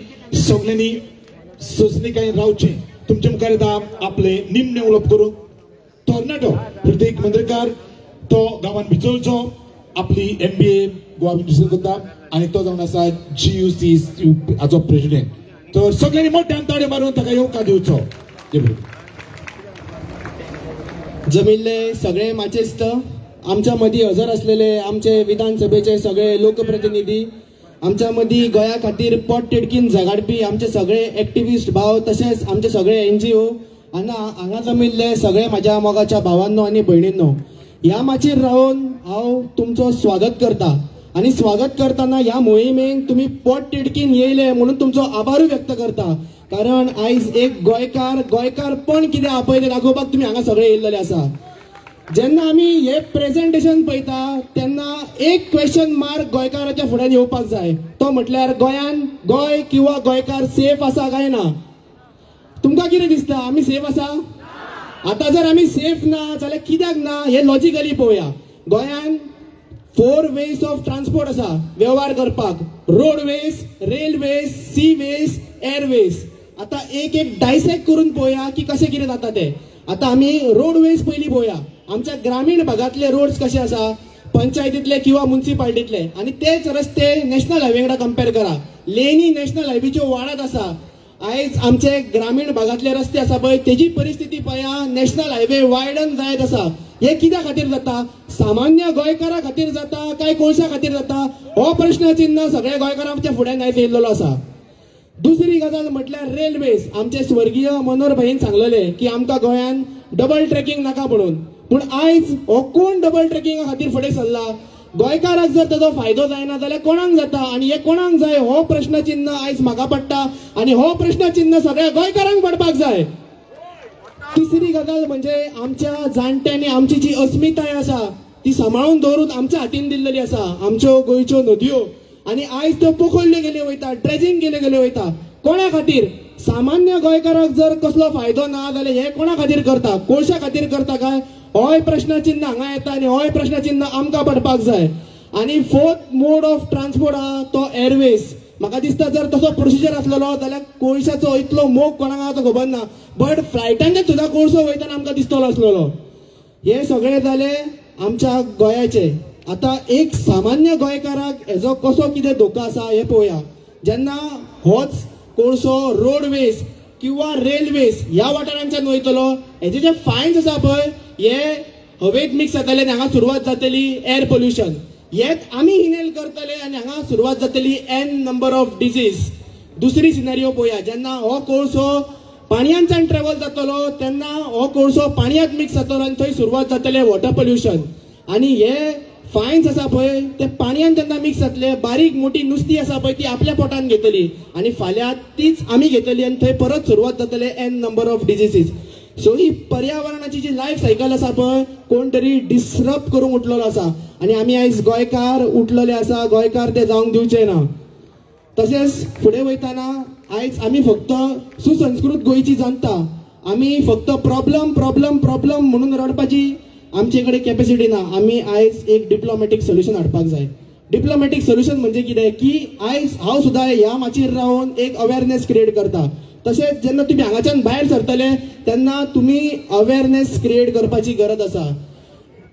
सगल्यांनी सोंसणीकायेन रावचें तुमच्या मुखार येता आपले निमणे उलोवप करूंक तरणाटो हृतिक मंद्रेकर तो गांवांत बिचोलचो आपली MBA गोवा युनिव्हर्सिटींत करता आनी तो जावन आसा GUC हाचो प्रेसिडेंट तर सगळ्यांनी मोठ्यान ताळयो मारून ताका येवकार दिवचो जमिल्ले सगळे माचेस्त आमच्या मदीं हजर असलेले आमचे विधानसभेचे सगळे लोकप्रतिनिधी आमच्या मदीं गोंया खातीर पोट तिडकीन झगडपी आमचे सगळे एक्टिविस्ट भाव तशेंच आमचे सगळे NGO हांगा जमिल्ले सगळे म्हाज्या मोगाच्या भावांनो आनी भयणींनो ह्या माचयेर रावन हांव तुमचो स्वागत करता आणि स्वागत करताना ह्या मोहिमेक तुम्ही पोट तिडकीन येयले म्हणून तुमचो आभार व्यक्त करता कारण आयज एक गोंयकार पण कितें आपयले दाखोवपाक तुम्ही हांगा सगळे येयल्ले आसा जेन्ना आमी हे प्रेझेंटेशन पळयता तेन्ना एक क्वेश्चन मार्क गोंयकाराच्या फुड्यान येवपाक जाय तो म्हटल्यार गोंयान गोंय किंवा गोंयकार सेफ आसा काय ना तुमकां कितें दिसता आमी सेफ आसा आता जर आमी सेफ ना जाल्यार कित्याक ना हे लॉजिकली पळोवया गोंयान 4 वेज ऑफ ट्रान्सपोर्ट आसा व्यवहार करपाक रोडवेज रेल्वेज सीवेज एअरवेज आता एक डायसेक्ट करून पळोवया की कशें कितें जाता ते आता आमी रोडवेज पयलीं पळोवया आमच्या ग्रामीण भागातले रोड्स कशे आसा पंचायतीतले किंवा म्युनिसिपालिटीतले आणि तेच रस्ते नॅशनल हायवे वांगडा कंपेर करा लेनी नॅशनल हायवेच्यो वाडत आसा आयज आमचे ग्रामीण भागातले रस्ते आसा पळय तेजी परिस्थिती पळया नॅशनल हायवे वायडन जायत आसा हे कित्या खातीर जाता सामान्य गोंयकारा खातीर जाता काय कोणशा खातीर जाता हो प्रश्न चिन्ह सगळ्या गोंयकारांच्या फुड्यान आयज येयल्लो आसा दुसरी गजाल म्हटल्यार रेल्वेज आमचे स्वर्गीय मनोहर भाईन सांगलेले की आमकां गोंयान डबल ट्रॅकिंग नाका म्हणून पूण आयज हो कोण डबल ट्रॅकिंगा खातीर फुडें सरला गोंयकाराक जर ताजो फायदो जायना जाल्यार कोणाक जाता आनी हे कोणाक जाय हो प्रश्न चिन्ह आयज म्हाका पडटा आनी हो प्रश्न चिन्ह सगळ्या गोंयकारांक पडपाक जाय तिसरी गजाल म्हणजे आमच्या जाणट्यांनी आमची जी अस्मिताय आसा ती सांबाळून दवरून आमच्या हातीन दिल्लेली आसा. आमच्यो गोंयच्यो नदयो आनी आयज त्यो पोखळ्यो गेल्यो वयता, ड्रेजिंग गेल्यो वयता. कोणा खातीर? सामान्य गोंयकाराक जर कसलो फायदो ना जाल्यार हे कोणा खातीर करता? कोळशा खातीर करता काय? होय प्रश्न चिन्ह हांगा येता आनी होय प्रश्न चिन्ह आमकां पडपाक जाय. आनी फोर्थ मोड ऑफ ट्रान्सपोर्ट आहा तो एअरवेज. म्हाका दिसता जर तसो प्रोसिजर आसलेलो जाल्यार कोळशाचो इतलो मोग कोणाक आहा तो खबर ना, बट फ्लायटांचेर सुद्दां कोळसो वयताना आमकां दिसतलो आसलेलो. हे सगळे जाले आमच्या गोंयाचे. आता एक सामान्य गोंयकाराक हेजो कसो कितें धोको आसा हे पळोवया. जेन्ना होच कोळसो रोडवेज किंवा रेल्वेज ह्या वाठारांच्यान वयतलो, हेजे जे फायन्स आसा पळय हे हवेत मिक्स जातले आनी हांगा सुरवात जातली एअर पोल्युशन. हेच आमी इनेल करतले आनी हांगा सुरवात जातली एन नंबर ऑफ डिजीज. दुसरी सिनारियो पळोवया. जेन्ना हो कोळसो पाणयांच्यान ट्रॅव्हल जातलो तेन्ना हो कोळसो पाणयांत मिक्स जातलो आनी थंय सुरवात जातले वॉटर पोल्युशन. आनी हे फायन्स आसा पळय ते पाणयांत जेन्ना मिक्स जातले, बारीक मोठी नुस्ती आसा पळय ती आपल्या पोटान घेतली आनी फाल्यां तीच आमी घेतली आनी थंय परत सुरवात जातले एन नंबर ऑफ डिजीजीस. सो ही पर्यावरणाची जी लायफ सायकल आसा पळय कोण तरी डिस्टर्ब करूंक उठलेलो आसा आनी आमी आयज गोंयकार उठलेले आसा. गोंयकार ते जावंक दिवचे ना. तशेंच फुडें वयताना आयज आमी फक्त सुसंस्कृत गोंयची जनता आमी फक्त प्रॉब्लम प्रॉब्लम प्रॉब्लम म्हणून रडपाची आमचे कडेन कॅपॅसिटी ना. आमी आयज एक डिप्लोमॅटीक सोल्युशन हाडपाक जाय. डिप्लोमॅटीक सोल्युशन म्हणजे कितें की आयज हांव सुद्दां ह्या माचयेर रावन एक अवेअरनेस क्रिएट करता. तशेंच जेन्ना तुमी हांगाच्यान भायर सरतले तेन्ना तुमी अवेअरनेस क्रिएट करपाची गरज आसा.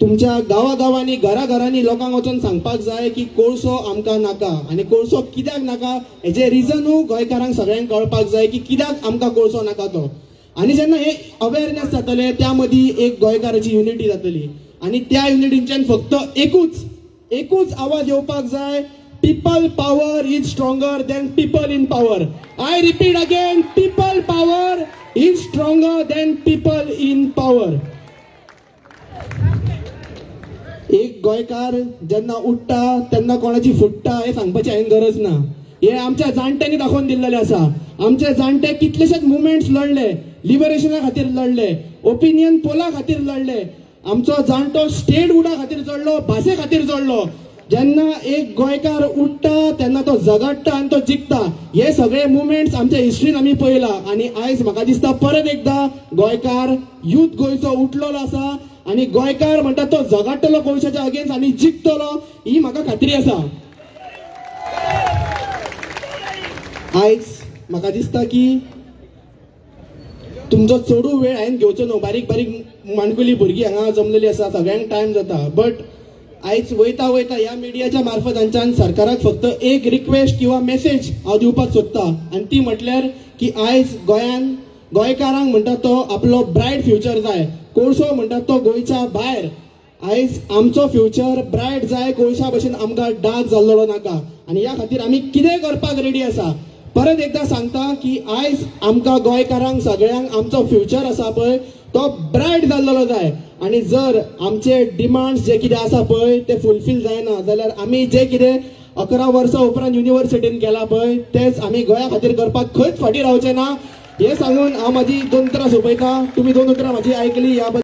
तुमच्या गांवांनी घरांनी लोकांक वचून सांगपाक जाय की कोळसो आमकां नाका आनी कोळसो कित्याक नाका हेजे रिजनूय गोंयकारांक सगळ्यांक कळपाक जाय की कित्याक आमकां कोळसो नाका तो. आनी जेन्ना हे अवेअरनेस जातले त्या मदीं एक गोंयकाराची युनिटी जातली आनी त्या युनिटींच्यान फक्त एकूच आवाज येवपाक जाय. People power is stronger than people in power. I repeat again, people power is stronger than people in power. एक गोंयकार जेन्ना उठ्ठा तेन्ना कोणाची फुट्टा हे सांगपाची हांवें गरज ना. हे आमच्या जाणट्यांनी दाखोवन दिल्लेले आसा. आमचे जाणटे कितलेशेच मुवमेंट्स लढले, लिबरेशना खातीर लढले, ओपिनियन पोला खातीर लढले. आमचो जाणटो स्टेट वुडा खातीर चडलो, भाशे खातीर चडलो. जेन्ना एक गोंयकार उठ्ठा तेन्ना तो झगडटा आनी तो जिखता. हे सगळे मुवमेंट्स आमच्या हिस्ट्रीन आमी पळयला आनी आयज म्हाका दिसता परत एकदा गोंयकार यूथ गोंयचो उठलेलो आसा आनी गोंयकार म्हणटा तो झगडटलो कोळशाच्या अगेन्स्ट आनी जिखतलो ही म्हाका खात्री आसा. आयज म्हाका दिसता की तुमचो चडू वेळ हांवें घेवचो न्हू. बारीक माणकुली भुरगीं हांगा जमलेली आसा, सगळ्यांक टायम जाता. बट आयज वयता ह्या मिडियाच्या मार्फतांच्यान सरकाराक फक्त एक रिक्वेस्ट किंवा मेसेज हांव दिवपाक सोदता आनी ती म्हटल्यार की आयज गोंयान गोंयकारांक म्हणटा तो आपलो ब्रायट फ्युचर जाय. कोळसो म्हणटा तो गोंयच्या भायर. आयज आमचो फ्युचर ब्रायट जाय, कोळशा भशेन आमकां डार्क जाल्लो नाका आनी ह्या खातीर आमी कितें करपाक रेडी आसा. परत एकदा सांगता की आयज आमकां गोंयकारांक सगळ्यांक आमचो फ्युचर आसा पळय तो ब्रायट जाल्लो जाय आनी जर आमचे डिमांड्स जे कितें आसा पळय ते फुलफील जायना जाल्यार आमी जे कितें 11 वर्सां उपरांत युनिव्हर्सिटीन केलां पळय तेच आमी गोंया खातीर करपाक खंयच फाटीं रावचे ना. हे सांगून हांव म्हाजी 2 उतरां सोंपयता. तुमी 2 उतरां म्हाजी आयकली ह्या